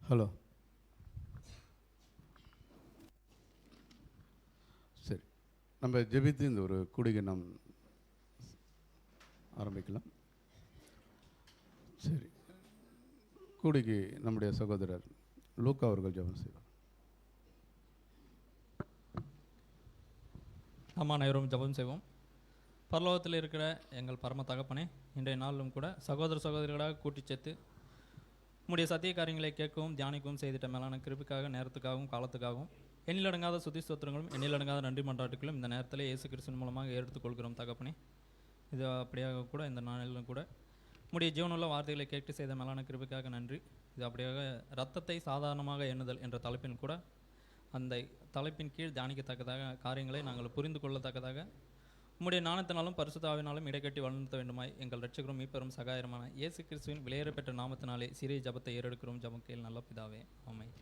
Hello, சரி, நம்ம ஜெபித்து இந்த ஒரு கூடிகை நாம் ஆரம்பிக்கலாம். சரி, கூடிகை நம்முடைய சகோதரர் லூக்கா அவர்கள் ஜெபம் செய்வார். அனைவரும் ஜெபம் செய்வோம். பரலோகத்தில் இருக்கிற எங்கள் பரம தகப்பனே, இன்றைய நாளிலும் கூட சகோதர சகோதரிகளாக கூட்டி சேர்த்து உம்முடைய சத்திய காரியங்களை கேட்கவும் தியானிக்கவும் செய்திட்ட மேலான கிருபைக்காக, நேரத்துக்காகவும் காலத்துக்காகவும் எண்ணிலடங்காத சுத்தி ஸ்தோத்திரங்களும் எண்ணிலடங்காத நன்றி மன்றாட்டுகளும் இந்த நேரத்தில் இயேசு கிறிஸ்துவின் மூலமாக எடுத்துக்கொள்கிறோம் தகப்பனே. இது அப்படியாக கூட இந்த நாளிலும் கூட உம்முடைய ஜீவனுள்ள வார்த்தைகளை கேட்டு செய்த மேலான கிருபைக்காக நன்றி. இது அப்படியாக இரத்தத்தை சாதாரணமாக எண்ணுதல் என்ற தலைப்பின் கூட அந்த தலைப்பின் கீழ் தியானிக்கத்தக்கதாக காரியங்களை நாங்கள் புரிந்து கொள்ளத்தக்கதாக உம்முடைய ஞானத்தினாலும் பரிசுத்த ஆவியினாலும் இடைக்கட்டி வளர்த்த வேண்டுமாய் எங்கள் இரட்சகரும் மீட்பரும் சகாயரமான இயேசு கிறிஸ்துவின் விலையேற பெற்ற நாமத்தினாலே சிறிய ஜபத்தை ஏறெடுக்கிறோம். ஜபம் கேள் நல்ல பிதாவே, ஆமென்.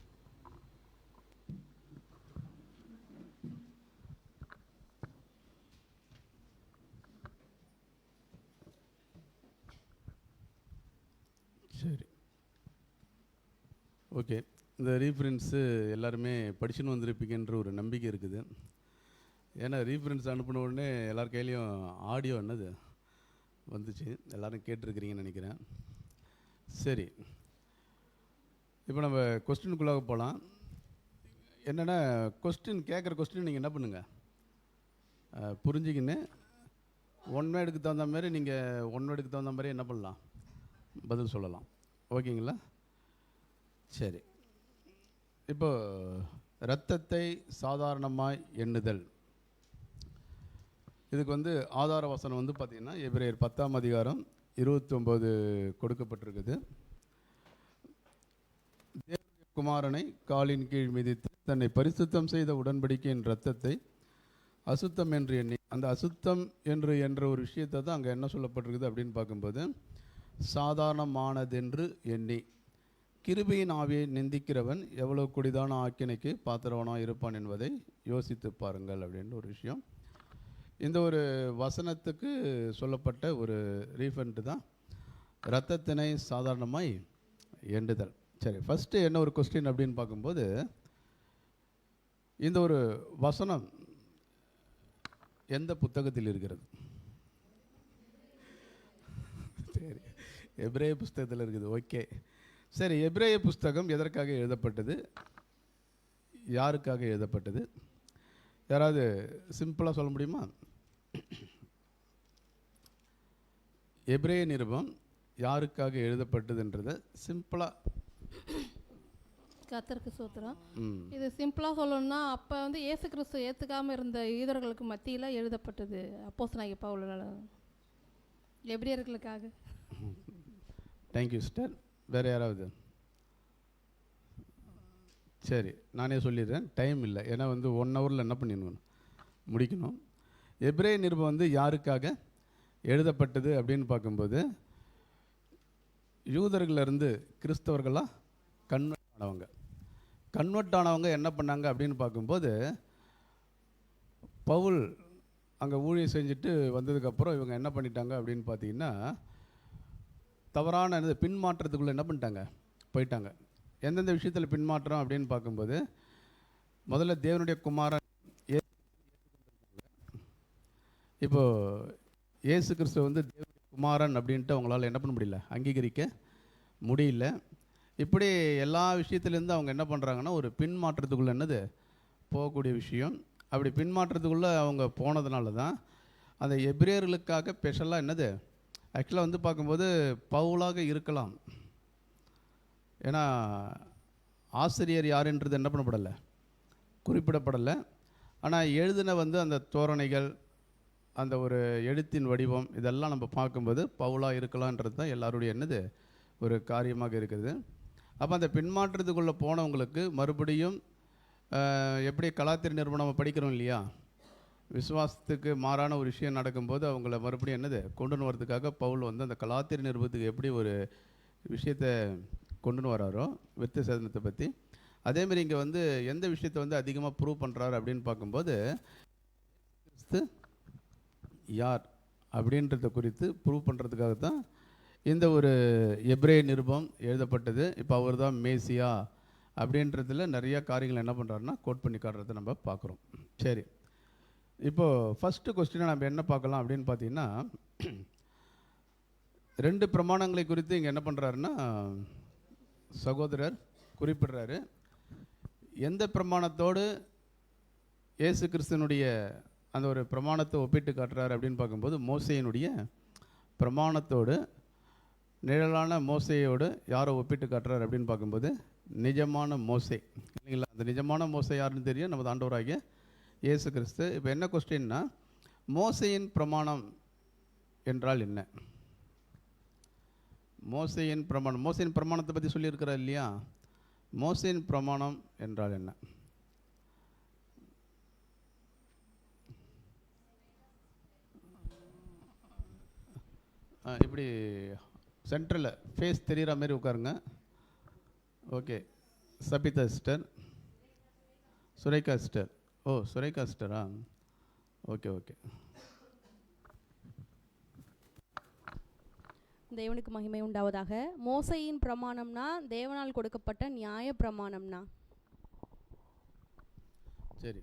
சரி, ஓகே. இந்த ரீஃபரன்ஸு எல்லாருமே படிச்சுன்னு வந்திருப்பீங்கன்ற ஒரு நம்பிக்கை இருக்குது. ஏன்னா ரீஃபரன்ஸ் அனுப்பின உடனே எல்லார் கையிலையும் ஆடியோ என்னது வந்துச்சு, எல்லோரும் கேட்டிருக்கிறீங்கன்னு நினைக்கிறேன். சரி, இப்போ நம்ம கொஸ்டினுக்குள்ளாக போகலாம். என்னென்னா, கேட்குற கொஸ்டின் நீங்கள் என்ன பண்ணுங்கள், புரிஞ்சுக்கின்னு ஒன் வேர்டுக்கு தகுந்த மாதிரி நீங்கள் ஒன் வேர்டுக்கு தகுந்த மாதிரி என்ன பண்ணலாம், பதில் சொல்லலாம். ஓகேங்களா? சரி, இப்போ இரத்தத்தை சாதாரணமாய் எண்ணுதல், இதுக்கு ஆதார வசனம் பார்த்திங்கன்னா எபிரேயர் 10ஆம் அதிகாரம் 29 கொடுக்கப்பட்டிருக்குது. தேவனுடைய குமாரனை காலின் கீழ் மிதித்து தன்னை பரிசுத்தம் செய்த உடன்படிக்கையின் இரத்தத்தை அசுத்தம் என்று எண்ணி, அந்த அசுத்தம் என்ற ஒரு விஷயத்தை தான் அங்கே என்ன சொல்லப்பட்டிருக்குது அப்படின்னு பார்க்கும்போது, சாதாரணமானதென்று எண்ணி கிருபையின் ஆவியை நிந்திக்கிறவன் எவ்வளவு கொடிதான ஆக்கினைக்கு பாத்திரவனாக இருப்பான் என்பதை யோசித்து பாருங்கள் அப்படின்ற ஒரு விஷயம். இந்த ஒரு வசனத்துக்கு சொல்லப்பட்ட ஒரு ரீஃபண்ட் தான் இரத்தத்தினை சாதாரணமாய் எண்ணுதல். சரி, ஃபஸ்ட்டு என்ன ஒரு கொஸ்டின் அப்படின்னு பார்க்கும்போது, இந்த ஒரு வசனம் எந்த புத்தகத்தில் இருக்கிறது? சரி, எபிரேய புஸ்தகத்தில் இருக்குது. ஓகே, சரி, எபிரேய புஸ்தகம் எதற்காக எழுதப்பட்டது, யாருக்காக எழுதப்பட்டது? யாராவது சிம்பிளாக சொல்ல முடியுமா? எபிரேய நிருபம் யாருக்காக எழுதப்பட்டதுன்றதை சிம்பிளாக. கர்த்தருக்கு ஸ்தோத்திரம். இது சிம்பிளாக சொல்லணும்னா, அப்போ இயேசு கிறிஸ்து ஏற்றுக்காமல் இருந்த யூதர்களுக்கு மத்தியில் எழுதப்பட்டது அப்போஸ்தலனாகிய பவுல் எபிரேயர்களுக்காக. Thank you sister. வேறு யாராவது? சரி, நானே சொல்லிடுறேன், டைம் இல்லை. ஏன்னா 1 ஹவரில் என்ன பண்ணிடணும், முடிக்கணும். எபிரேய நிருபம் யாருக்காக எழுதப்பட்டது அப்படின்னு பார்க்கும்போது, யூதர்களிலிருந்து கிறிஸ்தவர்களாக கன்வெர்ட் ஆனவங்க என்ன பண்ணாங்க அப்படின்னு பார்க்கும்போது, பவுல் அங்கே ஊழியம் செஞ்சுட்டு வந்ததுக்கப்புறம் இவங்க என்ன பண்ணிட்டாங்க அப்படின்னு பார்த்தீங்கன்னா, தவறான பின்மாற்றத்துக்குள்ளே என்ன பண்ணிட்டாங்க, போயிட்டாங்க. எந்தெந்த விஷயத்தில் பின்மாற்றம் அப்படின்னு பார்க்கும்போது, முதல்ல தேவனுடைய குமாரன் இப்போது இயேசு கிறிஸ்து தேவனுடைய குமாரன் அப்படின்ட்டு அவங்களால என்ன பண்ண முடியல, அங்கீகரிக்க முடியல. இப்படி எல்லா விஷயத்துலேருந்து அவங்க என்ன பண்ணுறாங்கன்னா, ஒரு பின்மாற்றத்துக்குள்ளே என்னது போகக்கூடிய விஷயம். அப்படி பின்மாற்றத்துக்குள்ளே அவங்க போனதுனால தான் அந்த எபிரேயர்களுக்காக ஸ்பெஷலாக என்னது, ஆக்சுவலாக பார்க்கும்போது பவுலாக இருக்கலாம். ஏன்னா ஆசிரியர் யாருன்றது என்ன பண்ணப்படலை, குறிப்பிடப்படலை. ஆனால் எழுதின அந்த தோரணைகள், அந்த ஒரு எழுத்தின் வடிவம், இதெல்லாம் நம்ம பார்க்கும்போது பவுலாக இருக்கலான்றது தான் எல்லாருடைய என்னது ஒரு காரியமாக இருக்குது. அப்போ அந்த பின்மாற்றத்துக்குள்ளே போனவங்களுக்கு மறுபடியும் எப்படி கலாத்திர நிறுவனம் நம்ம படிக்கிறோம் இல்லையா, விசுவாசத்துக்கு மாறான ஒரு விஷயம் நடக்கும்போது அவங்கள மறுபடியும் என்னது கொண்டு வரதுக்காக பவுல் அந்த கலாத்திர நிறுவனத்துக்கு எப்படி ஒரு விஷயத்தை கொண்டு வராரோ விருத்த சேதனத்தை பற்றி, அதேமாதிரி இங்கே எந்த விஷயத்தை அதிகமாக ப்ரூவ் பண்ணுறாரு அப்படின்னு பார்க்கும்போது, கிறிஸ்து யார் அப்படின்றத குறித்து ப்ரூவ் பண்ணுறதுக்காக தான் இந்த ஒரு எபிரேய நிருபம் எழுதப்பட்டது. இப்போ அவர் தான் மேசியா அப்படின்றதுல நிறைய காரியங்கள் என்ன பண்ணுறாருன்னா கோட் பண்ணி காட்டுறதை நம்ம பார்க்குறோம். சரி, இப்போது ஃபஸ்ட்டு கொஸ்டினை நம்ம என்ன பார்க்கலாம் அப்படின்னு பார்த்தீங்கன்னா, 2 பிரமாணங்களை குறித்து இங்கே என்ன பண்ணுறாருன்னா சகோதரர் குறிப்பிடுறாரு. எந்த பிரமாணத்தோடு இயேசு கிறிஸ்துவனுடைய அந்த ஒரு பிரமாணத்தை ஒப்பிட்டு காட்டுறாரு அப்படின்னு பார்க்கும்போது, மோசேயினுடைய பிரமாணத்தோடு நிழலான மோசையோடு யாரை ஒப்பிட்டு காட்டுறாரு அப்படின்னு பார்க்கும்போது, நிஜமான மோசே இல்லைங்களா? அந்த நிஜமான மோசை யாருன்னு தெரியும், நமது ஆண்டவராகிய இயேசு கிறிஸ்து. இப்போ என்ன கொஸ்டின்னா, மோசையின் பிரமாணம் என்றால் என்ன? மோசையின் பிரமாணத்தை பற்றி சொல்லியிருக்கிறார் இல்லையா? மோசையின் பிரமாணம் என்றால் என்ன? இப்படி சென்ட்ரலில் ஃபேஸ் தெரிகிற மாதிரி உட்காருங்க. Okay, Sabitha sister, Sureka sister. Oh, Sureka சிஸ்டரா? Okay okay. தேவனுக்கு மகிமை உண்டாவதாக. மோசையின் பிரமாணம்னா தேவனால் கொடுக்கப்பட்ட நியாய பிரமாணம்னா? சரி,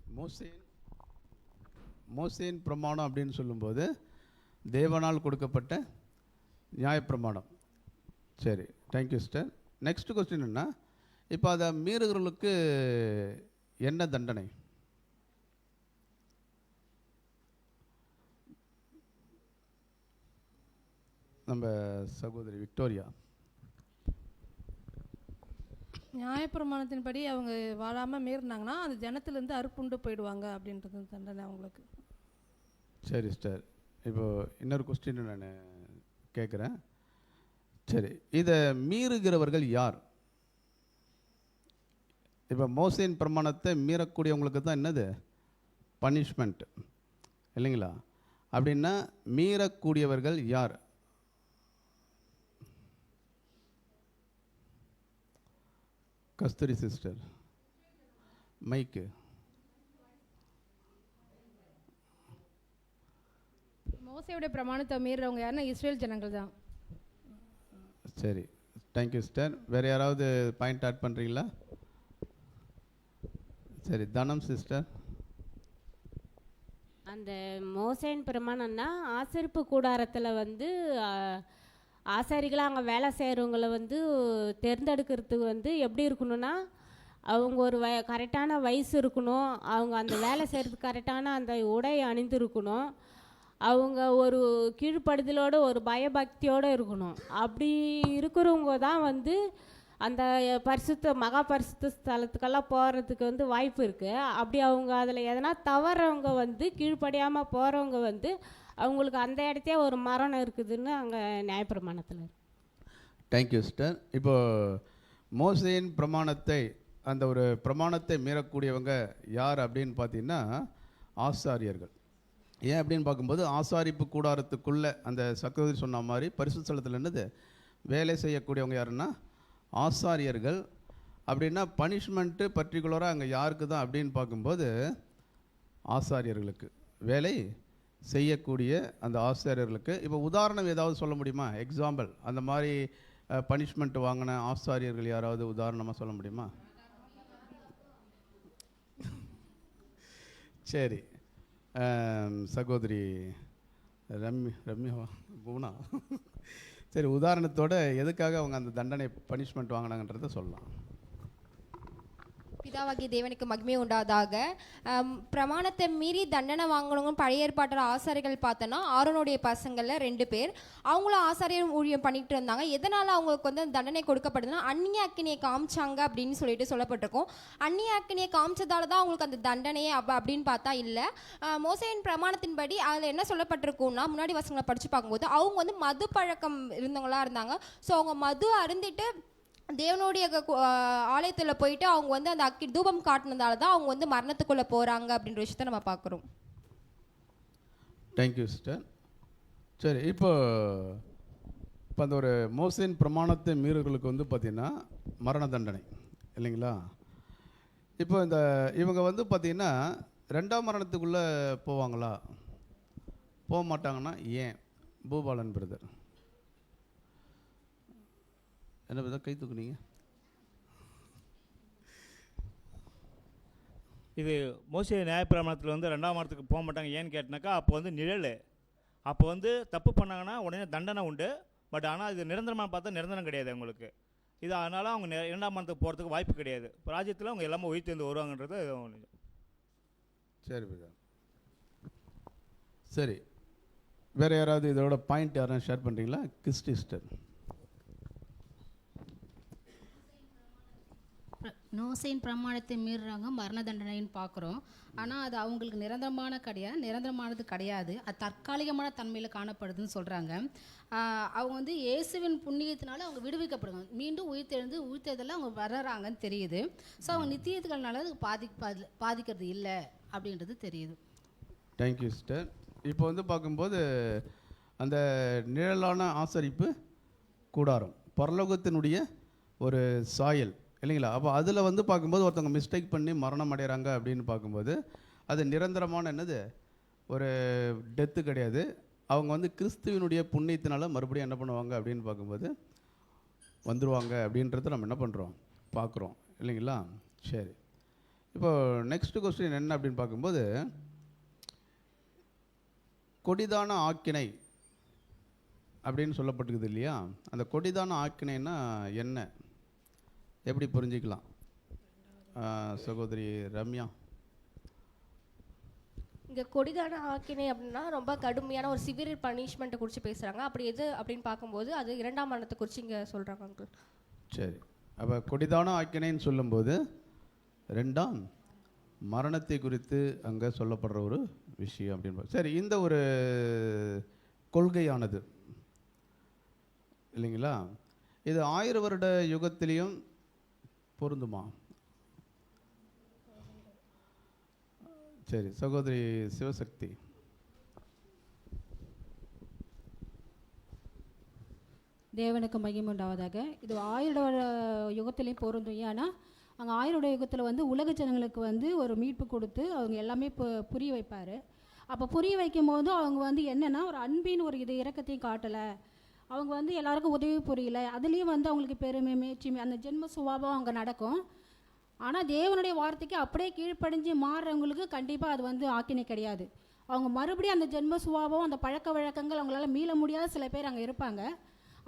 மோசேயின் பிரமாணம் அப்படின்னு சொல்லும்போது தேவனால் கொடுக்கப்பட்ட நியாயப்பிரமாணம். சரி, தேங்க்யூ சிஸ்டர். நெக்ஸ்ட் கொஸ்டின் என்ன, இப்போ அதை மீறுகிறவர்களுக்கு என்ன தண்டனை? நம்ம சகோதரி விக்டோரியா. நியாயப்பிரமாணத்தின்படி அவங்க வாழாமல் மீறினாங்கன்னா அந்த ஜனத்திலேருந்து அறுப்புண்டு போயிடுவாங்க அப்படின்றது தண்டனை அவங்களுக்கு. சரி சிஸ்டர், இப்போது இன்னொரு கொஸ்டின் நான் கேட்குறேன். சரி, இதை மீறுகிறவர்கள் யார்? இப்போ மோசேயின் பிரமாணத்தை மீறக்கூடியவங்களுக்கு தான் என்னது பனிஷ்மெண்ட் இல்லைங்களா? அப்படின்னா மீறக்கூடியவர்கள் யார்? கஸ்தூரி சிஸ்டர், மைக்கு. மோசையோட பிரமாணத்தை மீறவங்க யாருன்னா இஸ்ரேல் ஜனங்கள் தான். சரி, தேங்க்யூ சிஸ்டர். வேறு யாராவது பாயிண்ட் ஆட் பண்ணுறீங்களா? சரி, தனம் சிஸ்டர். அந்த மோசேயின் பிரமாணம்னா ஆசரிப்பு கூடாரத்தில் ஆசாரிகளாக அங்கே வேலை செய்கிறவங்கள தேர்ந்தெடுக்கிறதுக்கு எப்படி இருக்கணும்னா, அவங்க ஒரு கரெக்டான வயசு இருக்கணும், அவங்க அந்த வேலை செய்கிறதுக்கு கரெக்டான அந்த உடை அணிந்திருக்கணும், அவங்க ஒரு கீழ்ப்படுதலோடு ஒரு பயபக்தியோடு இருக்கணும். அப்படி இருக்கிறவங்க தான் அந்த மகா பரிசுத்த ஸ்தலத்துக்கெல்லாம் போகிறதுக்கு வாய்ப்பு இருக்குது. அப்படி அவங்க அதில் எதனா தவறவங்க கீழ்ப்படியாமல் போகிறவங்க அவங்களுக்கு அந்த இடத்தே ஒரு மரணம் இருக்குதுன்னு அங்கே நியாயப்பிரமாணத்தில். Thank you sister. இப்போது மோசேயின் பிரமாணத்தை அந்த ஒரு பிரமாணத்தை மீறக்கூடியவங்க யார் அப்படின்னு பார்த்தீங்கன்னா ஆசாரியர்கள். ஏன் அப்படின்னு பார்க்கும்போது ஆசாரிப்பு கூடாரத்துக்குள்ளே அந்த சகோதரி சொன்ன மாதிரி பரிசுத்த ஸ்தலத்தில் என்னது வேலை செய்யக்கூடியவங்க யாருன்னா ஆசாரியர்கள். அப்படின்னா பனிஷ்மெண்ட்டு பர்டிகுலராக அங்கே யாருக்கு தான் அப்படின்னு பார்க்கும்போது ஆசாரியர்களுக்கு, வேலை செய்யக்கூடிய அந்த ஆசாரியர்களுக்கு. இப்போ உதாரணம் ஏதாவது சொல்ல முடியுமா? எக்ஸாம்பிள், அந்த மாதிரி பனிஷ்மெண்ட் வாங்கின ஆசாரியர்கள் யாராவது உதாரணமாக சொல்ல முடியுமா? சரி, சகோதரி ரம்யா குணா. சரி, உதாரணத்தோட எதுக்காக அவங்க அந்த தண்டனை பனிஷ்மெண்ட் வாங்கினாங்கன்றதை சொல்லலாம். பிதாவாகிய தேவனுக்கு மகிமை உண்டாதாக. பிரமாணத்தை மீறி தண்டனை வாங்கணுங்க பழைய ஏற்பாட்டில் ஆசாரிகள் பார்த்தோன்னா ஆரோனுடைய பசங்களில் 2 பேர் அவங்களும் ஆசாரியர் ஊழியம் பண்ணிட்டு இருந்தாங்க. எதனால் அவங்களுக்கு அந்த தண்டனை கொடுக்கப்படுதுன்னா அந்நிய அக்கினியை காமிச்சாங்க அப்படின்னு சொல்லிட்டு சொல்லப்பட்டிருக்கோம். அந்நிய அக்கினியை காமிச்சதால தான் அவங்களுக்கு அந்த தண்டனையே அப்படின்னு பார்த்தா இல்லை. மோசேயின் பிரமாணத்தின்படி அதில் என்ன சொல்லப்பட்டிருக்கும்னா, முன்னாடி வசங்களை படித்து பார்க்கும்போது அவங்க மது பழக்கம் இருந்தவங்களா இருந்தாங்க. ஸோ அவங்க மது அருந்திட்டு தேவனுடைய ஆலயத்தில் போயிட்டு அவங்க அந்த தூபம் காட்டினதால தான் அவங்க மரணத்துக்குள்ளே போகிறாங்க அப்படின்ற விஷயத்த நம்ம பார்க்குறோம். Thank you sister. சரி, இப்போ அந்த ஒரு மோசேயின் பிரமாணத்தை மீறுகளுக்கு பார்த்திங்கன்னா மரண தண்டனை இல்லைங்களா? இப்போ இவங்க பார்த்திங்கன்னா 2ஆம் மரணத்துக்குள்ளே போவாங்களா? போக மாட்டாங்கன்னா ஏன்? பூபாலன் பிரதர் என்ன பிரதர் கை தூக்குனீங்க? இது மோசே நியாயப்பிரமாணத்தில் வந்து 2ஆம் வாரத்துக்கு போக மாட்டாங்க. ஏன்னு கேட்டினாக்கா அப்போ வந்து நிழல், அப்போ வந்து தப்பு பண்ணாங்கன்னா உடனே தண்டனை உண்டு. பட் ஆனால் இது நிரந்தரமாக பார்த்தா நிரந்தரம் கிடையாது அவங்களுக்கு. இது அதனால் அவங்க 2ஆம் வாரத்துக்கு போகிறதுக்கு வாய்ப்பு கிடையாது. இப்போ ராஜ்யத்தில் அவங்க எல்லாமே உயிர்த்தெழுந்து வருவாங்கன்றது. சரி பிதா, சரி. வேறு யாராவது இதோட பாயிண்ட் யாராவது ஷேர் பண்ணுறீங்களா? கிறிஸ்டிஸ்டர். மோசேயின் பிரமாணத்தை மீறுறாங்க, மரண தண்டனைன்னு பார்க்குறோம். ஆனால் அது அவங்களுக்கு நிரந்தரமானது கிடையாது. அது தற்காலிகமான தன்மையில் காணப்படுதுன்னு சொல்கிறாங்க. அவங்க வந்து இயேசுவின் புண்ணியத்தினால அவங்க விடுவிக்கப்படுவாங்க, மீண்டும் உயிர்த்தெழுதல அவங்க வர்றாங்கன்னு தெரியுது. ஸோ அவங்க நித்தியத்துக்கள்னால அது பாதிக்கிறது இல்லை அப்படின்றது தெரியுது. Thank you sister. இப்போ வந்து பார்க்கும்போது அந்த நிழலான ஆசரிப்பு கூடாரம் பரலோகத்தினுடைய ஒரு சாயல் இல்லைங்களா? அப்போ அதில் வந்து பார்க்கும்போது ஒருத்தவங்க மிஸ்டேக் பண்ணி மரணம் அடைகிறாங்க அப்படின்னு பார்க்கும்போது அது நிரந்தரமான என்னது ஒரு டெத்து கிடையாது. அவங்க வந்து கிறிஸ்துவனுடைய புண்ணியத்தினால மறுபடியும் என்ன பண்ணுவாங்க அப்படின்னு பார்க்கும்போது வந்துடுவாங்க அப்படின்றத நம்ம என்ன பண்ணுறோம் பார்க்குறோம் இல்லைங்களா? சரி, இப்போ நெக்ஸ்ட் கொஸ்டின் என்ன அப்படின்னு பார்க்கும்போது கொடிதான ஆக்கினை அப்படின்னு சொல்லப்பட்டிருக்குது இல்லையா? அந்த கொடிதான ஆக்கினைன்னா என்ன, எப்படி புரிஞ்சிக்கலாம்? சகோதரி ரம்யா. இங்கே கொடிதான ஆக்கினை அப்படின்னா ரொம்ப கடுமையான ஒரு சிவியர் பனிஷ்மெண்ட்டை குறித்து பேசுகிறாங்க. அப்படி எது அப்படின்னு பார்க்கும்போது அது 2ஆம் மரணத்தை குறித்து இங்கே சொல்கிறாங்க அங்கிள். சரி, அப்போ கொடிதான ஆக்கினைன்னு சொல்லும்போது 2ஆம் மரணத்தை குறித்து அங்கே சொல்லப்படுற ஒரு விஷயம் அப்படின்னு. சரி, இந்த ஒரு கொள்கையானது இல்லைங்களா, இது 1000 வருட யுகத்திலையும் பொருந்துமா? சரி, சகோதரி சிவசக்தி. தேவனுக்கு மகிமை உண்டாவதாக. இது 1000 யுகத்திலையும் பொருந்தும். ஏன்னா அங்கே 1000 யுகத்தில் வந்து உலக ஜனங்களுக்கு வந்து ஒரு மீட்பு கொடுத்து அவங்க எல்லாமே புரிய வைப்பார். அப்போ புரிய வைக்கும் போது அவங்க வந்து என்னென்னா ஒரு அன்பின் ஒரு இறக்கத்தையும் காட்டலை. அவங்க வந்து எல்லாருக்கும் உதவி புரியல. அதுலேயும் வந்து அவங்களுக்கு பெருமை மேட்சிமை அந்த ஜென்ம சுபாவம் அங்கே நடக்கும். ஆனால் தேவனுடைய வார்த்தைக்கு அப்படியே கீழ்ப்படிஞ்சு மாறுறவங்களுக்கு கண்டிப்பாக அது வந்து ஆக்கினை கிடையாது. அவங்க மறுபடியும் அந்த ஜென்ம சுபாவம் அந்த பழக்க வழக்கங்கள் அவங்களால மீள முடியாத சில பேர் அங்கே இருப்பாங்க.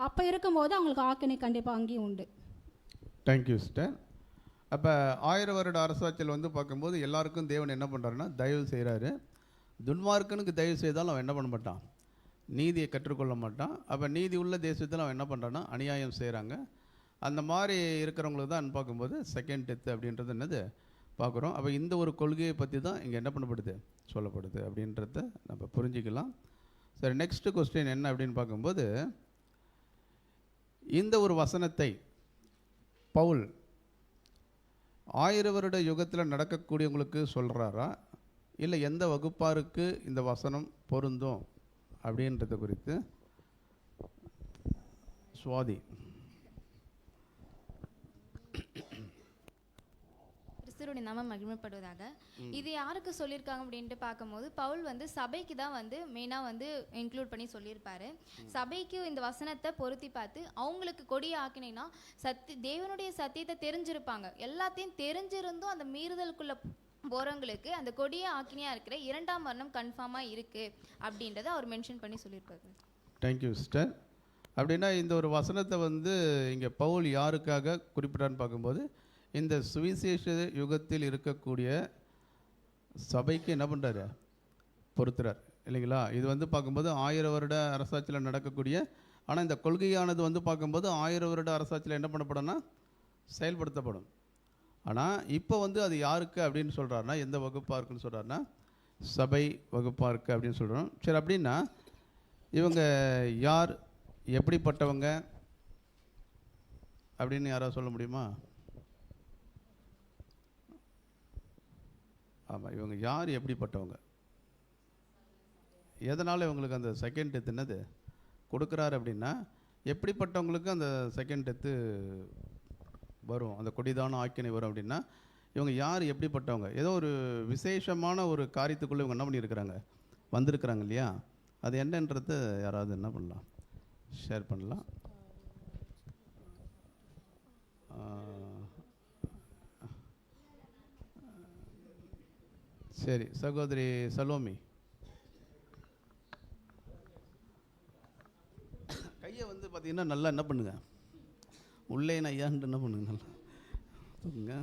அப்போ இருக்கும்போது அவங்களுக்கு ஆக்கினை கண்டிப்பாக அங்கேயும் உண்டு. Thank you sister. அப்போ 1000 வருட அரசாட்சியில் வந்து பார்க்கும்போது எல்லாருக்கும் தேவன் என்ன பண்ணுறாருன்னா தயவு செய்கிறாரு. துன்மார்க்கனுக்கு தயவு செய்தாலும் அவன் என்ன பண்ண மாட்டான், நீதியை கற்றுக்கொள்ள மாட்டான். அப்போ நீதி உள்ள தேசத்தில் அவன் என்ன பண்ணுறான்னா அநியாயம் செய்கிறாங்க. அந்த மாதிரி இருக்கிறவங்களுக்கு தான் பார்க்கும்போது செகண்ட் டெத்து அப்படின்றது என்னது பார்க்குறோம். அப்போ இந்த ஒரு கொள்கையை பற்றி தான் இங்கே என்ன பண்ணப்படுது சொல்லப்படுது அப்படின்றத நம்ம புரிஞ்சிக்கலாம். சரி, நெக்ஸ்ட் கொஸ்டின் என்ன அப்படின்னு பார்க்கும்போது இந்த ஒரு வசனத்தை பவுல் 1000 வருட யுகத்தில் நடக்கக்கூடியவங்களுக்கு சொல்கிறாரா, இல்லை எந்த வகுப்பாருக்கு இந்த வசனம் பொருந்தும் அப்படின்றத குறித்து சுவாதி. கிறிஸ்துவோட நாமம் மகிமைப்படுவதாக. இது யாருக்கு சொல்லியிருக்காங்க அப்படின்ட்டு பார்க்கும்போது பவுல் வந்து சபைக்கு தான் வந்து மெயினாக வந்து இன்க்ளூட் பண்ணி சொல்லியிருப்பாரு. சபைக்கு இந்த வசனத்தை பொருத்தி பார்த்து அவங்களுக்கு கொடிய ஆக்கினைனா தேவனுடைய சத்தியத்தை தெரிஞ்சிருப்பாங்க. எல்லாத்தையும் தெரிஞ்சிருந்தும் அந்த மீறுதலுக்குள்ள போறவங்களுக்கு அந்த கொடிய ஆக்கினையா இருக்கிற 2ஆம் மரணம் கன்ஃபார்மாக இருக்கு அப்படின்றத அவர் மென்ஷன் பண்ணி சொல்லியிருப்பாரு. Thank you sister. அப்படின்னா இந்த ஒரு வசனத்தை வந்து இங்கே பவுல் யாருக்காக குறிப்பிட்டான்னு பார்க்கும்போது இந்த சுவிசேஷ யுகத்தில் இருக்கக்கூடிய சபைக்கு என்ன பண்ணுறாரு பொறுத்துறார் இல்லைங்களா? இது வந்து பார்க்கும்போது 1000 வருட அரசாட்சியில் நடக்கக்கூடிய, ஆனால் இந்த கொள்கையானது வந்து பார்க்கும்போது 1000 வருட அரசாட்சியில் என்ன பண்ணப்படும்னா செயல்படுத்தப்படும். ஆனால் இப்போ வந்து அது யாருக்கு அப்படின்னு சொல்கிறாருன்னா எந்த வகுப்பாக இருக்குன்னு சொல்கிறாருன்னா சபை வகுப்பாக இருக்குது அப்படின்னு சொல்கிறோம். சரி, அப்படின்னா இவங்க யார், எப்படிப்பட்டவங்க அப்படின்னு யாராவது சொல்ல முடியுமா? ஆமாம், இவங்க யார், எப்படிப்பட்டவங்க, எதனால் இவங்களுக்கு அந்த செகண்ட் டெத்து என்னது கொடுக்குறாரு அப்படின்னா எப்படிப்பட்டவங்களுக்கு அந்த செகண்ட் டெத்து வரும், அந்த கொடிதான ஆக்கினை வரும் அப்படின்னா இவங்க யார், எப்படிப்பட்டவங்க, ஏதோ ஒரு விசேஷமான ஒரு காரியத்துக்குள்ளே இவங்க என்ன பண்ணியிருக்கிறாங்க வந்திருக்கிறாங்க இல்லையா? அது என்னன்றத யாராவது என்ன பண்ணலாம் ஷேர் பண்ணலாம். சரி, சகோதரி சலோமி. கையை வந்து பார்த்தீங்கன்னா நல்லா என்ன பண்ணுங்க, உள்ளே ஐயான்ட்டு என்ன பண்ணுங்க நல்லா தூக்குங்க.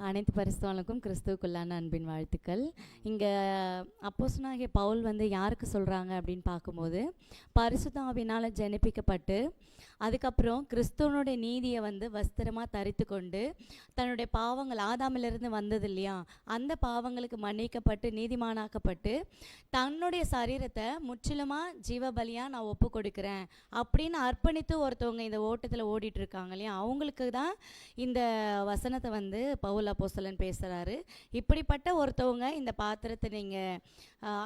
அனைத்து பரிசுத்தவான்களுக்கும் கிறிஸ்துவுக்குள்ளான அன்பின் வாழ்த்துக்கள். இங்கே அப்போஸ்தலனாகிய பவுல் வந்து யாருக்கு சொல்கிறாங்க அப்படின்னு பார்க்கும்போது, பரிசுத்த ஆவியினால் ஜெனிப்பிக்கப்பட்டு அதுக்கப்புறம் கிறிஸ்துவனுடைய நீதியை வந்து வஸ்திரமாக தரித்து கொண்டு தன்னுடைய பாவங்கள் ஆதாமிலிருந்து வந்தது இல்லையா, அந்த பாவங்களுக்கு மன்னிக்கப்பட்டு நீதிமானாக்கப்பட்டு தன்னுடைய சரீரத்தை முற்றிலுமாக ஜீவபலியாக நான் ஒப்பு கொடுக்குறேன் அப்படின்னு அர்ப்பணித்து ஒருத்தவங்க இந்த ஓட்டத்தில் ஓடிட்டு இருக்காங்க இல்லையா, அவங்களுக்கு தான் இந்த வசனத்தை வந்து பவுல் அப்போஸ்தலன் பேசுகிறாரு. இப்படிப்பட்ட ஒருத்தவங்க இந்த பாத்திரத்தை நீங்கள்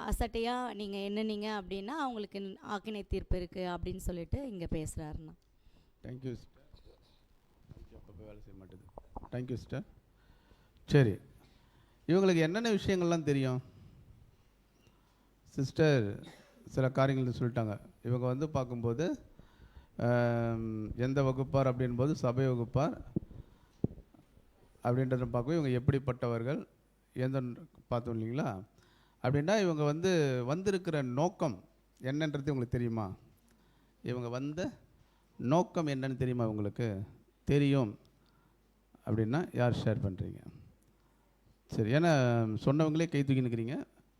அசட்டையாக நீங்கள் எண்ணுனீங்க அப்படின்னா அவங்களுக்கு ஆக்கினை தீர்ப்பு இருக்குது அப்படின்னு சொல்லிட்டு இங்கே பேசுகிறாருண்ணா. Thank you sister. அப்போ வேலை செய்ய மாட்டேது. Thank you sister. சரி, இவங்களுக்கு என்னென்ன விஷயங்கள்லாம் தெரியும்? சிஸ்டர் சில காரியங்கள் சொல்லிட்டாங்க. இவங்க வந்து பார்க்கும்போது எந்த வகுப்பார் அப்படின்போது சபை வகுப்பார் அப்படின்றத பார்க்கும். இவங்க எப்படிப்பட்டவர்கள் எந்த பார்த்தோம் இல்லைங்களா? அப்படின்னா இவங்க வந்து வந்திருக்கிற நோக்கம் என்னன்றது உங்களுக்கு தெரியுமா? இவங்க வந்த நோக்கம் என்னன்னு தெரியுமா உங்களுக்கு? தெரியும் அப்படின்னா யார் ஷேர் பண்ணுறீங்க? சரி, ஏன்னா சொன்னவங்களே கை தூக்கி நிற்கிறீங்க.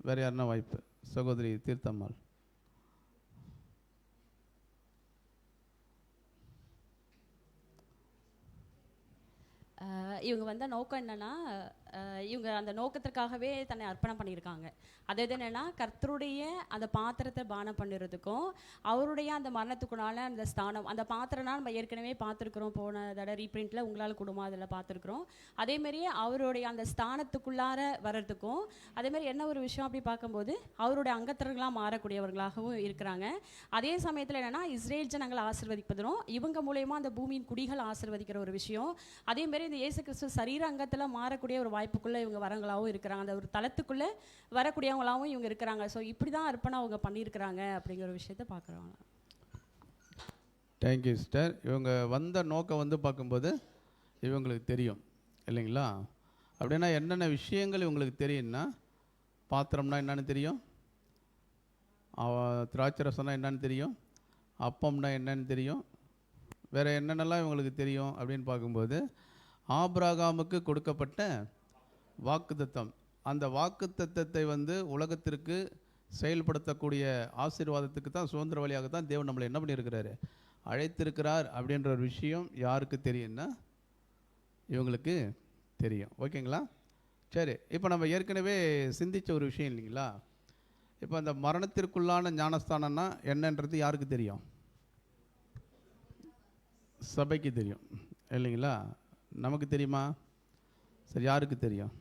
வேறு யாருன்னா வாய்ப்பு? சகோதரி தீர்த்தம்மாள். இவங்க வந்த நோக்கம் என்னென்னா, இவங்க அந்த நோக்கத்திற்காகவே தன்னை அர்ப்பணம் பண்ணியிருக்காங்க. அது என்னென்னா, கர்த்தருடைய அந்த பாத்திரத்தை பானம் பண்ணுறதுக்கும் அவருடைய அந்த மரணத்துக்குனால அந்த ஸ்தானம், அந்த பாத்திரம்னா நம்ம ஏற்கனவே பார்த்துருக்குறோம், போன தடவை ரீப்ரிண்ட்டில் உங்களால் குடும்பம் அதில் பார்த்துருக்குறோம். அதேமாரியே அவருடைய அந்த ஸ்தானத்துக்குள்ளார வர்றதுக்கும், அதேமாதிரி என்ன ஒரு விஷயம் அப்படி பார்க்கும்போது அவருடைய அங்கத்தினர்களாக மாறக்கூடியவர்களாகவும் இருக்கிறாங்க. அதே சமயத்தில் என்னென்னா, இஸ்ரேல் ஜனங்களை ஆசீர்வதிப்பதும் இவங்க மூலயமா அந்த பூமியின் குடிகள் ஆசீர்வதிக்கிற ஒரு விஷயம். அதேமாரி இந்த இயேசு கிறிஸ்து சரீர அங்கத்தில் மாறக்கூடிய ஒரு வாய்ப்புக்குள்ளே இவங்க வரங்களாகவும் இருக்கிறாங்க. அந்த ஒரு தளத்துக்குள்ளே வரக்கூடியவங்களாகவும் இவங்க இருக்கிறாங்க. ஸோ இப்படி தான் அர்ப்பணம் அவங்க பண்ணியிருக்கிறாங்க அப்படிங்கிற ஒரு விஷயத்தை பார்க்குறாங்க. Thank you sister. இவங்க வந்த நோக்கம் வந்து பார்க்கும்போது இவங்களுக்கு தெரியும் இல்லைங்களா? அப்படின்னா என்னென்ன விஷயங்கள் இவங்களுக்கு தெரியும்னா, பாத்திரம்னா என்னன்னு தெரியும், திராட்சை ரசம்னா என்னன்னு தெரியும், அப்பம்னா என்னன்னு தெரியும், வேறு என்னென்னலாம் இவங்களுக்கு தெரியும் அப்படின்னு பார்க்கும்போது ஆபிரகாமுக்கு கொடுக்கப்பட்ட வாக்குத்தத்தம், அந்த வாக்குத்தத்தத்தை வந்து உலகத்திற்கு செயல்படுத்தக்கூடிய ஆசீர்வாதத்துக்கு தான் சுதந்திர வழியாக தான் தேவன் நம்மளை என்ன பண்ணியிருக்கிறாரு, அழைத்திருக்கிறார் அப்படின்ற ஒரு விஷயம் யாருக்கு தெரியும்னா இவங்களுக்கு தெரியும். ஓகேங்களா? சரி, இப்போ நம்ம ஏற்கனவே சிந்தித்த ஒரு விஷயம் இல்லைங்களா? இப்போ அந்த மரணத்திற்குள்ளான ஞானஸ்தானம்னா என்னன்றது யாருக்கு தெரியும்? சபைக்கு தெரியும் இல்லைங்களா? நமக்கு தெரியுமா? சரி, யாருக்கு தெரியும்?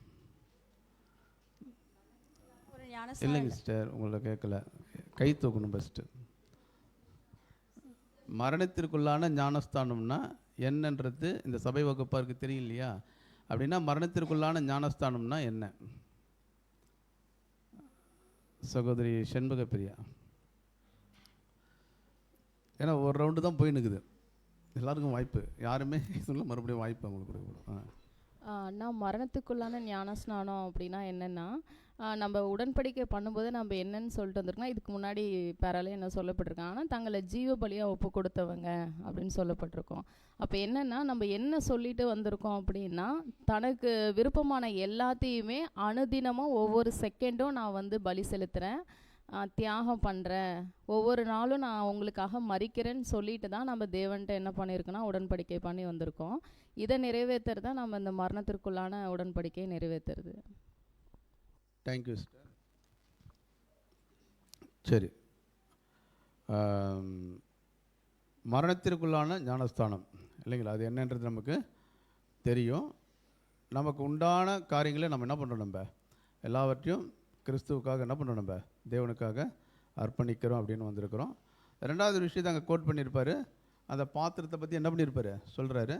இல்லைங்க சிஸ்டர், உங்களை கேட்கல, கை தூக்கணும் ஃபஸ்ட்டு. மரணத்திற்குள்ளான ஞானஸ்தானம்னா என்னன்றது இந்த சபை வகுப்பாருக்கு தெரியும் இல்லையா? அப்படின்னா மரணத்திற்குள்ளான ஞானஸ்தானம்னா என்ன? சகோதரி செண்பக பிரியா. ஏன்னா ஒரு ரவுண்டு தான் போய் நிற்குது, எல்லாருக்கும் வாய்ப்பு, யாருமே சொல்ல மறுபடியும் வாய்ப்பு அவங்களுக்கு கொடுக்கணும். நான் மரணத்துக்குள்ளான ஞானஸ்நானம் அப்படின்னா என்னென்னா, நம்ம உடன்படிக்கை பண்ணும்போது நம்ம என்னன்னு சொல்லிட்டு வந்திருக்கோம். இதுக்கு முன்னாடி பேராலே என்ன சொல்லப்பட்டிருக்காங்க, ஆனால் தங்களை ஜீவ பலியாக ஒப்பு கொடுத்தவங்க அப்படின்னு சொல்லப்பட்டிருக்கோம். அப்போ என்னென்னா, நம்ம என்ன சொல்லிட்டு வந்திருக்கோம் அப்படின்னா, தனக்கு விருப்பமான எல்லாத்தையுமே அனுதினமும் ஒவ்வொரு செகண்டும் நான் வந்து பலி செலுத்துகிறேன், தியாகம் பண்ணுறேன், ஒவ்வொரு நாளும் நான் உங்களுக்காக மறிக்கிறேன்னு சொல்லிட்டு தான் நம்ம தேவன்கிட்ட என்ன பண்ணியிருக்கோன்னா உடன்படிக்கை பண்ணி வந்திருக்கோம். இதை நிறைவேற்றுறது தான் நம்ம இந்த மரணத்திற்குள்ளான உடன்படிக்கையை நிறைவேற்றுறது. Thank you sister. சரி, மரணத்திற்குள்ளான ஞானஸ்தானம் இல்லைங்களா, அது என்னன்றது நமக்கு தெரியும். நமக்கு உண்டான காரியங்களை நம்ம என்ன பண்ணுறோம், நம்ம எல்லாவற்றையும் கிறிஸ்துவுக்காக என்ன பண்ணுறோம், நம்ம தேவனுக்காக அர்ப்பணிக்கிறோம் அப்படின்னு வந்திருக்கிறோம். ரெண்டாவது விஷயத்தை அங்கே கோட் பண்ணியிருப்பார், அந்த பாத்திரத்தை பற்றி என்ன பண்ணியிருப்பார் சொல்கிறாரு.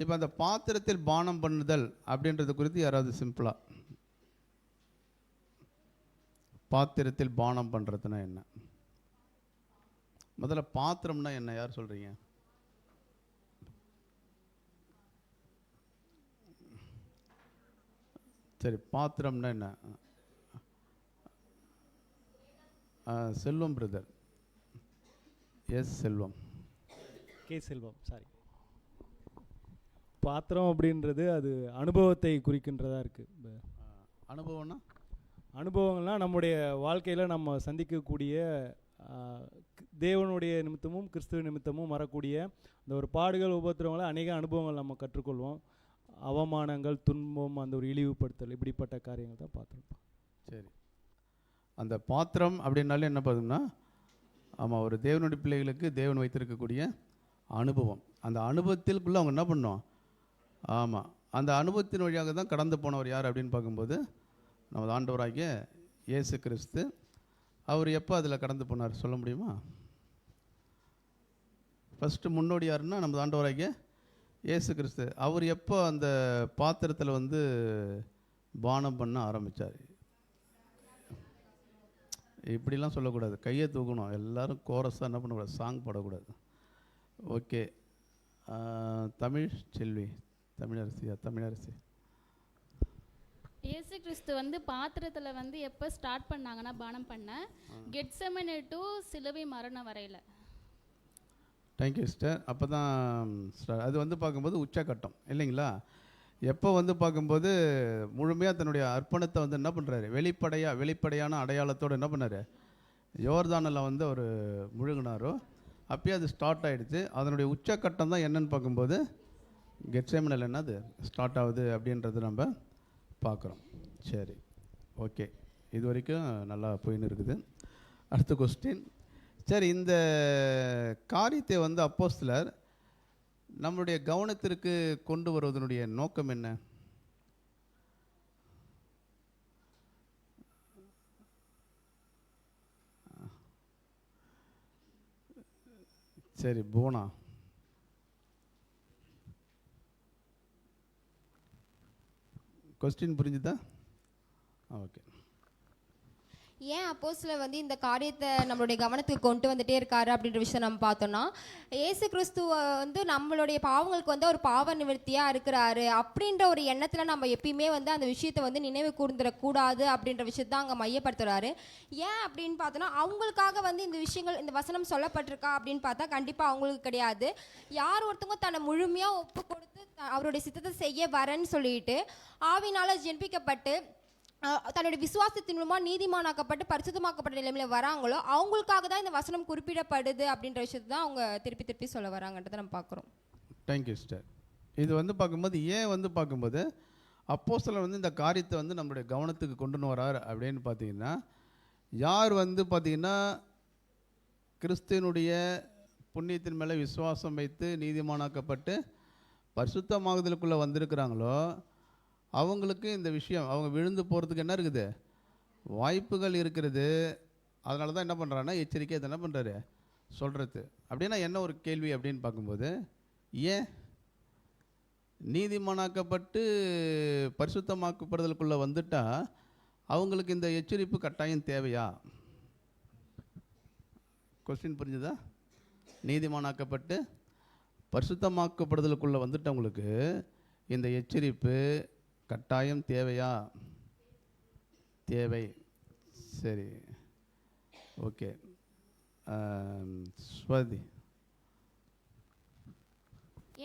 இப்போ அந்த பாத்திரத்தில் பானம் பண்ணுதல் அப்படின்றது குறித்து யாராவது சிம்பிளாக, பாத்திரத்தில் பானம் பண்ணுறதுனா என்ன? முதல்ல பாத்திரம்னா என்ன, யார் சொல்கிறீங்க? சரி, பாத்திரம்னா என்ன? செல்வம் பிரதர். எஸ் செல்வம். கே செல்வம், சாரி. பாத்திரம் அப்படின்றது அது அனுபவத்தை குறிக்கின்றதா இருக்குது. அனுபவம்னா அனுபவங்கள்லாம் நம்முடைய வாழ்க்கையில் நம்ம சந்திக்கக்கூடிய தேவனுடைய நிமித்தமும் கிறிஸ்துவ நிமித்தமும் வரக்கூடிய இந்த ஒரு பாடுகள் உபத்திரவங்களை அநேக அனுபவங்கள் நம்ம கற்றுக்கொள்வோம். அவமானங்கள், துன்பம், அந்த ஒரு இழிவுபடுத்தல், இப்படிப்பட்ட காரியங்கள் தான் பார்த்துருப்போம். சரி, அந்த பாத்திரம் அப்படின்னாலே என்ன பார்த்தோம்னா, ஆமாம், ஒரு தேவனுடைய பிள்ளைகளுக்கு தேவன் வைத்திருக்கக்கூடிய அனுபவம். அந்த அனுபவத்திற்குள்ளே அவங்க என்ன பண்ணோம்? ஆமாம், அந்த அனுபவத்தின் வழியாக தான் கடந்து போனவர் யார் அப்படின்னு பார்க்கும்போது நமது ஆண்டவராகிய இயேசு கிறிஸ்து. அவர் எப்போ அதில் கடந்து போனார் சொல்ல முடியுமா? ஃபஸ்ட்டு முன்னோடி யாருன்னா நமது ஆண்டவராகிய இயேசு கிறிஸ்து. அவர் எப்போ அந்த பாத்திரத்தில் வந்து பானம் பண்ண ஆரம்பித்தார்? இப்படிலாம் சொல்லக்கூடாது, கையை தூக்கணும். எல்லோரும் கோரஸாக என்ன பண்ணக்கூடாது, சாங் பாடக்கூடாது. ஓகே, தமிழ் செல்வி, தமிழரசி. இயேசு கிறிஸ்து வந்து பாத்திரத்தில் வந்து எப்போ ஸ்டார்ட் பண்ணாங்கன்னா பானம் பண்ண, கெட்செமனே டு சிலுவை மரணம் வரையில். Thank you sister. அப்போ தான் அது வந்து பார்க்கும்போது உச்சக்கட்டம் இல்லைங்களா? எப்போ வந்து பார்க்கும்போது முழுமையாக தன்னுடைய அர்ப்பணத்தை வந்து என்ன பண்ணுறாரு, வெளிப்படையான அடையாளத்தோடு என்ன பண்ணார், யோர்தானில் வந்து அவர் முழுகினாரோ அப்பயே அது ஸ்டார்ட் ஆகிடுச்சு. அதனுடைய உச்சக்கட்டம் தான் என்னன்னு பார்க்கும்போது கெட்செமனேல என்னது ஸ்டார்ட் ஆகுது அப்படின்றது நம்ம பார்க்குறோம். சரி, ஓகே, இது வரைக்கும் நல்லா போயின்னு இருக்குது. அடுத்த கொஸ்டின். சரி, இந்த காரியத்தை வந்து அப்போஸ்தலர் நம்மளுடைய கவனத்திற்கு கொண்டு வருவதனுடைய நோக்கம் என்ன? சரி, போனா கொஸ்டின் புரிஞ்சுதா? ஓகே. ஏன் அப்போஸ்தலர் வந்து இந்த காரியத்தை நம்மளுடைய கவனத்துக்கு கொண்டு வந்துட்டே இருக்காரு அப்படின்ற விஷயம் நம்ம பார்த்தோம்னா, ஏசு கிறிஸ்துவ வந்து நம்மளுடைய பாவங்களுக்கு வந்து ஒரு பாவ நிவர்த்தியாக இருக்கிறாரு அப்படின்ற ஒரு எண்ணத்தில் நம்ம எப்பயுமே வந்து அந்த விஷயத்தை வந்து நினைவு கூர்ந்துடக்கூடாது அப்படின்ற விஷயத்தான் அங்கே மையப்படுத்துகிறாரு. ஏன் அப்படின்னு பார்த்தோன்னா, அவங்களுக்காக வந்து இந்த விஷயங்கள், இந்த வசனம் சொல்லப்பட்டிருக்கா அப்படின்னு பார்த்தா கண்டிப்பாக அவங்களுக்கு கிடையாது. யார் ஒருத்தவங்க தன்னை முழுமையாக ஒப்பு கொடுத்து அவருடைய சித்தத்தை செய்ய வரேன்னு சொல்லிட்டு ஆவினால் ஜெனிப்பிக்கப்பட்டு தன்னுடைய விசுவாசத்தின் மூலமாக நீதிமானாக்கப்பட்டு பரிசுத்தமாக்கப்பட்ட நிலைமையில் வராங்களோ அவங்களுக்காக தான் இந்த வசனம் குறிப்பிடப்படுது அப்படின்ற விஷயத்தை தான் அவங்க திருப்பி சொல்ல வராங்கன்றதை நம்ம பார்க்குறோம். Thank you sister. இது வந்து பார்க்கும்போது ஏன் வந்து பார்க்கும்போது அப்போஸ்தலர் வந்து இந்த காரியத்தை வந்து நம்மளுடைய கவனத்துக்கு கொண்டு வரார் அப்படின்னு பார்த்தீங்கன்னா, யார் வந்து பார்த்திங்கன்னா கிறிஸ்துவனுடைய புண்ணியத்தின் மேலே விசுவாசம் வைத்து நீதிமானாக்கப்பட்டு பரிசுத்தமாகுதலுக்குள்ளே வந்திருக்கிறாங்களோ அவங்களுக்கு இந்த விஷயம், அவங்க விழுந்து போகிறதுக்கு என்ன இருக்குது, வாய்ப்புகள் இருக்கிறது. அதனால தான் என்ன பண்ணுறாங்கன்னா எச்சரிக்கை என்ன பண்ணுறாரு சொல்கிறது. அப்படின்னா என்ன ஒரு கேள்வி அப்படின்னு பார்க்கும்போது, ஏன் நீதிமானாக்கப்பட்டு பரிசுத்தமாக்கப்படுதலுக்குள்ளே வந்துட்டால் அவங்களுக்கு இந்த எச்சரிப்பு கட்டாயம் தேவையா? கொஸ்டின் புரிஞ்சுதா? நீதிமானாக்கப்பட்டு பரிசுத்தமாக்கப்படுதலுக்குள்ளே வந்துட்டவங்களுக்கு இந்த எச்சரிப்பு கட்டாயம் தேவையா? தேவை. சரி, ஓகே. ஸ்வாதி.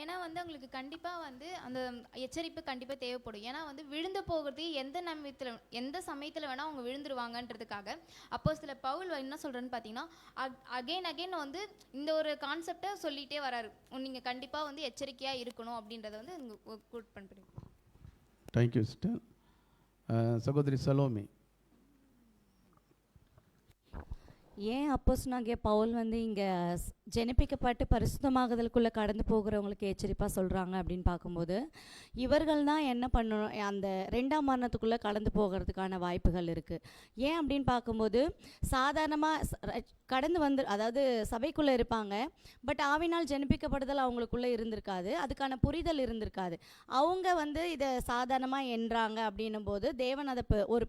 ஏன்னா வந்து அவங்களுக்கு கண்டிப்பாக வந்து அந்த எச்சரிப்பு கண்டிப்பாக தேவைப்படும். ஏன்னா வந்து விழுந்து போகிறது எந்த சமயத்தில் வேணால் அவங்க விழுந்துருவாங்கன்றதுக்காக அப்போஸ்தலர் பவுல் என்ன சொல்கிறேன்னு பார்த்தீங்கன்னா, அகைன் வந்து இந்த ஒரு கான்செப்டை சொல்லிகிட்டே வராரு. நீங்கள் கண்டிப்பாக வந்து எச்சரிக்கையாக இருக்கணும் அப்படின்றத வந்து கோட் பண்ணுறீங்க. Thank you sister. சகோதரி சலோமி. ஏன் அப்போஸ்தலனாகிய பவுல் வந்து இங்கே ஜெனிப்பிக்கப்பட்டு பரிசுத்தமாகுதலுக்குள்ளே கடந்து போகிறவங்களுக்கு எச்சரிப்பாக சொல்கிறாங்க அப்படின்னு பார்க்கும்போது, இவர்கள் தான் என்ன பண்ணணும், அந்த 2ஆம் மரணத்துக்குள்ளே கடந்து போகிறதுக்கான வாய்ப்புகள் இருக்குது. ஏன் அப்படின்னு பார்க்கும்போது, சாதாரணமாக கடந்து வந்து, அதாவது சபைக்குள்ளே இருப்பாங்க, பட் ஆவினால் ஜெனிப்பிக்கப்படுதல் அவங்களுக்குள்ளே இருந்திருக்காது, அதுக்கான புரிதல் இருந்திருக்காது. அவங்க வந்து இதை சாதாரணமாக எண்ணுறாங்க அப்படின்னும் போது தேவன் அதை ஒரு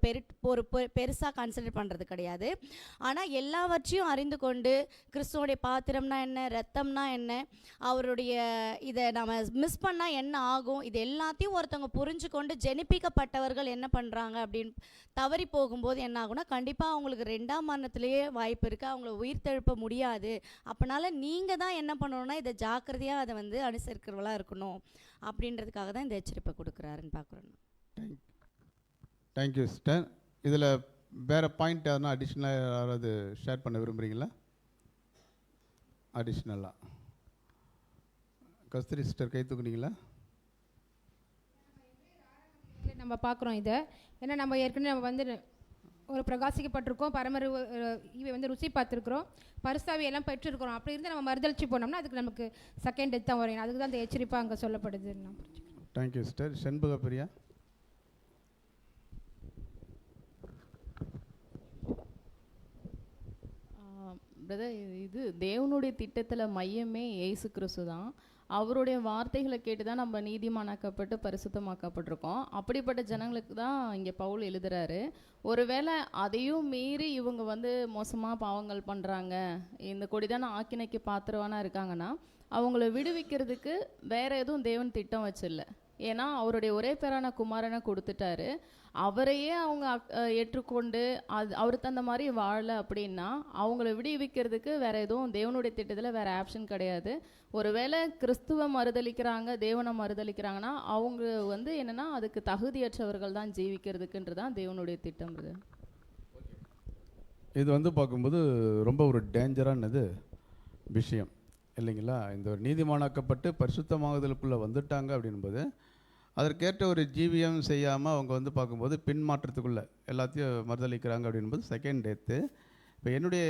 பெருசாக கன்சிடர் பண்ணுறது கிடையாது. ஆனால் எல்லாவற்றையும் அறிந்து கொண்டு கிறிஸ்துவோடைய பாத்திரம்னா என்ன, ரத்தம்னா என்ன, அவருடைய இதை நம்ம மிஸ் பண்ணால் என்ன ஆகும், இது எல்லாத்தையும் ஒருத்தவங்க புரிஞ்சு கொண்டு ஜெனிப்பிக்கப்பட்டவர்கள் என்ன பண்ணுறாங்க அப்படின்னு தவறி போகும்போது என்ன ஆகும்னா, கண்டிப்பாக அவங்களுக்கு 2ஆம் மரணத்திலேயே வாய்ப்பு இருக்குது, அவங்கள உயிர்த்தெழுப்ப முடியாது. அப்போனால நீங்கள் தான் என்ன பண்ணணும்னா இதை ஜாக்கிரதையாக அதை வந்து அனுசரிக்கிறவளாக இருக்கணும் அப்படின்றதுக்காக தான் இந்த எச்சரிப்பை கொடுக்குறாருன்னு பார்க்குறோம். Thank you sister. இதில் வேறு பாயிண்ட் எதனா அடிஷ்னலாக யாராவது ஷேர் பண்ண விரும்புகிறீங்களா? அடிஷ்னலாக கஸ்தூரி சிஸ்டர் கை தூக்குனீங்களா? நம்ம பார்க்குறோம் இதை, ஏன்னா நம்ம ஏற்கனவே நம்ம வந்து ஒரு பிரகாசிக்கப்பட்டிருக்கோம், பரமரு இவை வந்து ருசி பார்த்துருக்குறோம், பரிசாவி எல்லாம் பெற்றிருக்கிறோம். அப்படி இருந்து நம்ம மறுதளிச்சு போனோம்னா அதுக்கு நமக்கு செகண்ட் டெத் தான் வரும். அதுக்கு தான் அந்த எச்சரிப்பாக அங்கே சொல்லப்படுது. Thank you sister. Shenbaga Priya. Brother, இது தேவனுடைய திட்டத்தில் மையமே இயேசு கிறிஸ்து தான். அவருடைய வார்த்தைகளை கேட்டு தான் நம்ம நீதிமானாக்கப்பட்டு பரிசுத்தமாக்கப்பட்டிருக்கோம். அப்படிப்பட்ட ஜனங்களுக்கு தான் இங்கே பவுல் எழுதுறாரு. ஒருவேளை அதையும் மீறி இவங்க வந்து மோசமாக பாவங்கள் பண்ணுறாங்க, இந்த கொடிதான ஆக்கினைக்கு பாத்திரவானா இருக்காங்கன்னா அவங்கள விடுவிக்கிறதுக்கு வேற எதுவும் தேவன் திட்டம் வச்சிடல. ஏன்னா அவருடைய ஒரே பேரான குமாரனை கொடுத்துட்டாரு. அவரையே அவங்க ஏற்றுக்கொண்டு அவர் தந்த மாதிரி வாழலை அப்படின்னா அவங்கள விடுவிக்கிறதுக்கு வேற எதுவும் தேவனுடைய திட்டத்தில் வேற ஆப்ஷன் கிடையாது. ஒருவேளை கிறிஸ்துவ மறுதளிக்கிறாங்க, தேவனை மறுதளிக்கிறாங்கன்னா அவங்க வந்து என்னன்னா அதுக்கு தகுதியற்றவர்கள் தான் ஜீவிக்கிறதுக்குன்றதான் தேவனுடைய திட்டம். இது வந்து பார்க்கும்போது ரொம்ப ஒரு டேஞ்சரானது விஷயம் இல்லைங்களா? இந்த ஒரு நீதிமானாக்கப்பட்டு பரிசுத்தமாகுதலுக்குள்ளே வந்துட்டாங்க அப்படின்போது அதற்கேற்ற ஒரு ஜீவியம் செய்யாமல் அவங்க வந்து பார்க்கும்போது பின்மாற்றத்துக்குள்ளே எல்லாத்தையும் மறுதளிக்கிறாங்க அப்படின்போது செகண்ட் டெத்து. இப்போ என்னுடைய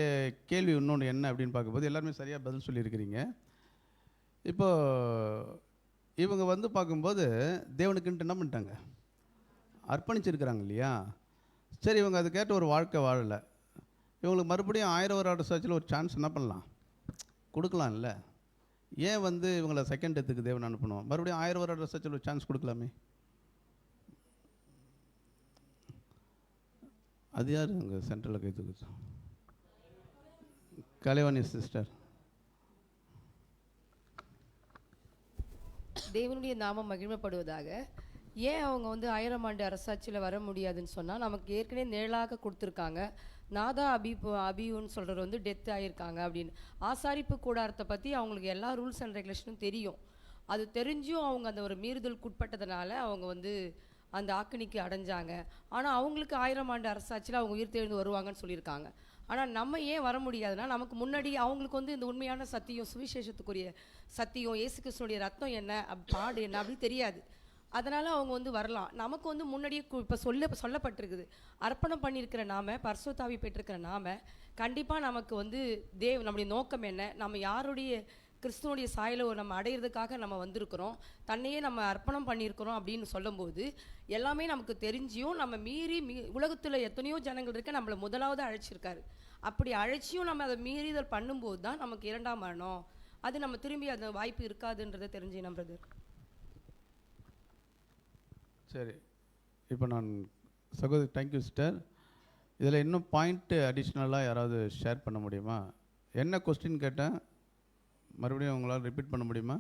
கேள்வி இன்னொன்று என்ன அப்படின்னு பார்க்கும்போது எல்லாருமே சரியாக பதில் சொல்லியிருக்கிறீங்க. இப்போது இவங்க வந்து பார்க்கும்போது தேவனுக்குன்ட்டு என்ன பண்ணிட்டாங்க, அர்ப்பணிச்சிருக்கிறாங்க இல்லையா? சரி, இவங்க அதுக்கேற்ற ஒரு வாழ்க்கை வாழலை. இவங்களுக்கு மறுபடியும் 1000 வருட சாட்சியில் ஒரு சான்ஸ் என்ன பண்ணலாம், கொடுக்கலாம் இல்லை? ஏன் வந்து இவங்களை செகண்ட் டெத்துக்கு தேவன் அனுப்பணும்? மறுபடியும் 1000 வருட சாட்சியில் ஒரு சான்ஸ் கொடுக்கலாமே. அது யார் அங்கே சென்ட்ரலில் கை தூக்குது? கலைவாணி சிஸ்டர். தேவனுடைய நாமம் மகிழ்மைப்படுவதாக. ஏன் அவங்க வந்து 1000 ஆண்டு அரசாட்சியில் வர முடியாதுன்னு சொன்னால், நமக்கு ஏற்கனவே நிழலாக கொடுத்துருக்காங்க. நாதா அபியூன்னு சொல்கிறவர் வந்து டெத் ஆகியிருக்காங்க அப்படின்னு. ஆசாரிப்பு கூடாரத்தை பற்றி அவங்களுக்கு எல்லா ரூல்ஸ் அண்ட் ரெகுலேஷனும் தெரியும். அது தெரிஞ்சும் அவங்க அந்த ஒரு மீறுதலுக்கு உட்பட்டதுனால அவங்க வந்து அந்த ஆக்கினிக்கு அடைஞ்சாங்க. ஆனால் அவங்களுக்கு 1000 ஆண்டு அரசாட்சியில் அவங்க உயிர் தெழுந்து வருவாங்கன்னு சொல்லியிருக்காங்க. ஆனால் நம்ம ஏன் வர முடியாதுன்னா, நமக்கு முன்னாடி அவங்களுக்கு வந்து இந்த உண்மையான சத்தியம், சுவிசேஷத்துக்குரிய சத்தியம், இயேசு கிறிஸ்துனுடைய ரத்தம் என்ன, பாடு என்ன அப்படி தெரியாது. அதனால் அவங்க வந்து வரலாம். நமக்கு வந்து முன்னாடியே இப்போ சொல்லப்பட்டிருக்குது, அர்ப்பணம் பண்ணியிருக்கிற நாம, பரிசுத்தாவி பெற்றிருக்கிற நாம கண்டிப்பாக நமக்கு வந்து நம்முடைய நோக்கம் என்ன, நம்ம யாருடைய கிறிஸ்துவனுடைய சாயலை நம்ம அடையிறதுக்காக நம்ம வந்திருக்கிறோம், தன்னையே நம்ம அர்ப்பணம் பண்ணியிருக்கிறோம் அப்படின்னு சொல்லும்போது எல்லாமே நமக்கு தெரிஞ்சியும் நம்ம மீறி உலகத்தில் எத்தனையோ ஜனங்கள் இருக்க நம்மளை முதலாவது அழைச்சிருக்காரு. அப்படி அழைச்சியும் நம்ம அதை மீறிதல் பண்ணும்போது தான் நமக்கு 2ஆம் மரணம், அது நம்ம திரும்பி அந்த வாய்ப்பு இருக்காதுன்றதை தெரிஞ்சு நம்புறது. சரி, இப்போ நான் சகோதரி தேங்க்யூ சிஸ்டர். இதில் இன்னும் பாயிண்ட்டு அடிஷ்னலாக யாராவது ஷேர் பண்ண முடியுமா? என்ன கொஸ்டின் கேட்டேன், மறுபடியும் உங்களால் ரிப்பீட் பண்ண முடியுமா?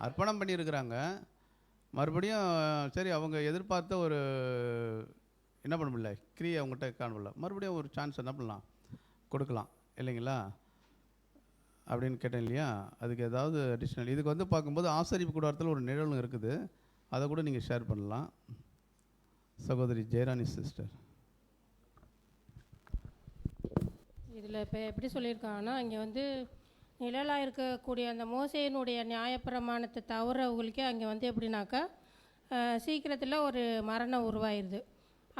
அர்ப்பணம் பண்ணியிருக்கிறாங்க மறுபடியும். சரி, அவங்க எதிர்பார்த்த ஒரு என்ன பண்ண முடியல, கிரியை அவங்ககிட்ட காணவில்லை, மறுபடியும் ஒரு சான்ஸ் என்ன பண்ணலாம், கொடுக்கலாம் இல்லைங்களா அப்படின்னு கேட்டேன் இல்லையா? அதுக்கு ஏதாவது அடிஷ்னல் இதுக்கு வந்து பார்க்கும்போது ஆசரிப்பு கூடாரத்தில் ஒரு நிழலும் இருக்குது, அதை கூட நீங்கள் ஷேர் பண்ணலாம். சகோதரி ஜெயராணி சிஸ்டர். இதில் இப்போ எப்படி சொல்லியிருக்காங்கன்னா, இங்கே வந்து நிழலாக இருக்கக்கூடிய அந்த மோசேயினுடைய நியாயப்பிரமாணத்தை தவறவங்களுக்கே அங்கே வந்து எப்படின்னாக்கா சீக்கிரத்தில் ஒரு மரணம் உருவாயிருது.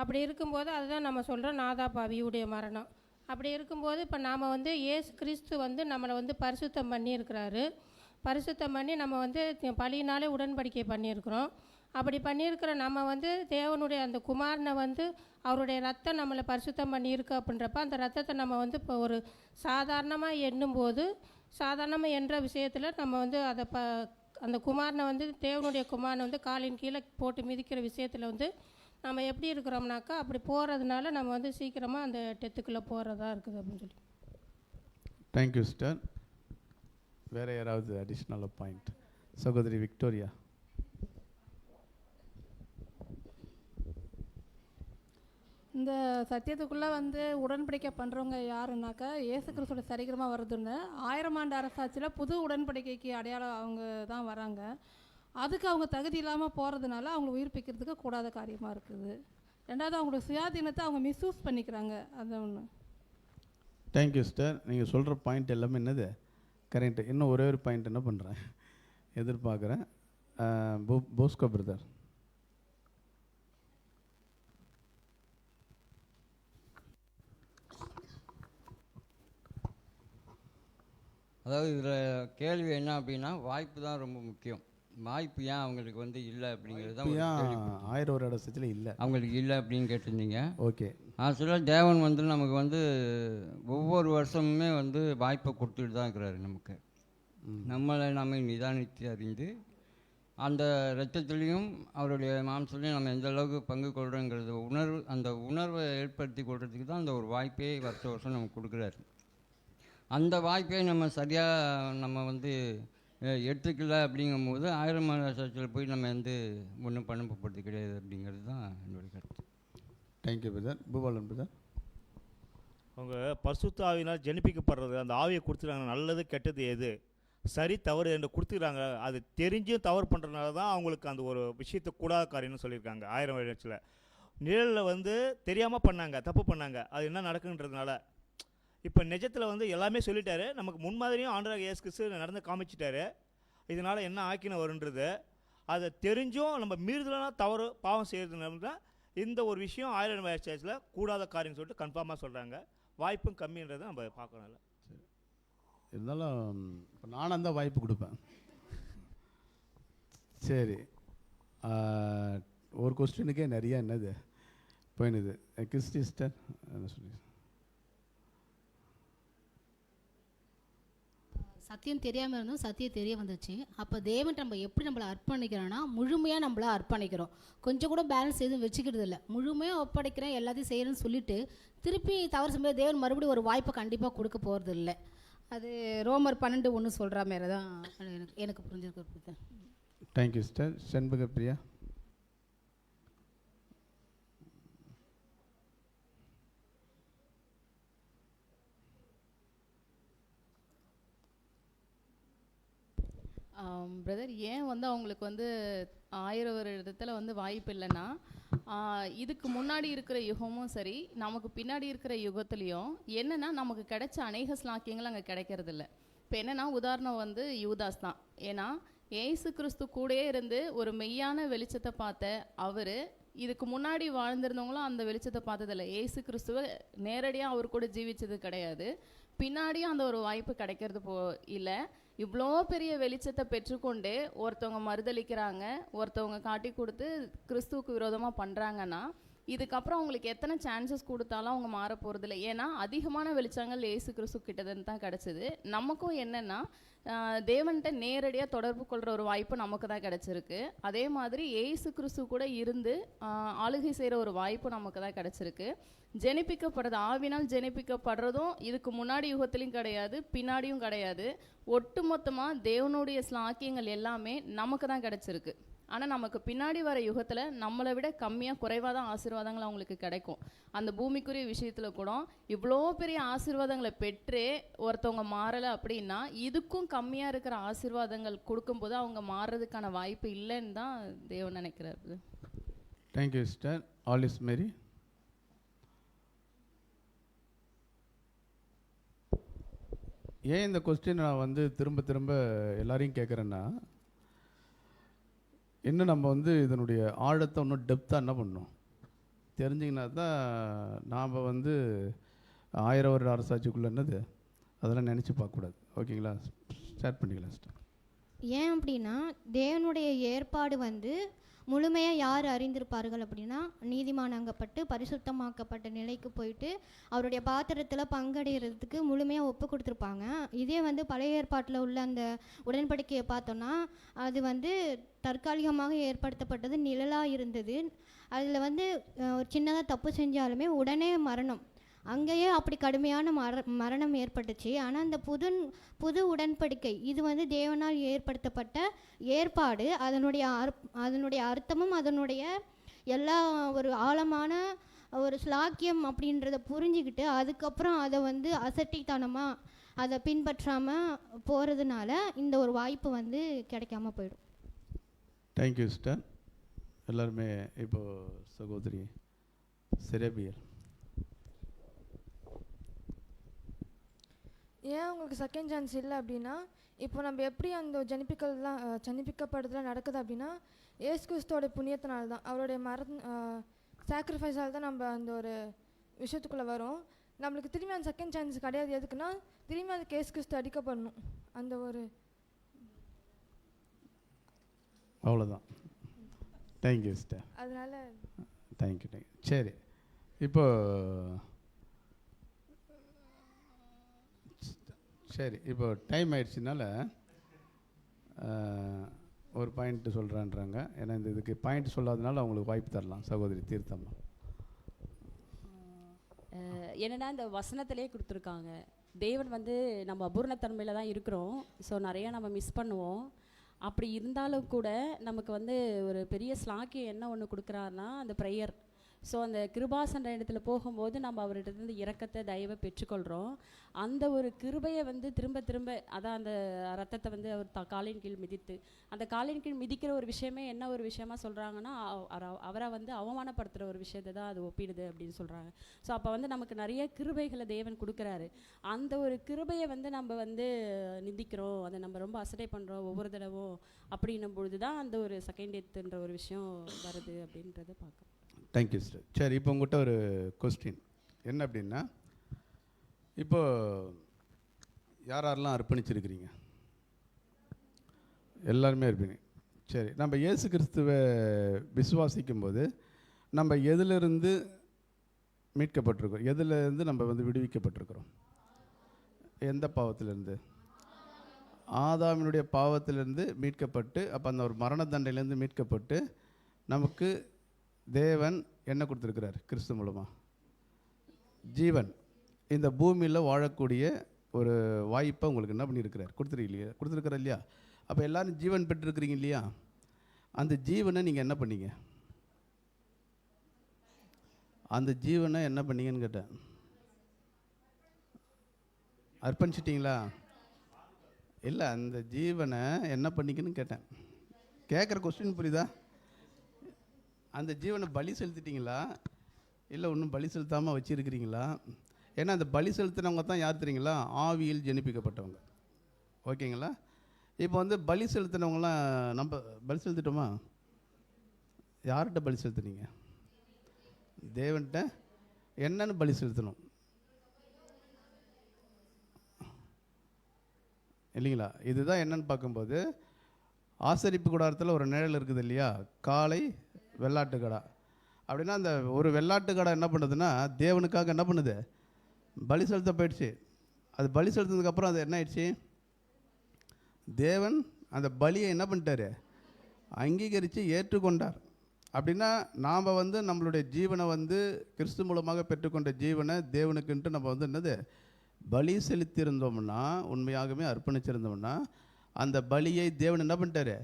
அப்படி இருக்கும்போது அதுதான் நம்ம சொல்கிறோம் நாதாபாவியுடைய மரணம். அப்படி இருக்கும்போது இப்போ நாம் வந்து இயேசு கிறிஸ்து வந்து நம்மளை வந்து பரிசுத்தம் பண்ணியிருக்கிறாரு. பரிசுத்தம் பண்ணி நம்ம வந்து பலியினாலே உடன்படிக்கை பண்ணியிருக்கிறோம். அப்படி பண்ணியிருக்கிற நம்ம வந்து தேவனுடைய அந்த குமாரனை வந்து அவருடைய ரத்தம் நம்மளை பரிசுத்தம் பண்ணியிருக்கு அப்படின்றப்ப அந்த ரத்தத்தை நம்ம வந்து இப்போ ஒரு சாதாரணமாக எண்ணும்போது சாதாரணமாக என்ற விஷயத்தில் நம்ம வந்து அதை அந்த குமாரனை வந்து தேவனுடைய குமாரனை வந்து காலின் கீழே போட்டு மிதிக்கிற விஷயத்தில் வந்து நம்ம எப்படி இருக்கிறோம்னாக்கா அப்படி போகிறதுனால நம்ம வந்து சீக்கிரமாக அந்த டெத்துக்குள்ளே போகிறதா இருக்குது அப்படின்னு சொல்லி. Thank you sister. வேறு யாராவது அடிஷ்னல் பாயிண்ட்? சகோதரி விக்டோரியா. இந்த சத்தியத்துக்குள்ளே வந்து உடன்படிக்கை பண்ணுறவங்க யாருன்னாக்கா இயேசு கிறிஸ்துவோட சரீரமாக வருதுன்னு 1000 ஆண்டு அரசாட்சியில் புது உடன்படிக்கைக்கு அடையாளம் அவங்க தான் வராங்க. அதுக்கு அவங்க தகுதி இல்லாமல் போகிறதுனால அவங்க உயிர்ப்பிக்கிறதுக்கு கூடாத காரியமாக இருக்குது. ரெண்டாவது அவங்களோட சுயாதீனத்தை அவங்க மிஸ்யூஸ் பண்ணிக்கிறாங்க. அது ஒன்று. Thank you sister. நீங்கள் சொல்கிற பாயிண்ட் எல்லாமே என்னது கரெக்டு. இன்னும் ஒரே ஒரு பாயிண்ட் என்ன பண்ணுறேன் எதிர்பார்க்குறேன். Bosco brother. அதாவது இதில் கேள்வி என்ன அப்படின்னா, வாய்ப்பு தான் ரொம்ப முக்கியம். வாய்ப்பு ஏன் அவங்களுக்கு வந்து இல்லை அப்படிங்கிறது தான். 1000 வருட அரசாட்சியில் இல்லை, அவங்களுக்கு இல்லை அப்படின்னு கேட்டிருந்தீங்க. ஓகே. ஆக்சுவலாக தேவன் வந்து நமக்கு வந்து ஒவ்வொரு வருஷமுமே வந்து வாய்ப்பை கொடுத்துட்டு தான் இருக்கிறாரு நமக்கு. நம்மளை நம்ம நிதானித்து அறிந்து அந்த இரத்தத்துலேயும் அவருடைய மாம்சத்துலேயும் நம்ம எந்த அளவுக்கு பங்கு கொள்கிறோங்கிறது அந்த உணர்வை ஏற்படுத்தி கொள்றதுக்கு தான் அந்த ஒரு வாய்ப்பே வருஷம் நமக்கு கொடுக்குறாரு. அந்த வாய்ப்பை நம்ம சரியாக நம்ம வந்து எடுத்துக்கல அப்படிங்கும்போது 1000 வருஷத்தில் போய் நம்ம வந்து ஒன்றும் பண்ணப்படுறது கிடையாது அப்படிங்கிறது தான் என்னுடைய கருத்து. Thank you brother. பூபாலன் பிரதர். அவங்க பரிசுத்த ஆவியினால் ஜெனிப்பிக்கப்படுறது, அந்த ஆவியை கொடுத்துருக்காங்க. நல்லது கெட்டது எது சரி தவறு என்று கொடுத்துக்கிறாங்க. அது தெரிஞ்சும் தவறு பண்ணுறதுனால தான் அவங்களுக்கு அந்த ஒரு விஷயத்தை கூடாத காரியம்னு சொல்லியிருக்காங்க. 1000 வருஷத்தில் நிழலில் வந்து தெரியாமல் பண்ணாங்க, தப்பு பண்ணாங்க. அது என்ன நடக்குன்றதுனால இப்போ நிஜத்தில் வந்து எல்லாமே சொல்லிட்டாரு. நமக்கு முன்மாதிரியும் ஆண்டவராகிய இயேசு கிறிஸ்து நடந்து காமிச்சிட்டாரு. இதனால் என்ன ஆக்கின வருன்றது அதை தெரிஞ்சும் நம்ம மீறுதலான தவறு பாவம் செய்கிறதுனால இந்த ஒரு விஷயம் 1000 வருஷத்தில் கூடாத காரியம்னு சொல்லிட்டு கன்ஃபார்மாக சொல்கிறாங்க. வாய்ப்பும் கம்மின்றதை நம்ம பார்க்கணும்ல. இருந்தாலும் இப்போ நானும் அந்த வாய்ப்பு கொடுப்பேன். சரி, ஒரு கொஸ்டினுக்கே நிறைய என்னது போயினுது. கிறிஸ்டிஸ்டர் என்ன சொல்லி? சத்தியம் தெரியாமல் இருந்தோம், சத்தியம் தெரிய வந்துச்சு. அப்போ தேவன் நம்ம எப்படி நம்மளை அர்ப்பணிக்கிறோன்னா முழுமையாக நம்மளை அர்ப்பணிக்கிறோம். கொஞ்சம் கூட பேலன்ஸ் எதுவும் வச்சுக்கிறது இல்லை. முழுமையாக ஒப்படைக்கிறேன், எல்லாத்தையும் செய்யணும்னு சொல்லிட்டு திருப்பி தவறு செய்ய தேவன் மறுபடியும் ஒரு வாய்ப்பை கண்டிப்பாக கொடுக்க போகிறது இல்லை. அது ரோமர் 12:1 சொல்கிற மாரி தான் எனக்கு புரிஞ்சிருக்கு. Thank you sister. Shenbaga Priya. Brother, ஏன் வந்து அவங்களுக்கு வந்து 1000 வருடத்தில் வந்து வாய்ப்பு இல்லைன்னா, இதுக்கு முன்னாடி இருக்கிற யுகமும் சரி நமக்கு பின்னாடி இருக்கிற யுகத்துலேயும் என்னென்னா நமக்கு கிடைச்ச அநேக ஸ்லாக்கியங்கள் அங்கே கிடைக்கிறதில்ல. இப்போ என்னென்னா உதாரணம் வந்து யூதாஸ் தான். ஏன்னா ஏசு கிறிஸ்து கூடயே இருந்து ஒரு மெய்யான வெளிச்சத்தை பார்த்த அவர் இதுக்கு முன்னாடி வாழ்ந்திருந்தவங்களும் அந்த வெளிச்சத்தை பார்த்ததில்ல. ஏசு கிறிஸ்துவை நேரடியாக அவர் கூட ஜீவிச்சது கிடையாது. பின்னாடியும் அந்த ஒரு வாய்ப்பு கிடைக்கிறது இல்லை. இவ்வளோ பெரிய வெளிச்சத்தை பெற்றுக்கொண்டு ஒருத்தவங்க மறுதளிக்கிறாங்க, ஒருத்தவங்க காட்டி கொடுத்து கிறிஸ்துவுக்கு விரோதமாக பண்ணுறாங்கன்னா இதுக்கப்புறம் அவங்களுக்கு எத்தனை சான்சஸ் கொடுத்தாலும் அவங்க மாற போகிறதில்ல. ஏன்னா அதிகமான வெளிச்சங்கள் ஏசு கிறிஸ்து கிட்டதுன்னு தான் கிடச்சிது. நமக்கும் என்னென்னா தேவன்கிட்ட நேரடியாக தொடர்பு கொள்கிற ஒரு வாய்ப்பு நமக்கு தான் கிடச்சிருக்கு. அதே மாதிரி ஏசு கிறிஸ்து கூட இருந்து ஆளுகை செய்கிற ஒரு வாய்ப்பு நமக்கு தான் கிடச்சிருக்கு. ஜெனிப்பிக்கப்படுறது, ஆவினால் ஜெனிப்பிக்கப்படுறதும் இதுக்கு முன்னாடி யுகத்துலையும் கிடையாது, பின்னாடியும் கிடையாது. ஒட்டு மொத்தமாக தேவனுடைய ஸ்லாக்கியங்கள் எல்லாமே நமக்கு தான் கிடச்சிருக்கு. ஆனால் நமக்கு பின்னாடி வர யுகத்தில் நம்மளை விட கம்மியாக குறைவாக தான் ஆசீர்வாதங்கள் அவங்களுக்கு கிடைக்கும். அந்த பூமிக்குரிய விஷயத்தில் கூட இவ்வளோ பெரிய ஆசீர்வாதங்களை பெற்றே ஒருத்தவங்க மாறலை அப்படின்னா இதுக்கும் கம்மியாக இருக்கிற ஆசீர்வாதங்கள் கொடுக்கும்போது அவங்க மாறுறதுக்கான வாய்ப்பு இல்லைன்னு தான் தேவன் நினைக்கிறாரு. Thank you sister. ஆல் இஸ் மேரி. ஏன் இந்த கொஸ்டின் நான் வந்து திரும்ப திரும்ப எல்லாரையும் கேட்குறேன்னா, இன்னும் நம்ம வந்து இதனுடைய ஆழத்தை இன்னும் டெப்த்தாக என்ன பண்ணணும் தெரிஞ்சிங்கன்னா தான் நாம் வந்து 1000 வருட அரசாட்சிக்குள்ளே என்னது அதெல்லாம் நினச்சி பார்க்கக்கூடாது. ஓகேங்களா? ஸ்டார்ட் பண்ணிக்கலாம் சிஸ்டர். ஏன் அப்படின்னா தேவனுடைய ஏற்பாடு வந்து முழுமையாக யார் அறிந்திருப்பார்கள் அப்படின்னா நீதிமானாக்கப்பட்டு பரிசுத்தமாக்கப்பட்ட நிலைக்கு போயிட்டு அவருடைய பாத்திரத்தில் பங்கடைகிறதுக்கு முழுமையாக ஒப்பு கொடுத்துருப்பாங்க. இதே வந்து பழைய ஏற்பாட்டில் உள்ள அந்த உடன்படிக்கையை பார்த்தோன்னா அது வந்து தற்காலிகமாக ஏற்படுத்தப்பட்டது, நிழலாக இருந்தது. அதில் வந்து ஒரு சின்னதாக தப்பு செஞ்சாலுமே உடனே மரணம், அங்கேயே அப்படி கடுமையான மரணம் ஏற்பட்டுச்சு. ஆனால் அந்த புது உடன்படிக்கை இது வந்து தேவனால் ஏற்படுத்தப்பட்ட ஏற்பாடு. அதனுடைய அர்த்தமும் அதனுடைய எல்லா ஒரு ஆழமான ஒரு ஸ்லாக்கியம் அப்படின்றத புரிஞ்சுக்கிட்டு அதுக்கப்புறம் அதை வந்து அசட்டித்தனமாக அதை பின்பற்றாமல் போகிறதுனால இந்த ஒரு வாய்ப்பு வந்து கிடைக்காம போயிடும். Thank you sister. எல்லாருமே இப்போது சகோதரி செரேபியர். ஏன் உங்களுக்கு செகண்ட் சான்ஸ் இல்லை அப்படின்னா, இப்போ நம்ம எப்படி அந்த ஜனிப்பிக்கப்படுறதுலாம் நடக்குது அப்படின்னா, ஏசு கிறிஸ்துவோட புண்ணியத்தினால தான், அவருடைய சாக்ரிஃபைஸால் தான் நம்ம அந்த ஒரு விஷயத்துக்குள்ளே வரோம். நம்மளுக்கு திரும்பி அந்த செகண்ட் சான்ஸ் கிடையாது. எதுக்குன்னா திரும்பி அதுக்கு ஏசு கிறிஸ்து அடிக்கப்படணும். அந்த ஒரு அவ்வளோதான். Thank you sister. அதனால தேங்க்யூ. சரி, இப்போ டைம் ஆயிடுச்சுனால ஒரு பாயிண்ட்டு சொல்கிறான்றாங்க. ஏன்னா இந்த இதுக்கு பாயிண்ட் சொல்லாதனால அவங்களுக்கு வாய்ப்பு தரலாம். சகோதரி தீர்த்தம்மா. என்னென்னா இந்த வசனத்திலே கொடுத்துருக்காங்க, தேவன் வந்து நம்ம அபூர்ணத்தன்மையில் தான் இருக்கிறோம். ஸோ நிறையா நம்ம மிஸ் பண்ணுவோம். அப்படி இருந்தாலும் கூட நமக்கு வந்து ஒரு பெரிய ஸ்லாக்கியம் என்ன ஒன்று கொடுக்குறாருன்னா அந்த ப்ரேயர். ஸோ அந்த கிருபாசன்ற இடத்துல போகும்போது நம்ம அவர்கிட்ட இரக்கத்தை தயவை பெற்றுக்கொள்கிறோம். அந்த ஒரு கிருபையை வந்து திரும்ப திரும்ப அதான் அந்த ரத்தத்தை வந்து அவர் காலின் கீழ் மிதித்து, அந்த காலின் கீழ் மிதிக்கிற ஒரு விஷயமே என்ன ஒரு விஷயமா சொல்கிறாங்கன்னா அவரை வந்து அவமானப்படுத்துகிற ஒரு விஷயத்தை தான் அது ஒப்பிடுது அப்படின்னு சொல்கிறாங்க. ஸோ அப்போ வந்து நமக்கு நிறைய கிருபைகளை தேவன் கொடுக்குறாரு. அந்த ஒரு கிருபையை வந்து நம்ம வந்து நிந்திக்கிறோம், அதை நம்ம ரொம்ப அசட்டை பண்ணுறோம் ஒவ்வொரு தடவும். அப்படின்னும் பொழுது தான் அந்த ஒரு செகண்ட் டெத்துன்ற ஒரு விஷயம் வருது அப்படின்றத பார்க்குறோம். Thank you sir. சரி, இப்போ உங்கள்கிட்ட ஒரு கொஸ்டின் என்ன அப்படின்னா, இப்போது யாரெல்லாம் அர்ப்பணிச்சிருக்கிறீங்க? எல்லாருமே இருப்பீங்க. சரி, நம்ம இயேசு கிறிஸ்துவை விசுவாசிக்கும் போது நம்ம எதிலிருந்து மீட்கப்பட்டிருக்கோம்? எதிலிருந்து நம்ம வந்து விடுவிக்கப்பட்டிருக்கிறோம்? எந்த பாவத்திலிருந்து? ஆதாமினுடைய பாவத்திலிருந்து மீட்கப்பட்டு, அப்போ அந்த ஒரு மரண தண்டையிலேருந்து மீட்கப்பட்டு நமக்கு தேவன் என்ன கொடுத்துருக்கிறார்? கிறிஸ்து மூலமாக ஜீவன், இந்த பூமியில் வாழக்கூடிய ஒரு வாய்ப்பை உங்களுக்கு என்ன பண்ணியிருக்கிறார்? கொடுத்துருக்கிறார் இல்லையா? அப்போ எல்லோரும் ஜீவன் பெற்றிருக்கிறீங்க இல்லையா? அந்த ஜீவனை நீங்கள் என்ன பண்ணீங்க? அந்த ஜீவனை என்ன பண்ணீங்கன்னு கேட்டேன். அர்ப்பணிச்சிட்டிங்களா? இல்லை, அந்த ஜீவனை என்ன பண்ணிங்கன்னு கேட்டேன். கேட்குற கொஸ்டின் புரியுதா? அந்த ஜீவனை பலி செலுத்திட்டீங்களா, இல்லை ஒன்றும் பலி செலுத்தாமல் வச்சுருக்கிறீங்களா? ஏன்னா அந்த பலி செலுத்தினவங்க தான் யார் தெரியுங்களா? ஆவியில் ஜெனிப்பிக்கப்பட்டவங்க. ஓகேங்களா? இப்போ வந்து பலி செலுத்தினவங்களாம் நம்ம பலி செலுத்திட்டோமா? யார்கிட்ட பலி செலுத்துனீங்க? தேவன்கிட்ட. என்னன்னு பலி செலுத்தணும் இல்லைங்களா? இதுதான் என்னன்னு பார்க்கும்போது, ஆசரிப்பு கூடாரத்தில் ஒரு நிழல் இருக்குது இல்லையா? காளை வெள்ளாட்டுக்கடா. அப்படின்னா அந்த ஒரு வெள்ளாட்டுக்கடா என்ன பண்ணுதுன்னா தேவனுக்காக என்ன பண்ணுது? பலி செலுத்த போயிடுச்சு. அது பலி செலுத்தினதுக்கப்புறம் அது என்ன ஆயிடுச்சு? தேவன் அந்த பலியை என்ன பண்ணிட்டாரு? அங்கீகரித்து ஏற்றுக்கொண்டார். அப்படின்னா நாம் வந்து நம்மளுடைய ஜீவனை வந்து கிறிஸ்து மூலமாக பெற்றுக்கொண்ட ஜீவனை தேவனுக்குன்ட்டு நம்ம வந்து என்னது பலி செலுத்தியிருந்தோம்னா, உண்மையாகவே அர்ப்பணிச்சிருந்தோம்னா, அந்த பலியை தேவன் என்ன பண்ணிட்டாரு?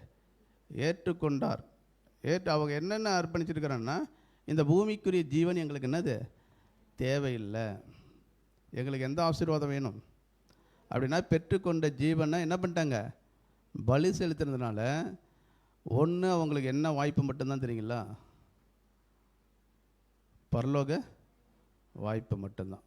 ஏற்றுக்கொண்டார். அவங்க என்னென்ன அர்ப்பணிச்சிருக்கிறான்னா, இந்த பூமிக்குரிய ஜீவன் எங்களுக்கு என்னது தேவையில்லை, எங்களுக்கு எந்த ஆசீர்வாதம் வேணும் அப்படின்னா பெற்றுக்கொண்ட ஜீவனை என்ன பண்ணிட்டாங்க? பலி செலுத்துறதுனால ஒன்று அவங்களுக்கு என்ன வாய்ப்பு மட்டும்தான் தெரியுங்களா? பரலோக வாய்ப்பு மட்டும்தான்.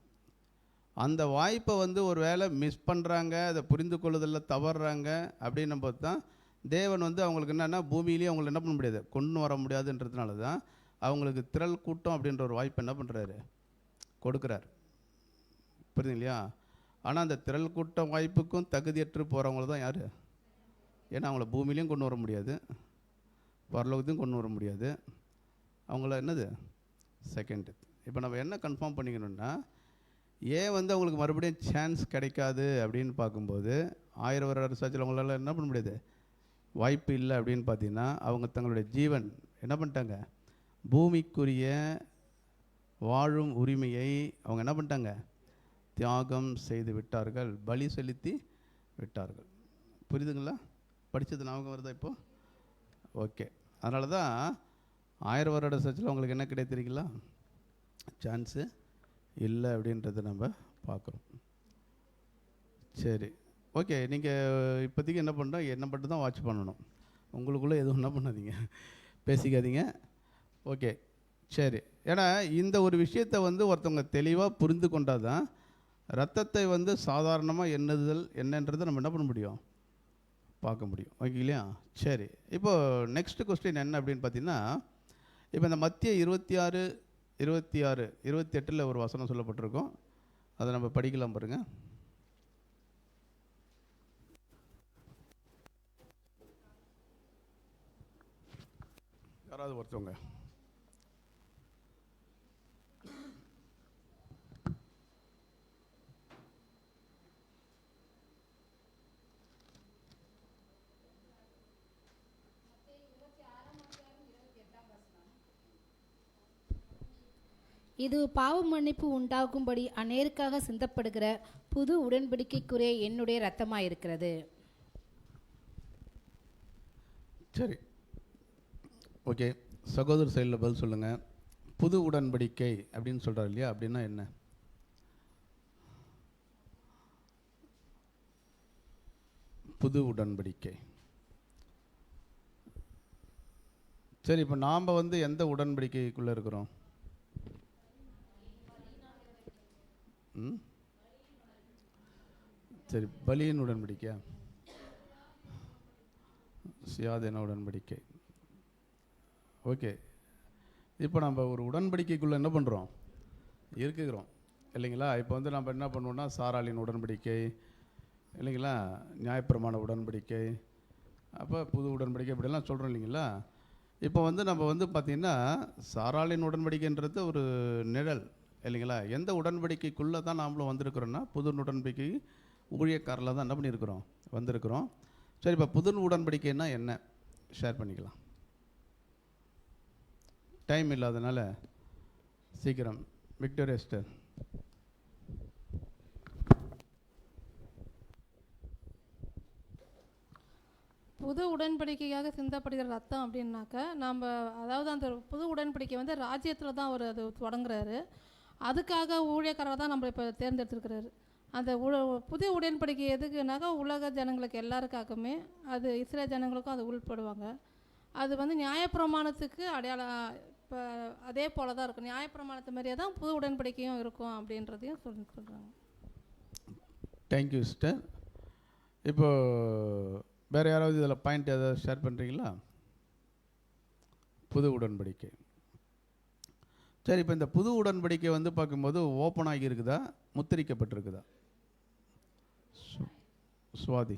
அந்த வாய்ப்பை வந்து ஒரு வேளை மிஸ் பண்ணுறாங்க, அதை புரிந்து கொள்ளுதலில் தவறுறாங்க அப்படின்னும் போது தான் தேவன் வந்து அவங்களுக்கு என்னென்னா பூமியிலேயே அவங்களை என்ன பண்ண முடியாது, கொண்டு வர முடியாதுன்றதுனால தான் அவங்களுக்கு திரள் கூட்டம் அப்படின்ற ஒரு வாய்ப்பு என்ன பண்ணுறாரு? கொடுக்குறாரு. புரியுது இல்லையா? ஆனால் அந்த திரள் கூட்டம் வாய்ப்புக்கும் தகுதியற்று போகிறவங்கள தான் யார்? ஏன்னா அவங்கள பூமியிலையும் கொண்டு வர முடியாது, பரலோகத்தையும் கொண்டு வர முடியாது. அவங்கள என்னது செகண்ட் டெத். இப்போ நம்ம என்ன கன்ஃபார்ம் பண்ணிக்கணும்னா, ஏன் வந்து அவங்களுக்கு மறுபடியும் சான்ஸ் கிடைக்காது அப்படின்னு பார்க்கும்போது 1000 வருட அரசாட்சியில் அவங்களால என்ன பண்ண முடியாது, வாய்ப்பு இல்லை அப்படின்னு பார்த்தீங்கன்னா, அவங்க தங்களுடைய ஜீவன் என்ன பண்ணிட்டாங்க, பூமிக்குரிய வாழும் உரிமையை அவங்க என்ன பண்ணிட்டாங்க, தியாகம் செய்து விட்டார்கள், பலி செலுத்தி விட்டார்கள். புரியுதுங்களா? படித்தது ஞாபகம் வருதா இப்போ? ஓகே. அதனால தான் 1000 வருட அரசாட்சியில் அவங்களுக்கு என்ன கிடைத்திருக்கீங்களா, சான்ஸு இல்லை அப்படின்றத நம்ம பார்க்குறோம். சரி, ஓகே. நீங்கள் இப்போதைக்கு என்ன பண்ணுறோம், என்ன மட்டும் தான் வாட்ச் பண்ணணும், உங்களுக்குள்ளே எதுவும் என்ன பண்ணாதீங்க, பேசிக்காதீங்க. ஓகே, சரி. ஏன்னா இந்த ஒரு விஷயத்தை வந்து ஒருத்தவங்க தெளிவாக புரிந்து கொண்டால் தான் ரத்தத்தை வந்து சாதாரணமாக எண்ணுதல் என்னன்றதை நம்ம என்ன பண்ண முடியும், பார்க்க முடியும். ஓகே இல்லையா? சரி, இப்போது நெக்ஸ்ட் கொஸ்டின் என்ன அப்படின்னு பார்த்தீங்கன்னா, இப்போ இந்த மத்திய 26, 26, 28 ஒரு வசனம் சொல்லப்பட்டிருக்கோம். அதை நம்ம படிக்கலாம் பாருங்கள். யாராவது ஒருத்தவங்க. இது பாவ மன்னிப்பு உண்டாகும்படி அநேருக்காக சிந்தப்படுகிற புது உடன்படிக்கைக்குரிய என்னுடைய இரத்தமாக இருக்கிறது. சரி, ஓகே. சகோதர சைடில் பதில் சொல்லுங்கள். புது உடன்படிக்கை அப்படின்னு சொல்கிறார் இல்லையா, அப்படின்னா என்ன? புது உடன்படிக்கை. சரி, இப்போ நாம் வந்து எந்த உடன்படிக்கைக்குள்ளே இருக்கிறோம்? சரி, பலியின் உடன்படிக்கையா, சுயாதீன உடன்படிக்கை. ஓகே. இப்போ நம்ம ஒரு உடன்படிக்கைக்குள்ளே என்ன பண்ணுறோம், இருக்குகிறோம் இல்லைங்களா? இப்போ வந்து நம்ம என்ன பண்ணுவோம்னா, சாராளின் உடன்படிக்கை இல்லைங்களா, நியாயப்பிரமாண உடன்படிக்கை, அப்போ புது உடன்படிக்கை இப்படிலாம் சொல்கிறோம் இல்லைங்களா? இப்போ வந்து நம்ம வந்து பார்த்திங்கன்னா, சாராளின் உடன்படிக்கைன்றது ஒரு நிழல் இல்லைங்களா? எந்த உடன்படிக்கைக்குள்ளே தான் நாமளும் வந்திருக்கிறோன்னா, புது உடன்படிக்கை ஊழியக்காரில் தான் என்ன பண்ணியிருக்கிறோம், வந்திருக்கிறோம். சரி, இப்போ புது உடன்படிக்கைன்னா என்ன, ஷேர் பண்ணிக்கலாம். டைம் இல்லாதனால சீக்கிரம். Victoria sister. புது உடன்படிக்கையாக சிந்தப்படுகிற ரத்தம் அப்படின்னாக்க, நம்ம அதாவது அந்த புது உடன்படிக்கை வந்து ராஜ்யத்தில் தான் அவர் அது தொடங்குறாரு. அதுக்காக ஊழியக்காரர் தான் நம்ம இப்போ தேர்ந்தெடுத்துருக்கிறாரு. அந்த புது உடன்படிக்கை எதுக்குனாக்கா, உலக ஜனங்களுக்கு எல்லாருக்காகவுமே, அது இஸ்ரேல் ஜனங்களுக்கும் அது உள்படுவாங்க. அது வந்து நியாயப்பிரமாணத்துக்கு அடையாளம். இப்போ அதே போல தான் இருக்கும், நியாயப்பிரமாணத்து மாதிரியே தான் புது உடன்படிக்கையும் இருக்கும் அப்படின்றதையும் சொல்கிறாங்க. Thank you sister. இப்போது வேறு யாராவது இதில் பாயிண்ட் ஏதாவது ஷேர் பண்ணுறீங்களா? புது உடன்படிக்கை. சரி, இப்போ இந்த புது உடன்படிக்கை வந்து பார்க்கும்போது ஓப்பன் ஆகி இருக்குதா, முத்திரிக்கப்பட்டிருக்குதா? சுவாதி.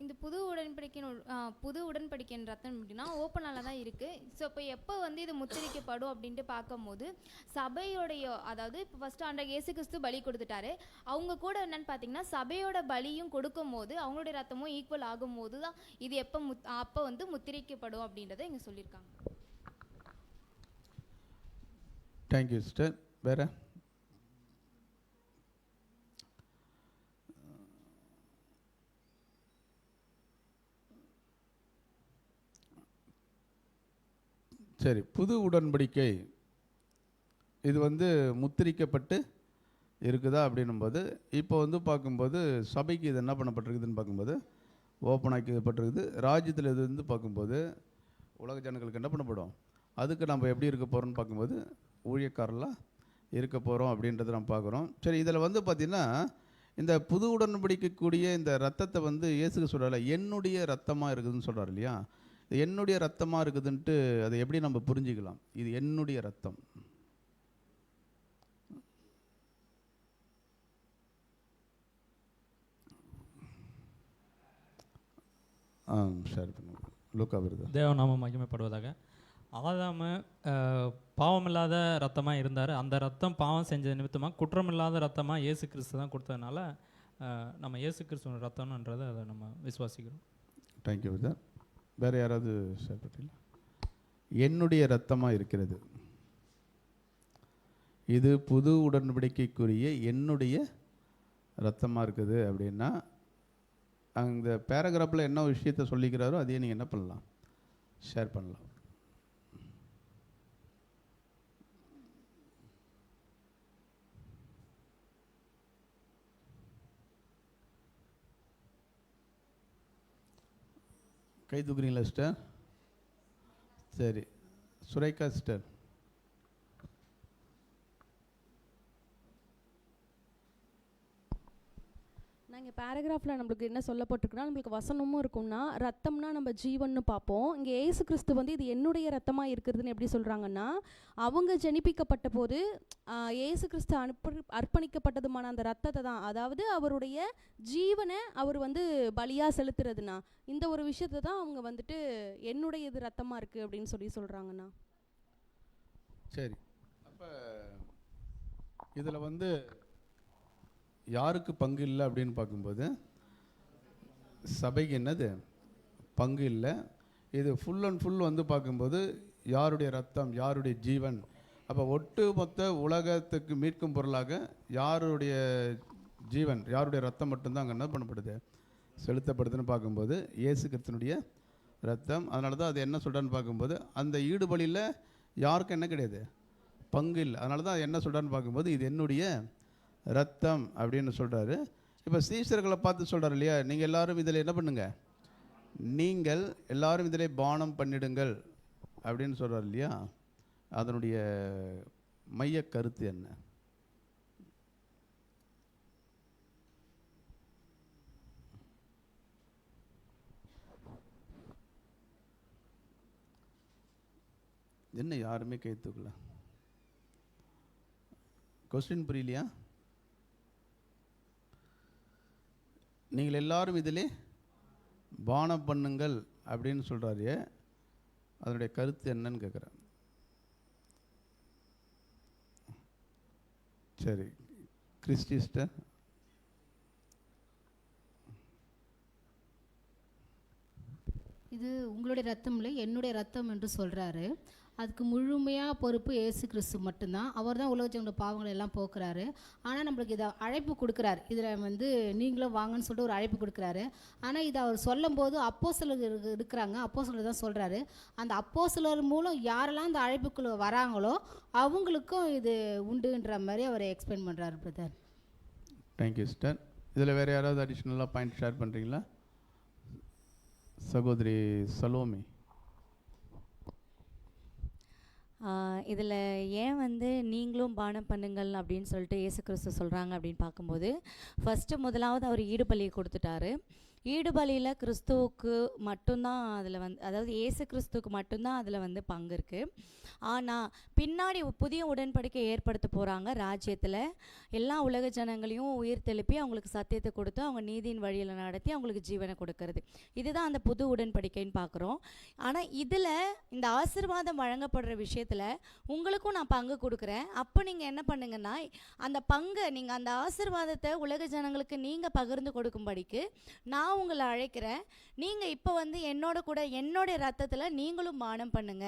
இந்த புது உடன்படிக்கையின் ரத்தம் அப்படின்னா ஓப்பனால தான் இருக்குது. ஸோ இப்போ எப்போ வந்து இது முத்திரிக்கப்படும் அப்படின்ட்டு பார்க்கும்போது, சபையோடைய, அதாவது இப்போ ஃபஸ்ட்டு ஆண்டவர் இயேசு கிறிஸ்து பலி கொடுத்துட்டாரு. அவங்க கூட என்னன்னு பார்த்தீங்கன்னா, சபையோட பலியும் கொடுக்கும் போது அவங்களுடைய ரத்தமும் ஈக்குவல் ஆகும் போது தான் இது அப்போ வந்து முத்திரிக்கப்படும் அப்படின்றத இங்கே சொல்லியிருக்காங்க. Thank you sister. வேறு? சரி, புது உடன்படிக்கை இது வந்து முத்திரிக்கப்பட்டு இருக்குதா அப்படின்னும்போது, இப்போ வந்து பார்க்கும்போது சபைக்கு இது என்ன பண்ணப்பட்டிருக்குதுன்னு பார்க்கும்போது ஓப்பன் ஆக்கப்பட்டிருக்குது. ராஜ்யத்தில் இது வந்து பார்க்கும்போது உலக ஜனங்களுக்கு என்ன பண்ணப்படும், அதுக்கு நம்ம எப்படி இருக்க போகிறோம்னு பார்க்கும்போது ஊழியக்காரலாம் இருக்க போகிறோம் அப்படின்றத நம்ம பார்க்குறோம். சரி, இதில் வந்து பார்த்திங்கன்னா, இந்த புது உடன்படிக்கக்கூடிய இந்த ரத்தத்தை வந்து இயேசுக்கு சொல்கிறால என்னுடைய ரத்தமாக இருக்குதுன்னு சொல்கிறார் இல்லையா? என்னுடைய ரத்தமாக இருக்குதுன்ட்டு அதை எப்படி நம்ம புரிஞ்சிக்கலாம்? இது என்னுடைய ரத்தம். ஷேர் பண்ணுங்க. லூக்கா விருது. தேவநாமம் மகிமைப்படுவதாக. ஆதாம பாவமில்லாத ரத்தமாக இருந்தார். அந்த ரத்தம் பாவம் செஞ்ச நிமித்தமாக குற்றமில்லாத ரத்தமாக இயேசு கிறிஸ்து தான் கொடுத்ததுனால நம்ம இயேசு கிறிஸ்துவ ரத்தம்ன்றதை அதை நம்ம விசுவாசிக்கிறோம். தேங்க்யூ விருதர். வேறு யாராவது ஷேர் பண்ணுறீங்களா? என்னுடைய ரத்தமாக இருக்கிறது, இது புது உடன்படிக்கைக்குரிய என்னுடைய ரத்தமாக இருக்குது அப்படின்னா அந்த பேராகிராஃபில் என்ன விஷயத்தை சொல்லிக்கிறாரோ அதையே நீங்கள் என்ன பண்ணலாம், ஷேர் பண்ணலாம். கை தூக்குறீங்களா சிஸ்டர்? சரி, சுரேகா சிஸ்டர். நாங்கள் பேராகிராஃபில் நம்மளுக்கு என்ன சொல்லப்பட்டிருக்குன்னா, நம்மளுக்கு வசனமும் இருக்கும்னா ரத்தம்னா நம்ம ஜீவன்னு பார்ப்போம். இங்கே ஏசு கிறிஸ்து வந்து இது என்னுடைய ரத்தமாக இருக்கிறதுன்னு எப்படி சொல்கிறாங்கன்னா, அவங்க ஜெனிப்பிக்கப்பட்ட போது ஏசு கிறிஸ்து அர்ப்பணிக்கப்பட்டதுமான அந்த ரத்தத்தை தான், அதாவது அவருடைய ஜீவனை அவர் வந்து பலியாக செலுத்துறதுண்ணா. இந்த ஒரு விஷயத்தை தான் அவங்க வந்துட்டு என்னுடைய இது ரத்தமாக இருக்குது அப்படின்னு சொல்கிறாங்கண்ணா. சரி, அப்போ இதில் வந்து யாருக்கு பங்கு இல்லை அப்படின்னு பார்க்கும்போது சபைக்கு என்னது பங்கு இல்லை. இது ஃபுல் அண்ட் ஃபுல் வந்து பார்க்கும்போது யாருடைய ரத்தம், யாருடைய ஜீவன். அப்போ ஒட்டுமொத்த உலகத்துக்கு மீட்கும் பொருளாக யாருடைய ஜீவன், யாருடைய ரத்தம் மட்டும்தான் அங்கே என்ன பண்ணப்படுது, செலுத்தப்படுதுன்னு பார்க்கும்போது இயேசு கிறிஸ்துனுடைய ரத்தம். அதனால தான் அது என்ன சொல்கிறான்னு பார்க்கும்போது அந்த ஈடுபலியில் யாருக்கும் என்ன கிடையாது, பங்கு இல்லை. அதனால தான் என்ன சொல்கிறான்னு பார்க்கும்போது இது என்னுடைய ரத்தம் அப்படின்னு சொல்கிறாரு. இப்போ சீஷர்களை பார்த்து சொல்கிறார் இல்லையா, நீங்கள் எல்லாரும் இதில் என்ன பண்ணுங்க, நீங்கள் எல்லாரும் இதில் பானம் பண்ணிடுங்கள் அப்படின்னு சொல்கிறார் இல்லையா. அதனுடைய மைய கருத்து என்ன? என்ன யாருமே கை தூக்கல? கொஸ்டின் புரியலையா? நீங்கள் எல்லாரும் இதிலே பானம் பண்ணுங்கள் அப்படின்னு சொல்கிறாரு. அதனுடைய கருத்து என்னன்னு கேட்குறேன். சரி, கிறிஸ்டிஸ்டர். இது உங்களுடைய ரத்தம் இல்லை, என்னுடைய ரத்தம் என்று சொல்கிறாரு. அதுக்கு முழுமையாக பொறுப்பு இயேசு கிறிஸ்து மட்டும்தான். அவர் தான் உலக ஜனங்களோட பாவங்களை எல்லாம் போக்குறாரு. ஆனால் நம்மளுக்கு இதை அழைப்பு கொடுக்குறாரு, இதில் வந்து நீங்களும் வாங்கன்னு சொல்லிட்டு ஒரு அழைப்பு கொடுக்குறாரு. ஆனால் இதை அவர் சொல்லும் போது அப்போஸ்தலர் இருக்கிறாங்க, அப்போஸ்தலர் தான் சொல்கிறாரு. அந்த அப்போஸ்தலர் மூலம் யாரெல்லாம் அந்த அழைப்புக்குள்ள வராங்களோ அவங்களுக்கும் இது உண்டுன்ற மாதிரி அவர் எக்ஸ்பிளைன் பண்ணுறாரு பிரதர். Thank you sister. இதில் வேறு யாராவது அடிஷ்னலாக பாயிண்ட் ஷேர் பண்ணுறீங்களா? சகோதரி சலோமி. இதில் ஏன் வந்து நீங்களும் பானம் பண்ணுங்கள் அப்படின்னு சொல்லிட்டு இயேசு கிறிஸ்து சொல்கிறாங்க அப்படின்னு பார்க்கும்போது, ஃபஸ்ட்டு முதலாவது அவர் ஈடுபலியை கொடுத்துட்டாரு. ஈடுபலியில் கிறிஸ்துவுக்கு மட்டும்தான் அதில் வந்து, அதாவது இயேசு கிறிஸ்துவுக்கு மட்டும்தான் அதில் வந்து பங்கு இருக்குது. ஆனால் பின்னாடி புதிய உடன்படிக்கை ஏற்படுத்த போகிறாங்க ராஜ்யத்தில். எல்லா உலக ஜனங்களையும் உயிர் தெழுப்பி அவங்களுக்கு சத்தியத்தை கொடுத்து அவங்க நீதியின் வழியில் நடத்தி அவங்களுக்கு ஜீவனை கொடுக்கறது. இதுதான் அந்த புது உடன்படிக்கைன்னு பார்க்குறோம். ஆனால் இதில் இந்த ஆசீர்வாதம் வழங்கப்படுற விஷயத்தில் உங்களுக்கும் நான் பங்கு கொடுக்குறேன். அப்போ நீங்கள் என்ன பண்ணுங்கன்னா, அந்த பங்கை நீங்கள் அந்த ஆசீர்வாதத்தை உலக ஜனங்களுக்கு நீங்கள் பகிர்ந்து கொடுக்கும்படிக்கு நான் உங்களை அழைக்கிறேன். நீங்கள் இப்போ வந்து என்னோட கூட என்னுடைய ரத்தத்தில் நீங்களும் பானம் பண்ணுங்க.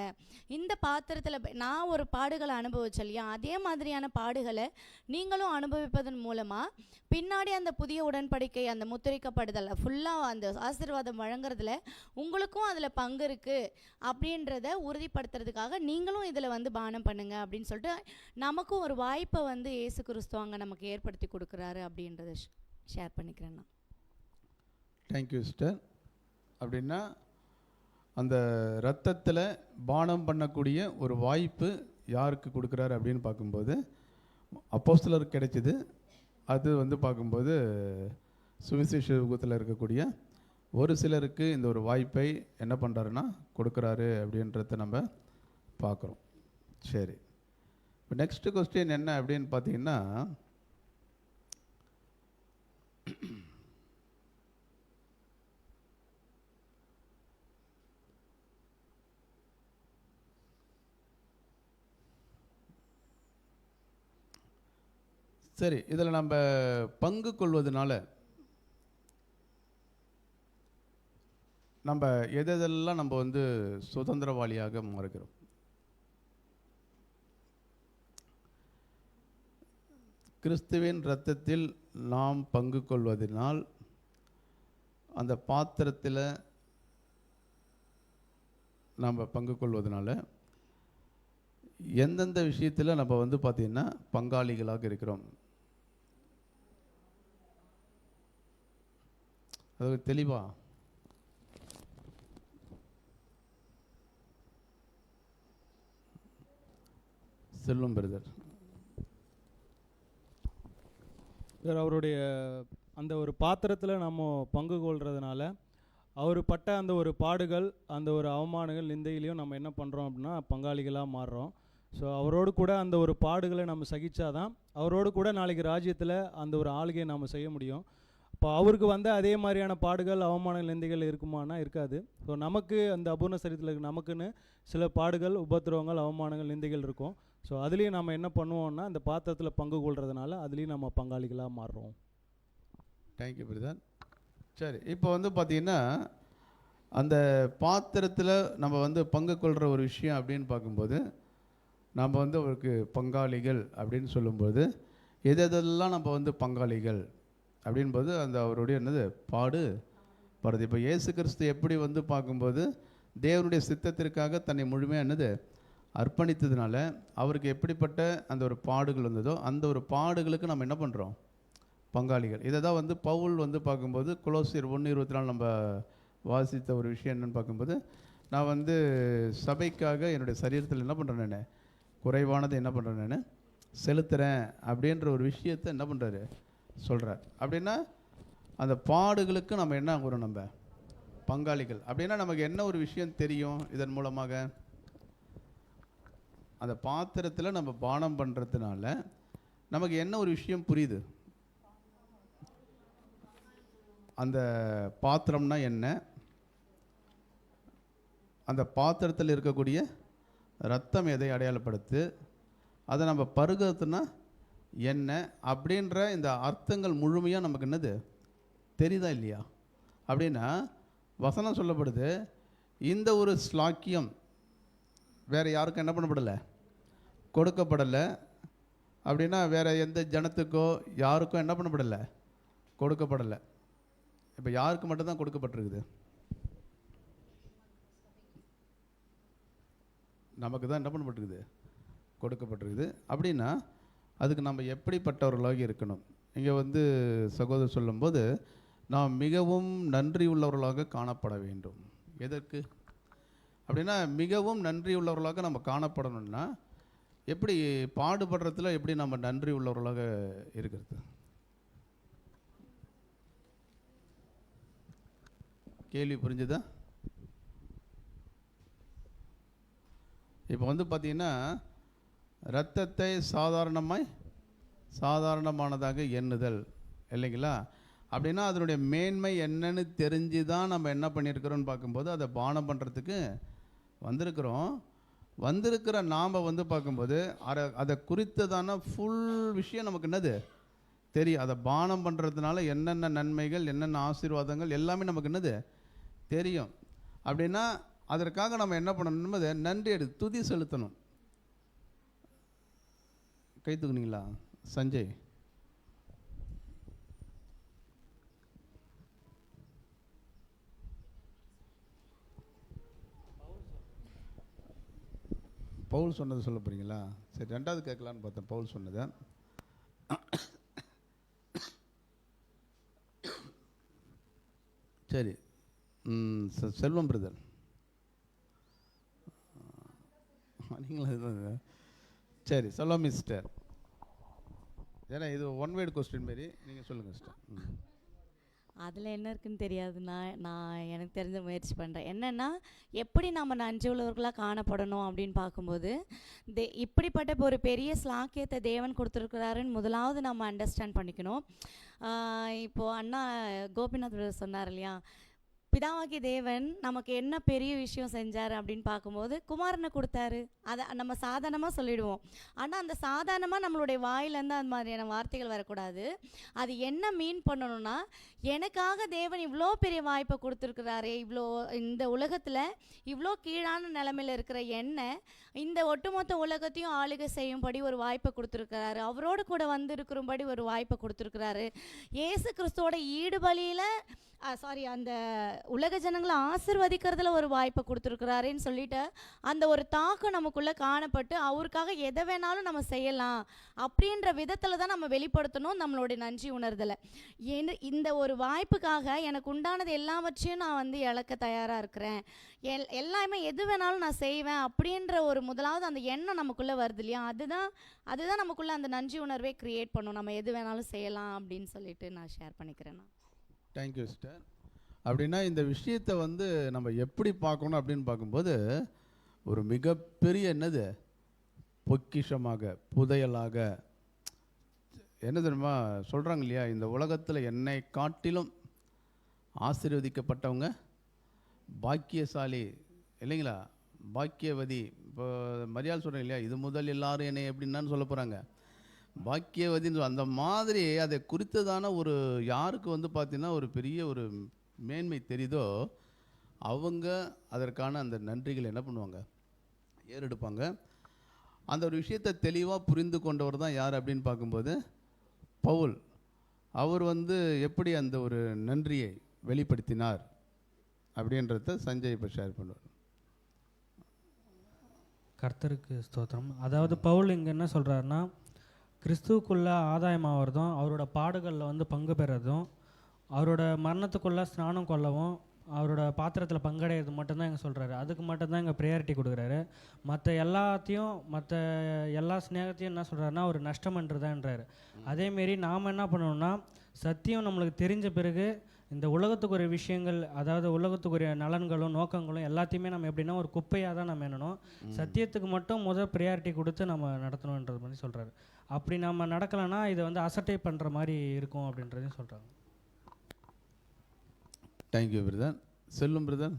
இந்த பாத்திரத்தில் நான் ஒரு பாடுகளை அனுபவிச்சேன் இல்லையா, அதே மாதிரியான பாடுகளை நீங்களும் அனுபவிப்பதன் மூலமாக பின்னாடி அந்த புதிய உடன்படிக்கை அந்த முத்திரிக்கப்படுதல் ஃபுல்லாக அந்த ஆசீர்வாதம் வழங்குறதுல உங்களுக்கும் அதில் பங்கு இருக்குது அப்படின்றத உறுதிப்படுத்துறதுக்காக நீங்களும் இதில் வந்து பானம் பண்ணுங்க அப்படின்னு சொல்லிட்டு நமக்கும் ஒரு வாய்ப்பை வந்து இயேசு கிறிஸ்து அங்கே நமக்கு ஏற்படுத்தி கொடுக்குறாரு அப்படின்றத ஷேர் பண்ணிக்கிறேன் நான். Thank you sister. அப்படின்னா அந்த இரத்தத்தில் பானம் பண்ணக்கூடிய ஒரு வாய்ப்பு யாருக்கு கொடுக்குறாரு அப்படின்னு பார்க்கும்போது அப்போஸ்தலருக்கு கிடைச்சிது. அது வந்து பார்க்கும்போது சுவிசேஷ யுகத்தில் இருக்கக்கூடிய ஒரு சிலருக்கு இந்த ஒரு வாய்ப்பை என்ன பண்ணுறாருன்னா கொடுக்குறாரு அப்படின்றத நம்ம பார்க்குறோம். சரி, இப்போ நெக்ஸ்ட்டு கொஸ்டின் என்ன அப்படின்னு பார்த்தீங்கன்னா, சரி, இதில் நம்ம பங்கு கொள்வதனால நம்ம எதெல்லாம் நம்ம வந்து சுதந்திரவாளியாக மாறுகிறோம்? கிறிஸ்துவின் இரத்தத்தில் நாம் பங்கு கொள்வதனால் அந்த பாத்திரத்தில் நம்ம பங்கு கொள்வதனால எந்தெந்த விஷயத்தில் நம்ம வந்து பார்த்திங்கன்னா பங்காளிகளாக இருக்கிறோம்? அது தெளிவா செல்வம் பிரதர். அவருடைய அந்த ஒரு பாத்திரத்தில் நம்ம பங்கு கொள்றதுனால அவர் பட்ட அந்த ஒரு பாடுகள், அந்த ஒரு அவமானங்கள், நிந்தையிலையும் நம்ம என்ன பண்ணுறோம் அப்படின்னா பங்காளிகளாக மாறுறோம். ஸோ அவரோடு கூட அந்த ஒரு பாடுகளை நம்ம சகிச்சாதான் அவரோடு கூட நாளைக்கு ராஜ்யத்தில் அந்த ஒரு ஆளுகையை நம்ம செய்ய முடியும். இப்போ அவருக்கு வந்த அதே மாதிரியான பாடுகள், அவமானங்கள், நிந்தைகள் இருக்குமானா இருக்காது. ஸோ நமக்கு அந்த அபூர்ண சரீரத்தில் நமக்குன்னு சில பாடுகள், உபத்திரவங்கள், அவமானங்கள், நிந்தைகள் இருக்கும். ஸோ அதுலேயும் நம்ம என்ன பண்ணுவோம்னா அந்த பாத்திரத்தில் பங்கு கொள்றதுனால அதுலேயும் நம்ம பங்காளிகளாக மாறுறோம். Thank you brother. சரி, இப்போ வந்து பார்த்திங்கன்னா அந்த பாத்திரத்தில் நம்ம வந்து பங்கு கொள்கிற ஒரு விஷயம் அப்படின்னு பார்க்கும்போது நம்ம வந்து அவருக்கு பங்காளிகள் அப்படின்னு சொல்லும்போது எதெல்லாம் நம்ம வந்து பங்காளிகள் அப்படின்போது அந்த அவருடைய என்னது பாடு படுது. இப்போ இயேசு கிறிஸ்து எப்படி வந்து பார்க்கும்போது தேவனுடைய சித்தத்திற்காக தன்னை முழுமையாக என்னது அர்ப்பணித்ததுனால அவருக்கு எப்படிப்பட்ட அந்த ஒரு பாடுகள் வந்ததோ அந்த ஒரு பாடுகளுக்கு நம்ம என்ன பண்ணுறோம்? பங்காளிகள். இதை தான் வந்து பவுல் வந்து பார்க்கும்போது கொலோசியர் 1:24 நம்ம வாசித்த ஒரு விஷயம் என்னென்னு பார்க்கும்போது நான் வந்து சபைக்காக என்னுடைய சரீரத்தில் என்ன பண்ணுறேன், நான் குறைவானதை என்ன பண்ணுறேன், நான் செலுத்துகிறேன் அப்படின்ற ஒரு விஷயத்தை என்ன பண்ணுறாரு சொல்கிறார். அப்படின்னா அந்த பாடுகளுக்கு நம்ம என்ன ஆகுறோம்? நம்ம பங்காளிகள். அப்படின்னா நமக்கு என்ன ஒரு விஷயம் தெரியும் இதன் மூலமாக? அந்த பாத்திரத்தில் நம்ம பானம் பண்ணுறதுனால நமக்கு என்ன ஒரு விஷயம் புரியுது? அந்த பாத்திரம்னா என்ன, அந்த பாத்திரத்தில் இருக்கக்கூடிய ரத்தம் எதை அடையாளப்படுத்து, அதை நம்ம பருகிறதுனா என்ன அப்படின்ற இந்த அர்த்தங்கள் முழுமையாக நமக்கு என்னது தெரியுதா இல்லையா? அப்படின்னா வசனம் சொல்லப்படுது, இந்த ஒரு ஸ்லாக்கியம் வேறு யாருக்கும் என்ன பண்ணப்படலை, கொடுக்கப்படலை. அப்படின்னா வேறு எந்த ஜனத்துக்கோ யாருக்கும் என்ன பண்ணப்படலை, கொடுக்கப்படலை. இப்போ யாருக்கு மட்டும்தான் கொடுக்கப்பட்டிருக்குது? நமக்கு தான் என்ன பண்ணப்பட்டிருக்குது, கொடுக்கப்பட்டிருக்குது. அப்படின்னா அதுக்கு நம்ம எப்படிப்பட்டவர்களாக இருக்கணும்? இங்கே வந்து சகோதரர் சொல்லும்போது நாம் மிகவும் நன்றி உள்ளவர்களாக காணப்பட வேண்டும். எதற்கு அப்படின்னா மிகவும் நன்றி உள்ளவர்களாக நம்ம காணப்படணும்னா எப்படி பாடுபடுறதுல எப்படி நம்ம நன்றி உள்ளவர்களாக இருக்கிறது? கேள்வி புரிஞ்சுதா? இப்போ வந்து பார்த்தீங்கன்னா இரத்தத்தை சாதாரணமானதாக எண்ணுதல் இல்லைங்களா? அப்படின்னா அதனுடைய மேன்மை என்னன்னு தெரிஞ்சு தான் நம்ம என்ன பண்ணியிருக்கிறோன்னு பார்க்கும்போது அதை பானம் பண்ணுறதுக்கு வந்திருக்கிற நாம் வந்து பார்க்கும்போது அதை குறித்ததான ஃபுல் விஷயம் நமக்கு என்னது தெரியும். அதை பானம் பண்ணுறதுனால என்னென்ன நன்மைகள், என்னென்ன ஆசீர்வாதங்கள் எல்லாமே நமக்கு என்னது தெரியும். அப்படின்னா அதற்காக நம்ம என்ன பண்ணணும், அதை நன்றி துதி செலுத்தணும். கை தூக்குனீங்களா சஞ்சய்? பவுல் சொன்னது சொல்ல போகிறீங்களா? சரி, ரெண்டாவது கேட்கலான்னு பார்த்தேன் பவுல் சொன்னதை. சரி, செல்வம் பிரதர் நீங்களா? சரி, செல்வம் மிஸ்டர். ஏன்னா இது ஒன் வேர்டு கொஸ்டின் மாரி நீங்கள் சொல்லுங்கள் சிஸ்டர். அதில் என்ன இருக்குன்னு தெரியாதுன்னா நான் எனக்கு தெரிஞ்ச முயற்சி பண்ணுறேன். என்னென்னா எப்படி நம்ம நன்றி உள்ளவர்களாக காணப்படணும் அப்படின்னு பார்க்கும்போது இப்படிப்பட்ட ஒரு பெரிய ஸ்லாக்கியத்தை தேவன் கொடுத்துருக்கிறாருன்னு முதலாவது நம்ம அண்டர்ஸ்டாண்ட் பண்ணிக்கணும். இப்போது அண்ணா கோபிநாத் சொன்னார் இல்லையா, பிதாவாகிய தேவன் நமக்கு என்ன பெரிய விஷயம் செஞ்சார் அப்படின்னு பார்க்கும்போது குமாரனை கொடுத்தாரு. அதை நம்ம சாதாரணமாக சொல்லிடுவோம். ஆனால் அந்த சாதாரணமாக நம்மளுடைய வாயிலேருந்து அந்த மாதிரியான வார்த்தைகள் வரக்கூடாது. அது என்ன மீன் பண்ணணும்னா, எனக்காக தேவன் இவ்வளோ பெரிய வாய்ப்பை கொடுத்துருக்குறாரு, இவ்வளோ இந்த உலகத்தில் இவ்வளோ கீழான நிலைமையில் இருக்கிற என்னை இந்த ஒட்டுமொத்த உலகத்தையும் ஆளுகை செய்யும்படி ஒரு வாய்ப்பை கொடுத்துருக்கிறாரு, அவரோடு கூட வந்திருக்கிறபடி ஒரு வாய்ப்பை கொடுத்துருக்கிறாரு, இயேசு கிறிஸ்துவோட ஈடுபலியில் அந்த உலக ஜனங்களை ஆசிர்வதிக்கிறதுல ஒரு வாய்ப்பை கொடுத்துருக்குறாருன்னு சொல்லிட்டு அந்த ஒரு தாக்கம் நமக்குள்ளே காணப்பட்டு அவருக்காக எதை வேணாலும் நம்ம செய்யலாம் அப்படின்ற விதத்தில் தான் நம்ம வெளிப்படுத்தணும் நம்மளுடைய நன்றி உணர்தலை. இந்த ஒரு வாய்ப்புக்காக எனக்கு உண்டானது எல்லாவற்றையும் நான் வந்து இழக்க தயாராக இருக்கிறேன், எல்லாமே எது வேணாலும் நான் செய்வேன் அப்படின்ற ஒரு முதலாவது அந்த எண்ணம் நமக்குள்ளே வருது இல்லையா, அதுதான் நமக்குள்ளே அந்த நன்றி உணர்வே க்ரியேட் பண்ணும். நம்ம எது வேணாலும் செய்யலாம் அப்படின்னு சொல்லிட்டு நான் ஷேர் பண்ணிக்கிறேன். Thank you sister. அப்படின்னா இந்த விஷயத்தை வந்து நம்ம எப்படி பார்க்கணும் அப்படின்னு பார்க்கும்போது, ஒரு மிகப்பெரிய என்னது பொக்கிஷமாக புதையலாக என்ன தெரியுமா சொல்கிறாங்க இல்லையா, இந்த உலகத்தில் என்னை காட்டிலும் ஆசீர்வதிக்கப்பட்டவங்க பாக்கியசாலி இல்லைங்களா, பாக்கியவதி. இப்போ மரியாதை சொல்கிறேன் இல்லையா, இது முதல் எல்லாரும் என்னை எப்படின்னான்னு சொல்ல போகிறாங்க, பாக்கியவதின்னு அந்த மாதிரி அதை குறித்ததான ஒரு யாருக்கு வந்து பார்த்திங்கன்னா ஒரு பெரிய ஒரு மேன்மை தெரியுதோ அவங்க அதற்கான அந்த நன்றிகள் என்ன பண்ணுவாங்க, ஏறெடுப்பாங்க. அந்த ஒரு விஷயத்தை தெளிவாக புரிந்து கொண்டவர் தான் யார் அப்படின்னு பார்க்கும்போது பவுல். அவர் வந்து எப்படி அந்த ஒரு நன்றியை வெளிப்படுத்தினார் அப்படின்றத சஞ்சய் இப்போ ஷேர் பண்ணுவார். கர்த்தருக்கு ஸ்தோத்திரம். அதாவது பவுல் இங்கே என்ன சொல்கிறாருன்னா, கிறிஸ்துவுக்குள்ளே ஆதாயமாகிறதும் அவரோட பாடுகளில் வந்து பங்கு பெறதும் அவரோட மரணத்துக்குள்ளே ஸ்நானம் கொள்ளவும் அவரோட பாத்திரத்தில் பங்கடையிறது மட்டும்தான் இங்கே சொல்கிறாரு. அதுக்கு மட்டும்தான் இங்கே ப்ரையாரிட்டி கொடுக்குறாரு. மற்ற எல்லா ஸ்நேகத்தையும் என்ன சொல்கிறாருன்னா ஒரு நஷ்டமன்றதான்றாரு. அதேமாரி நாம் என்ன பண்ணணும்னா, சத்தியம் நம்மளுக்கு தெரிஞ்ச பிறகு இந்த உலகத்துக்குரிய விஷயங்கள், அதாவது உலகத்துக்குரிய நலன்களும் நோக்கங்களும் எல்லாத்தையுமே நம்ம எப்படின்னா ஒரு குப்பையாக தான் நம்ம எண்ணணும். சத்தியத்துக்கு மட்டும் ப்ரையாரிட்டி கொடுத்து நம்ம நடத்தணுன்றது மாதிரி சொல்கிறாரு. அப்படி நம்ம நடக்கலைன்னா இதை வந்து அசட்டை பண்ணுற மாதிரி இருக்கும் அப்படின்றதையும் சொல்கிறாங்க. Thank you brother. செல்லும் பிரதர்.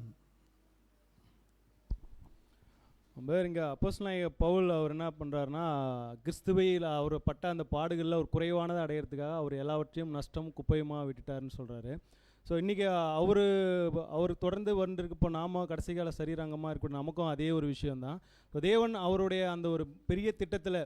இங்கே அப்போஸ்தலனாகிய பவுல் அவர் என்ன பண்ணுறாருன்னா, கிறிஸ்துவையில் அவர் பட்ட அந்த பாடுகளில் ஒரு குறைவானதை அடையிறதுக்காக அவர் எல்லாவற்றையும் நஷ்டம் குப்பையுமாக விட்டுட்டாருன்னு சொல்கிறாரு. ஸோ இன்றைக்கி அவர் தொடர்ந்து வந்துருக்கு. இப்போ நாம் கடைசி கால சரீரங்கமாக இருக்கட்டும், நமக்கும் அதே ஒரு விஷயந்தான். ஸோ தேவன் அவருடைய அந்த ஒரு பெரிய திட்டத்தில்,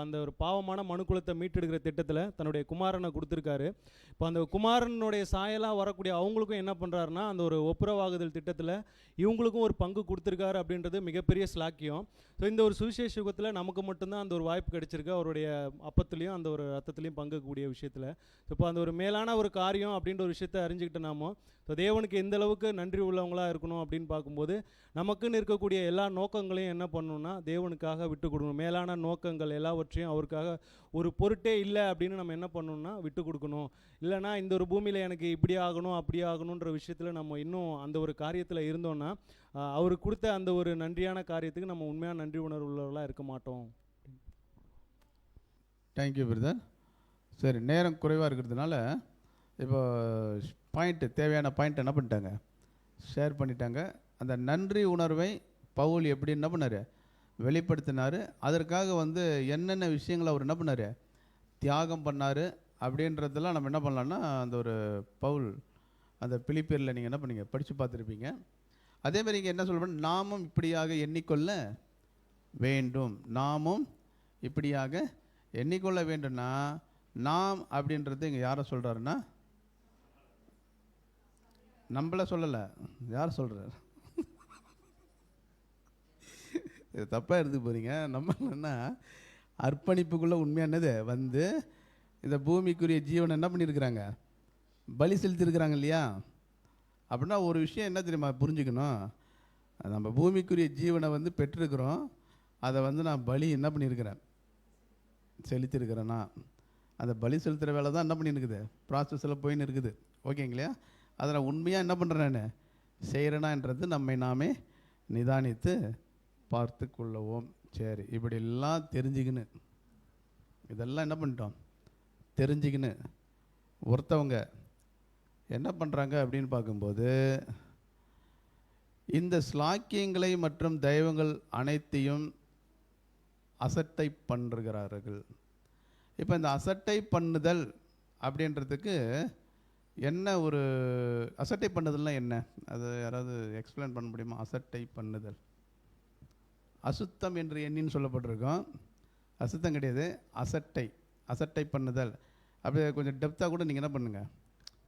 அந்த ஒரு பாவமான மனுக்குலத்தை மீட்டெடுக்கிற திட்டத்தில் தன்னுடைய குமாரனை கொடுத்துருக்காரு. இப்போ அந்த குமாரனுடைய சாயலாக வரக்கூடிய அவங்களுக்கும் என்ன பண்ணுறாருன்னா, அந்த ஒரு ஒப்புரவாகுதல் திட்டத்தில் இவங்களுக்கும் ஒரு பங்கு கொடுத்துருக்காரு அப்படின்றது மிகப்பெரிய ஸ்லாக்கியம். ஸோ இந்த ஒரு சுவிசேஷ யுகத்தில் நமக்கு மட்டும்தான் அந்த ஒரு வாய்ப்பு கிடைச்சிருக்கு, அவருடைய அப்பத்துலேயும் அந்த ஒரு ரத்தத்துலேயும் பங்குக்கூடிய விஷயத்தில். இப்போ அந்த ஒரு மேலான ஒரு காரியம் அப்படின்ற ஒரு விஷயத்தை அறிஞ்சிக்கிட்டு நாமோ ஸோ தேவனுக்கு எந்த அளவுக்கு நன்றி உள்ளவங்களாக இருக்கணும் அப்படின்னு பார்க்கும்போது, நமக்குன்னு இருக்கக்கூடிய எல்லா நோக்கங்களையும் என்ன பண்ணணும்னா தேவனுக்காக விட்டு கொடுக்கணும். மேலான நோக்கங்கள் எல்லாவற்றையும் அவருக்காக ஒரு பொருட்டே இல்லை அப்படின்னு நம்ம என்ன பண்ணணும்னா விட்டு கொடுக்கணும். இல்லைனா இந்த ஒரு பூமியில் எனக்கு இப்படி ஆகணும் அப்படி ஆகணுன்ற விஷயத்தில் நம்ம இன்னும் அந்த ஒரு காரியத்தில் இருந்தோம்னா அவருக்கு கொடுத்த அந்த ஒரு நன்றியான காரியத்துக்கு நம்ம உண்மையான நன்றி உணர்வு உள்ளவர்களாக இருக்க மாட்டோம். Thank you brother. சரி, நேரம் குறைவாக இருக்கிறதுனால இப்போ தேவையான பாயிண்ட் என்ன பண்ணிட்டாங்க, ஷேர் பண்ணிட்டாங்க. அந்த நன்றி உணர்வை பவுல் எப்படி என்ன பண்ணார், வெளிப்படுத்தினார். அதற்காக வந்து என்னென்ன விஷயங்களை அவர் என்ன பண்ணார், தியாகம் பண்ணார் அப்படின்றதெல்லாம் நம்ம என்ன பண்ணலான்னா அந்த ஒரு பவுல் அந்த பிலிப்பியரில் நீங்கள் என்ன பண்ணீங்க படித்து பார்த்துருப்பீங்க. அதேமாதிரி இங்கே என்ன சொல்கிறேன், நாமும் இப்படியாக எண்ணிக்கொள்ள வேண்டும். நாமும் இப்படியாக எண்ணிக்கொள்ள வேண்டும்னா நாம் அப்படின்றது இங்கே யாரை சொல்கிறாருன்னா, நம்மள சொல்லலை, யார் சொல்கிறார், இது தப்பாக எடுத்துக்க போகிறீங்க. நம்ம என்னன்னா அர்ப்பணிப்புக்குள்ளே உண்மையானது வந்து இந்த பூமிக்குரிய ஜீவனை என்ன பண்ணியிருக்கிறாங்க, பலி செலுத்தியிருக்கிறாங்க இல்லையா. அப்படின்னா ஒரு விஷயம் என்ன தெரியுமா புரிஞ்சுக்கணும், நம்ம பூமிக்குரிய ஜீவனை வந்து பெற்றிருக்கிறோம், அதை வந்து நான் பலி என்ன பண்ணியிருக்கிறேன், செலுத்தியிருக்கிறேன்னா அந்த பலி செலுத்துகிற வேலை தான் என்ன பண்ணியிருக்குது, ப்ராசஸில் போயின்னு இருக்குது. ஓகேங்களா. அதை நான் உண்மையாக என்ன பண்ணுறேன், செய்கிறேனான்றது நம்மை நாமே நிதானித்து பார்த்து கொள்ளவும். சரி, இப்படிலாம் தெரிஞ்சுக்கின்னு இதெல்லாம் என்ன பண்ணிட்டோம், தெரிஞ்சுக்கின்னு ஒருத்தவங்க என்ன பண்ணுறாங்க அப்படின்னு பார்க்கும்போது இந்த ஸ்லாக்கியங்களை மற்றும் தெய்வங்கள் அனைத்தையும் அசட்டை பண்ணுகிறார்கள். இப்போ இந்த அசட்டை பண்ணுதல் அப்படின்றதுக்கு என்ன ஒரு அசட்டை பண்ணுதல்னா என்ன? அது யாராவது எக்ஸ்பிளைன் பண்ண முடியுமா? அசட்டை பண்ணுதல் அசுத்தம் என்று எண்ணின்னு சொல்லப்பட்டிருக்கோம். அசுத்தம் கிடையாது, அசட்டை. அசட்டை பண்ணுதல் அப்படியே கொஞ்சம் டெப்த்தாக கூட நீங்கள் என்ன பண்ணுங்கள்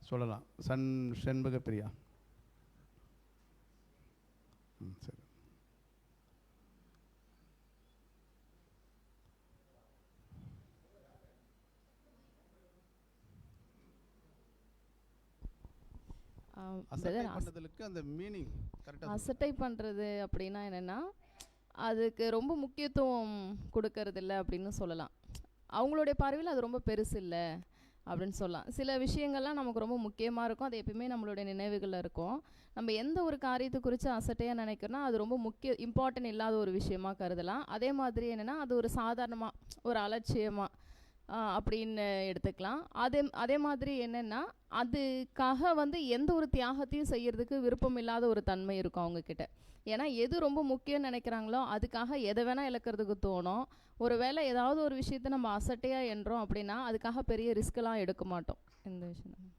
சொல்லலாம். செண்பக பிரியா. சரி. அந்த மீனிங் அசட்டை பண்ணுறது அப்படின்னா என்னென்னா, அதுக்கு ரொம்ப முக்கியத்துவம் கொடுக்கறது இல்லை அப்படின்னு சொல்லலாம். அவங்களுடைய பார்வையில் அது ரொம்ப பெருசு இல்லை அப்படின்னு சொல்லலாம். சில விஷயங்கள்லாம் நமக்கு ரொம்ப முக்கியமாக இருக்கும், அது எப்பயுமே நம்மளுடைய நினைவுகளில் இருக்கும். நம்ம எந்த ஒரு காரியத்தை குறித்து அசட்டையாக நினைக்கிறோன்னா அது ரொம்ப இம்பார்ட்டன்ட் இல்லாத ஒரு விஷயமா கருதலாம். அதே மாதிரி என்னென்னா அது ஒரு சாதாரணமாக ஒரு அலட்சியமாக அப்படின்னு எடுத்துக்கலாம். அதே மாதிரி என்னென்னா அதுக்காக எந்த ஒரு தியாகத்தையும் செய்யறதுக்கு விருப்பம் இல்லாத ஒரு தன்மை இருக்கும் அவங்கக்கிட்ட. ஏன்னா எது ரொம்ப முக்கியம்னு நினைக்கிறாங்களோ அதுக்காக எதை வேணால் இழக்கிறதுக்கு தோணும். ஒரு வேளை ஏதாவது ஒரு விஷயத்தை நம்ம அசட்டையாக என்றோம் அப்படின்னா அதுக்காக பெரிய ரிஸ்க்கெலாம் எடுக்க மாட்டோம். இந்த விஷயம்.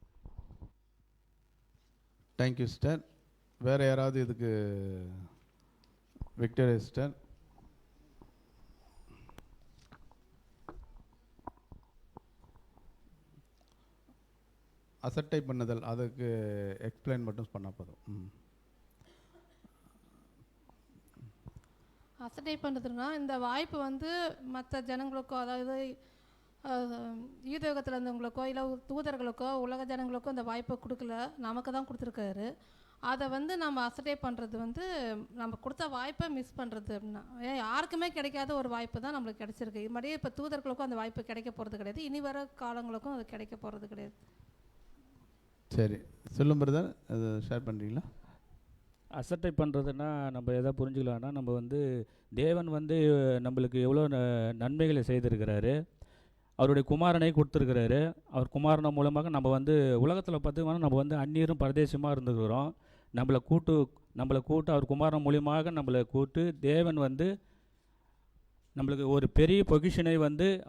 Thank you sister. வேறு யாராவது இதுக்கு? Victoria sister. அசட்டை பண்ணுதல் அதுக்கு எக்ஸ்பிளைன் மட்டும் பண்ணால் போதும். அசட்டை பண்ணுறதுனா இந்த வாய்ப்பு மற்ற ஜனங்களுக்கோ, அதாவது யூதயுகத்தில் இருந்தவங்களுக்கோ இல்லை தூதர்களுக்கோ உலக ஜனங்களுக்கோ இந்த வாய்ப்பை கொடுக்கல, நமக்கு தான் கொடுத்துருக்காரு. அதை நம்ம அசட்டை பண்ணுறது நம்ம கொடுத்த வாய்ப்பை மிஸ் பண்ணுறது அப்படின்னா, யாருக்குமே கிடைக்காத ஒரு வாய்ப்பு தான் நம்மளுக்கு கிடைச்சிருக்கு. இது மாதிரியே இப்போ தூதர்களுக்கும் அந்த வாய்ப்பு கிடைக்க போகிறது கிடையாது, இனி வர காலங்களுக்கும் அது கிடைக்க போகிறது கிடையாது. சரி, சொல்லும் பிரதர், அதை ஷேர் பண்ணுறீங்களா? அசட்டை பண்ணுறதுன்னா நம்ம எதை புரிஞ்சுக்கலாம்னா, நம்ம தேவன் நம்மளுக்கு எவ்வளோ நன்மைகளை செய்திருக்கிறாரு. அவருடைய குமாரனை கொடுத்துருக்கிறாரு. அவர் குமாரனை மூலமாக நம்ம உலகத்தில் பார்த்தீங்கன்னா நம்ம அந்நியரும் பரதேசமாக இருந்துக்கிறோம். நம்மளை கூட்டு அவர் குமாரன் மூலியமாக நம்மளை கூட்டு தேவன் நம்மளுக்கு ஒரு பெரிய பொசிஷனை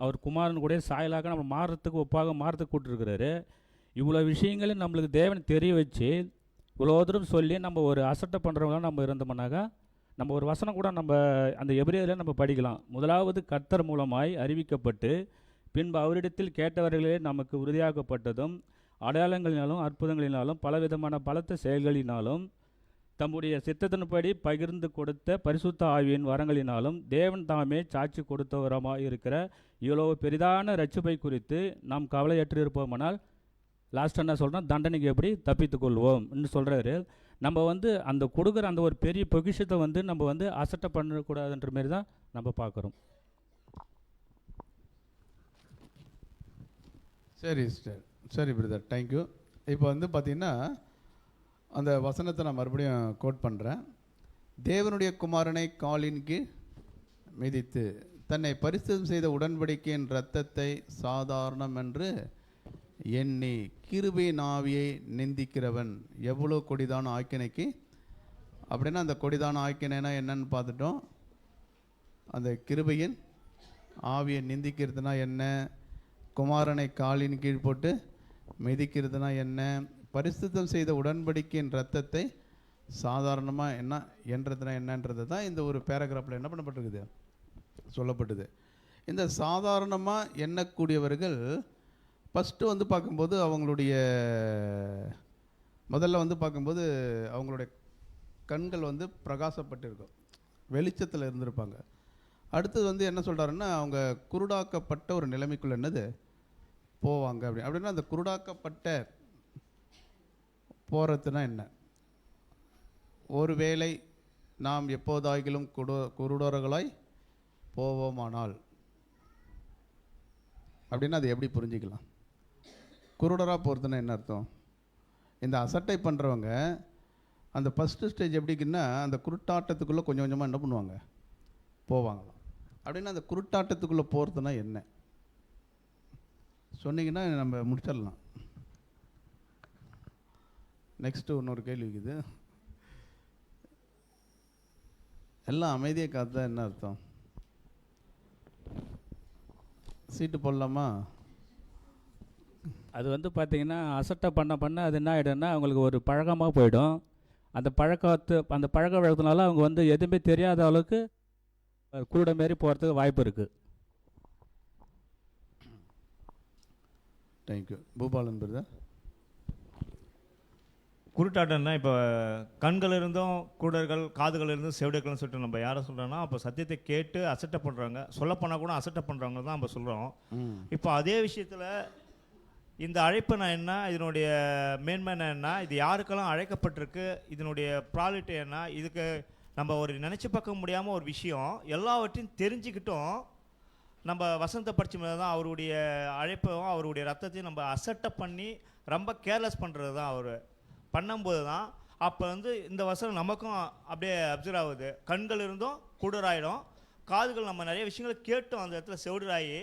அவர் குமாரன் கூட சாயலாக நம்ம மாறத்துக்கு கூப்பிட்டுருக்கிறாரு. இவ்வளோ விஷயங்களும் நம்மளுக்கு தேவன் தெரிய வச்சு இவ்வளோ தூரம் சொல்லி நம்ம ஒரு அசட்டை பண்ணுறவங்களாம் நம்ம இருந்தோம்னாக்கா நம்ம ஒரு வசனம் கூட நம்ம அந்த எபிரேயரில் நம்ம படிக்கலாம். முதலாவது கர்த்தர் மூலமாய் அறிவிக்கப்பட்டு பின்பு அவரிடத்தில் கேட்டவர்களே நமக்கு உறுதியாக்கப்பட்டதும் அடையாளங்களினாலும் அற்புதங்களினாலும் பலவிதமான பலத்த செயல்களினாலும் தம்முடைய சித்தத்தின்படி பகிர்ந்து கொடுத்த பரிசுத்த ஆவியின் வரங்களினாலும் தேவன் தாமே சாட்சி கொடுத்தவரமாக இருக்கிற இவ்வளோ பெரிதான ரட்சிப்பை குறித்து நாம் கவலையற்று இருப்போமானால் லாஸ்ட் என்ன சொல்கிறோம், தண்டனைக்கு எப்படி தப்பித்து கொள்வோம்னு சொல்கிறாரு. நம்ம அந்த கொடுக்குற அந்த ஒரு பெரிய பொக்கிஷத்தை நம்ம அசட்டை பண்ணக்கூடாதுன்ற மாரி தான் நம்ம பார்க்குறோம். சரி சிஸ்டர், சரி பிரதர், தேங்க்யூ. இப்போ பார்த்தீங்கன்னா அந்த வசனத்தை நான் மறுபடியும் கோட் பண்ணுறேன். தேவனுடைய குமாரனை காலின் கீழ் மிதித்து தன்னை பரிசுத்தம் செய்த உடன்படிக்கையின் இரத்தத்தை சாதாரணம் என்று எண்ணி கிருபையின் ஆவியை நிந்திக்கிறவன் எவ்வளோ கொடிதான ஆக்கினைக்கு அப்படின்னா, அந்த கொடிதான ஆக்கினைனா என்னன்னு பார்த்துட்டோம். அந்த கிருபையின் ஆவியை நிந்திக்கிறதுனா என்ன, குமாரனை காலின் கீழ் போட்டு மிதிக்கிறதுனா என்ன, பரிசுத்தம் செய்த உடன்படிக்கையின் இரத்தத்தை சாதாரணமாக என்ன என்றதுனா என்னன்றது தான் இந்த ஒரு பேராகிராஃபில் என்ன பண்ணப்பட்டிருக்குது, சொல்லப்பட்டது. இந்த சாதாரணமாக எண்ணக்கூடியவர்கள் ஃபஸ்ட்டு பார்க்கும்போது அவங்களுடைய முதல்ல பார்க்கும்போது அவங்களுடைய கண்கள் பிரகாசப்பட்டிருக்கும், வெளிச்சத்தில் இருந்திருப்பாங்க. அடுத்தது என்ன சொல்கிறாருன்னா, அவங்க குருடாக்கப்பட்ட ஒரு நிலைமைக்குள்ள என்னது போவாங்க அப்படின்னா அந்த குருடாக்கப்பட்ட போகிறதுனா என்ன, ஒருவேளை நாம் எப்போதாகிலும் குருடர்களாய் போவோமானால் அப்படின்னா அது எப்படி புரிஞ்சிக்கலாம்? குருடராக போகிறதுன்னா என்ன அர்த்தம்? இந்த அசட்டை பண்ணுறவங்க அந்த ஃபஸ்ட்டு ஸ்டேஜ் எப்படிக்குன்னா அந்த குருட்டாட்டத்துக்குள்ளே கொஞ்சம் கொஞ்சமாக என்ன பண்ணுவாங்க, போவாங்களாம். அப்படின்னா அந்த குருட்டாட்டத்துக்குள்ளே போகிறதுனா என்ன சொன்னீங்கன்னா நம்ம முடிச்சிடலாம். நெக்ஸ்ட்டு இன்னொரு கேள்வி இருக்குது. எல்லாம் அமைதியை காத்தா என்ன அர்த்தம்? சீட்டு போடலாமா? அது வந்து பார்த்தீங்கன்னா அசட்டை பண்ண அது என்ன ஆகிடும்னா அவங்களுக்கு ஒரு பழக்கமாக போயிடும். அந்த பழக்க வழக்கத்தினால அவங்க வந்து எதுவுமே தெரியாத அளவுக்கு கூட மாரி போகிறதுக்கு வாய்ப்பு இருக்குது. தேங்க்யூ. பூபாலன் பிரதர். குருட்டாட்டம்னா இப்போ கண்கள் இருந்தும் கூடர்கள், காதுகள் இருந்தும் செவிடுகள்னு சொல்லிட்டு நம்ம யாரை சொல்கிறோன்னா, அப்போ சத்தியத்தை கேட்டு அசட்டை பண்ணுறாங்க, சொல்லப்போனால் கூட அசட்டை பண்ணுறவங்க தான் நம்ம சொல்கிறோம். இப்போ அதே விஷயத்தில் இந்த அழைப்பு நான் என்ன, இதனுடைய மேன்மை என்ன, இது யாருக்கெல்லாம் அழைக்கப்பட்டிருக்கு, இதனுடைய ப்ராலிட்டி என்ன, இதுக்கு நம்ம ஒரு நினச்சி பார்க்க முடியாமல் ஒரு விஷயம் எல்லாவற்றையும் தெரிஞ்சுக்கிட்டும் நம்ம வசந்த படிச்சு மேலே தான் அவருடைய அழைப்பையும் அவருடைய ரத்தத்தையும் நம்ம அசட்டை பண்ணி ரொம்ப கேர்லெஸ் பண்ணுறது தான் அவர் பண்ணும்போது தான் அப்போ வந்து இந்த வசனம் நமக்கும் அப்படியே அப்சர்வ் ஆகுது. கண்கள் இருந்தும் குடராயிடும், காதுகள் நம்ம நிறைய விஷயங்களை கேட்டோம், அந்த இடத்துல செவிடராகி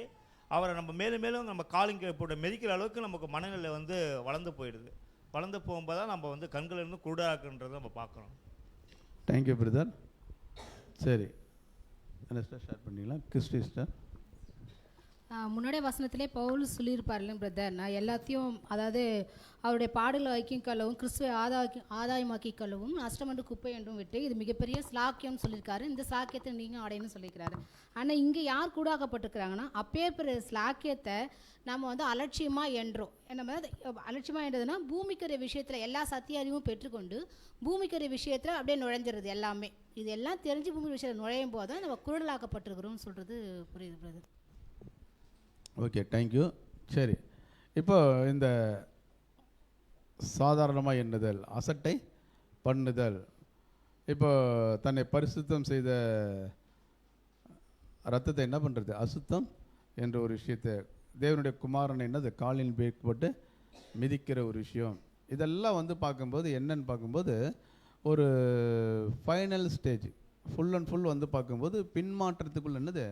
அவரை நம்ம மேலும் மேலும் நம்ம காலிங்க போட்டு மிதிக்கிற அளவுக்கு நமக்கு மனநிலை வந்து வளர்ந்து போயிடுது. வளர்ந்து போகும்போது தான் நம்ம வந்து கண்கள் இருந்து குருடராக்குன்றதை நம்ம பார்க்குறோம். Thank you brother. சரி, என்ன சார் ஷேர் பண்ணிங்களா? Christy sir. முன்னாடியே வசனத்திலே பவுல் சொல்லியிருப்பார்ல பிரதர், நான் எல்லாத்தையும் அதாவது அவருடைய பாடலை ஐக்கியம் கலவும் கிறிஸ்துவை ஆதாயமாக்கி கலவும் அஷ்டமண்டு குப்பை என்றும் விட்டு இது மிகப்பெரிய ஸ்லாக்கியம்னு சொல்லியிருக்காரு. இந்த ஸ்லாக்கியத்தை நீங்கள் அடையணும்னு சொல்லியிருக்கிறாரு. ஆனால் இங்கே யார் கூடாக்கப்பட்டிருக்கிறாங்கன்னா அப்பேற்பட்ட ஸ்லாக்கியத்தை நம்ம வந்து அலட்சியமாக என்றோம். நம்ம அலட்சியமாக என்றதுன்னா பூமிக்கிற விஷயத்தில் எல்லா சத்திய அறிவும் பெற்றுக்கொண்டு பூமிக்கிற விஷயத்தில் அப்படியே நுழைஞ்சிருது எல்லாமே. இது எல்லாம் தெரிஞ்சு பூமி விஷயத்தில் நுழையும் போது தான் நம்ம குரலாக்கப்பட்டிருக்கிறோம்னு சொல்கிறது புரியுது பிரதர். Okay, thank you. சரி, இப்போ இந்த சாதாரணமாக எண்ணுதல், அசட்டை பண்ணுதல், இப்போ தன்னை பரிசுத்தம் செய்த ரத்தத்தை என்ன பண்ணுறது, அசுத்தம் என்ற ஒரு விஷயத்தை, தேவனுடைய குமாரனை என்னது காலின் போட்டு மிதிக்கிற ஒரு விஷயம், இதெல்லாம் வந்து பார்க்கும்போது என்னன்னு பார்க்கும்போது ஒரு final stage, full and full வந்து பார்க்கும்போது பின்மாற்றத்துக்குள்ள என்னது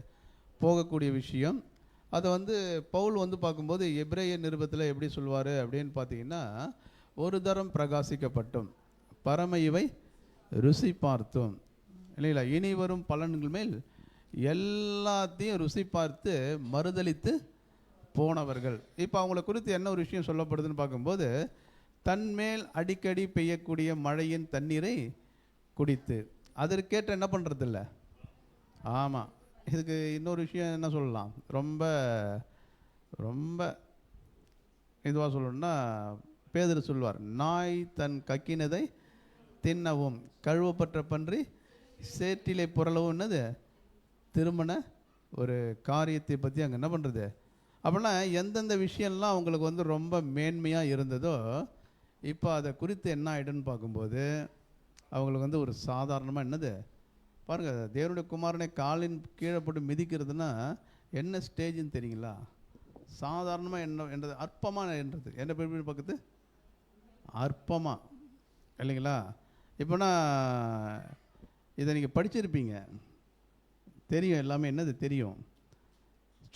போகக்கூடிய விஷயம். அதை வந்து பவுல் வந்து பார்க்கும்போது எபிரேய நிருபத்தில் எப்படி சொல்வார் அப்படின்னு பார்த்தீங்கன்னா, ஒரு தரம் பிரகாசிக்கப்பட்டும் பரம இவை ருசி பார்த்தோம் இல்லைங்களா, இனி வரும் பலன்கள் மேல் எல்லாத்தையும் ருசி பார்த்து மறுதலித்து போனவர்கள். இப்போ அவங்கள குறித்து என்ன ஒரு விஷயம் சொல்லப்படுதுன்னு பார்க்கும்போது, தன்மேல் அடிக்கடி பெய்யக்கூடிய மழையின் தண்ணீரை குடித்து அதற்கேற்ற என்ன பண்ணுறதில்ல. ஆமாம், இதுக்கு இன்னொரு விஷயம் என்ன சொல்லலாம், ரொம்ப ரொம்ப இதுவாக சொல்லணும்னா பேதுரு சொல்வார், நாய் தன் கக்கினதை தின்னவும் கழுவப்பட்ட பன்றி சேற்றிலே புரளவும் என்னது திருமண ஒரு காரியத்தை பற்றி அங்கே என்ன பண்ணுறது. அப்படின்னா எந்தெந்த விஷயம்லாம் அவங்களுக்கு வந்து ரொம்ப மேன்மையாக இருந்ததோ இப்போ அதை குறித்து என்ன ஆகிடுன்னு பார்க்கும்போது அவங்களுக்கு வந்து ஒரு சாதாரணமாக என்னது பாருங்கள், தேவனுடைய குமாரனை காலின் கீழே போட்டு மிதிக்கிறதுனா என்ன ஸ்டேஜ்னு தெரியுங்களா? சாதாரணமாக என்றது அற்பமாக என்றது என்ன பேர் பக்கத்து அற்பமாக இல்லைங்களா? இப்போனா இதை நீங்கள் படிச்சிருப்பீங்க, தெரியும், எல்லாமே என்னது தெரியும்.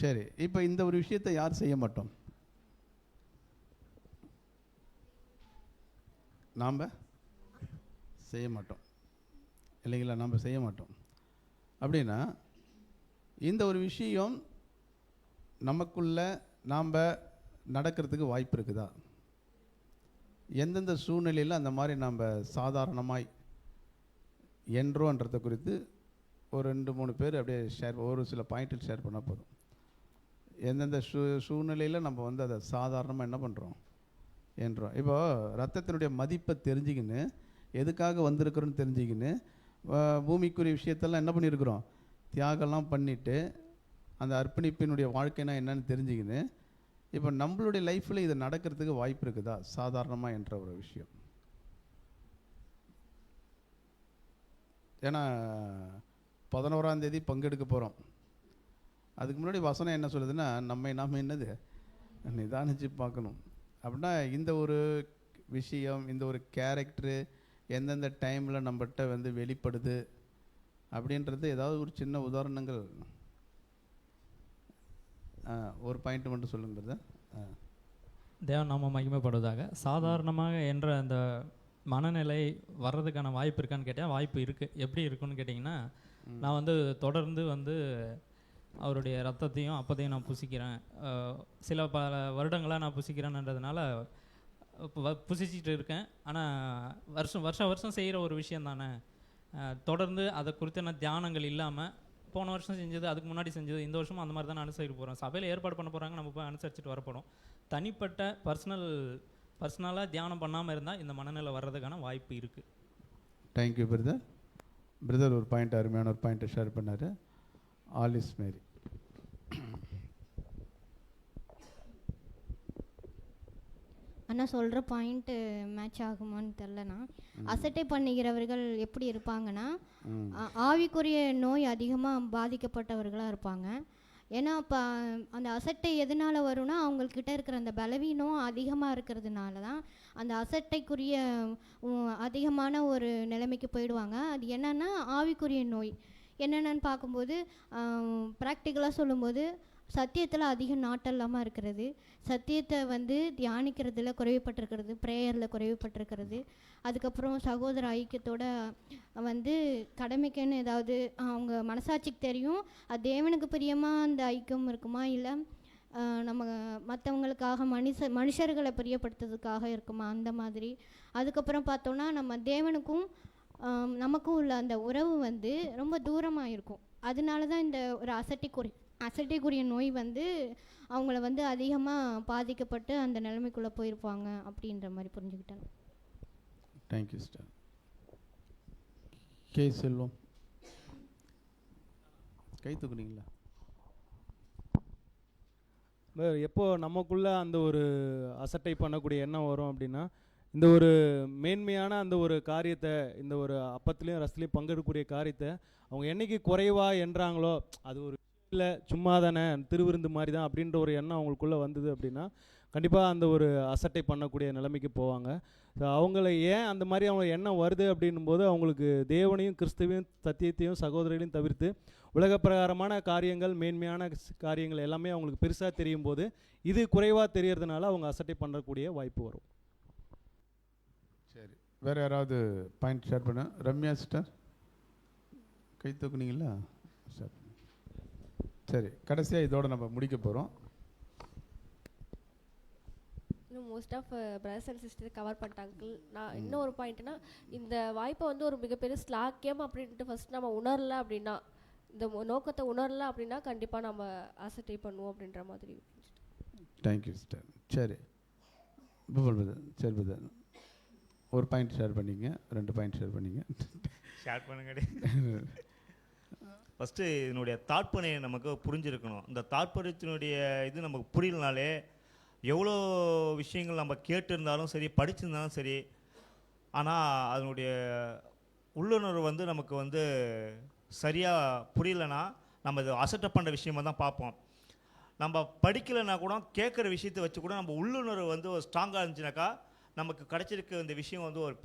சரி, இப்போ இந்த ஒரு விஷயத்தை யார் செய்ய மாட்டோம்? நாம் செய்ய மாட்டோம் இல்லைங்களா? நாம் செய்ய மாட்டோம். அப்படின்னா இந்த ஒரு விஷயம் நமக்குள்ள நாம் நடக்கிறதுக்கு வாய்ப்பு இருக்குதா? எந்தெந்த சூழ்நிலையில் அந்த மாதிரி நாம் சாதாரணமாய் என்றோன்றதை குறித்து ஒரு 2-3 பேர் அப்படியே ஷேர், ஒரு சில பாயிண்டில் ஷேர் பண்ணால் போதும். எந்தெந்த சூழ்நிலையில் நம்ம வந்து அதை சாதாரணமாக என்ன பண்ணுறோம் என்றோம். இப்போது ரத்தத்தினுடைய மதிப்பை தெரிஞ்சுக்கின்னு எதுக்காக வந்திருக்கிறோன்னு தெரிஞ்சுக்கின்னு பூமிக்குரிய விஷயத்தெல்லாம் என்ன பண்ணியிருக்கிறோம், தியாகம்லாம் பண்ணிவிட்டு அந்த அர்ப்பணிப்பினுடைய வாழ்க்கைனா என்னன்னு தெரிஞ்சுக்கின்னு இப்போ நம்மளுடைய லைஃப்பில் இது நடக்கிறதுக்கு வாய்ப்பு இருக்குதா சாதாரணமாக என்ற ஒரு விஷயம்? ஏன்னா 11ஆம் தேதி பங்கெடுக்க போகிறோம். அதுக்கு முன்னாடி வசனம் என்ன சொல்லுதுன்னா, நாம் என்னது நிதானித்து பார்க்கணும். அப்படின்னா இந்த ஒரு விஷயம், இந்த ஒரு கேரக்டரு எந்தெந்த டைமில் நம்மகிட்ட வந்து வெளிப்படுது அப்படின்றது ஏதாவது ஒரு சின்ன உதாரணங்கள், ஒரு பாயிண்ட் மட்டும் சொல்லுங்க பிரதர். தேவன் நாம மகிமைப்படுவதாக. சாதாரணமாக என்ற அந்த மனநிலை வர்றதுக்கான வாய்ப்பு இருக்கான்னு கேட்டால் வாய்ப்பு இருக்குது. எப்படி இருக்குன்னு கேட்டிங்கன்னா, நான் வந்து தொடர்ந்து வந்து அவருடைய ரத்தத்தையும் அப்பத்தையும் நான் புசிக்கிறேன். சில பல வருடங்களாக நான் புசிக்கிறேன்ன்றதுனால புசிச்சிட்டு இருக்கேன். ஆனால் வருஷம் செய்கிற ஒரு விஷயம் தானே, தொடர்ந்து அதை குறித்தான தியானங்கள் இல்லாமல் போன வருஷம் செஞ்சது, அதுக்கு முன்னாடி செஞ்சது, இந்த வருஷமும் அந்த மாதிரி தான் அனுசரிக்க போகிறோம். சபையில் ஏற்பாடு பண்ண போகிறாங்க, நம்ம போய் அனுசரிச்சுட்டு வரப்போகிறோம். தனிப்பட்ட பர்சனலாக தியானம் பண்ணாமல் இருந்தால் இந்த மனநிலை வர்றதுக்கான வாய்ப்பு இருக்குது. Thank you brother. பிரதர் ஒரு பாயிண்ட், அருமையான ஒரு பாயிண்ட்டை ஷேர் பண்ணார். ஆலிஸ் மேரி. அண்ணா சொல்கிற பாயிண்ட்டு மேட்ச் ஆகுமான்னு தெரிலண்ணா. அசட்டை பண்ணுகிறவர்கள் எப்படி இருப்பாங்கன்னா, ஆவிக்குரிய நோய் அதிகமாக பாதிக்கப்பட்டவர்களாக இருப்பாங்க. ஏன்னா இப்போ அந்த அசட்டை எதனால் வரும்னா, அவங்கக்கிட்ட இருக்கிற அந்த பலவீனம் அதிகமாக இருக்கிறதுனால தான் அந்த அசட்டைக்குரிய அதிகமான ஒரு நிலைமைக்கு போயிடுவாங்க. அது என்னென்னா ஆவிக்குரிய நோய். என்னென்னு பார்க்கும்போது ப்ராக்டிக்கலாக சொல்லும்போது சத்தியத்தில் அதிக நாட்டல்லாமல் இருக்கிறது, சத்தியத்தை வந்து தியானிக்கிறதுல குறைவுபட்டிருக்கிறது, ப்ரேயரில் குறைவுபட்டிருக்கிறது, அதுக்கப்புறம் சகோதர ஐக்கியத்தோட வந்து கடமைக்குன்னு ஏதாவது அவங்க மனசாட்சிக்கு தெரியும் அது தேவனுக்கு பிரியமாக அந்த ஐக்கியம் இருக்குமா, இல்லை நம்ம மற்றவங்களுக்காக மனுஷர்களை பிரியப்படுத்துறதுக்காக இருக்குமா, அந்த மாதிரி. அதுக்கப்புறம் பார்த்தோன்னா நம்ம தேவனுக்கும் நமக்கும் உள்ள அந்த உறவு வந்து ரொம்ப தூரமாக இருக்கும். அதனால தான் இந்த ஒரு அசட்டைக்குரிய நோய் வந்து அவங்கள வந்து அதிகமாக பாதிக்கப்பட்டு அந்த நிலைமைக்குள்ளே போயிருப்பாங்க அப்படின்ற மாதிரி புரிஞ்சுக்கிட்டேன். Thank you star. கே செல்வம், கை தூக்குனீங்களா? எப்போ நமக்குள்ளே அந்த ஒரு அசட்டை பண்ணக்கூடிய எண்ணம் வரும் அப்படின்னா, இந்த ஒரு மேன்மையான அந்த ஒரு காரியத்தை, இந்த ஒரு அப்பத்துலேயும் ரசத்துலேயும் பங்கெடுக்கக்கூடிய காரியத்தை அவங்க என்னைக்கு குறைவா என்றாங்களோ, அது ஒரு இல்லை சும்மா தானே திருவிருந்து மாதிரி தான் அப்படின்ற ஒரு எண்ணம் அவங்களுக்குள்ளே வந்தது அப்படின்னா கண்டிப்பாக அந்த ஒரு அசட்டை பண்ணக்கூடிய நிலைமைக்கு போவாங்க. ஸோ அவங்கள ஏன் அந்த மாதிரி அவங்க எண்ணம் வருது அப்படின்னும் போது அவங்களுக்கு தேவனையும் கிறிஸ்துவையும் சத்தியத்தையும் சகோதரர்களையும் தவிர்த்து உலக பிரகாரமான காரியங்கள், மேன்மையான காரியங்கள் எல்லாமே அவங்களுக்கு பெருசாக தெரியும் போது இது குறைவாக தெரியறதுனால அவங்க அசட்டை பண்ணக்கூடிய வாய்ப்பு வரும். சரி, வேறு யாராவது பாயிண்ட் ஷேர் பண்ண? ரம்யா சிஸ்டர் கை தூக்குனீங்களா? சரி சரி, கடைசியாக இதோடு நம்ம முடிக்க போகிறோம். இன்னும் most of brothers and sister cover பண்ணிட்டாங்க. நான் இன்னும் ஒரு பாயிண்ட்னா, இந்த வாய்ப்பை வந்து ஒரு மிகப்பெரிய ஸ்லாக்கியம் அப்படின்ட்டு ஃபஸ்ட் நம்ம உணரல அப்படின்னா, இந்த நோக்கத்தை உணரல அப்படின்னா கண்டிப்பாக நம்ம அசட்டை பண்ணுவோம் அப்படின்ற மாதிரி. Thank you sister. சரி சரி பிரதர், ஒரு பாயிண்ட் ஷேர் பண்ணிங்க, 2 பாயிண்ட் ஷேர் பண்ணிங்க. ஷேர் பண்ணுங்கடி. ஃபஸ்ட்டு இதனுடைய தாற்பனையை நமக்கு புரிஞ்சிருக்கணும். இந்த தாற்பயத்தினுடைய இது நமக்கு புரியலனாலே எவ்வளோ விஷயங்கள் நம்ம கேட்டிருந்தாலும் சரி, படிச்சிருந்தாலும் சரி, ஆனால் அதனுடைய உள்ளுணர்வு வந்து நமக்கு வந்து சரியாக புரியலைன்னா நம்ம இது அசட்டை பண்ணுற விஷயமாக தான் பார்ப்போம். நம்ம படிக்கலைன்னா கூட கேட்குற விஷயத்தை வச்சு கூட நம்ம உள்ளுணர்வு வந்து ஒரு ஸ்ட்ராங்காக இருந்துச்சுனாக்கா நமக்கு கிடச்சிருக்க இந்த விஷயம் வந்து ஒரு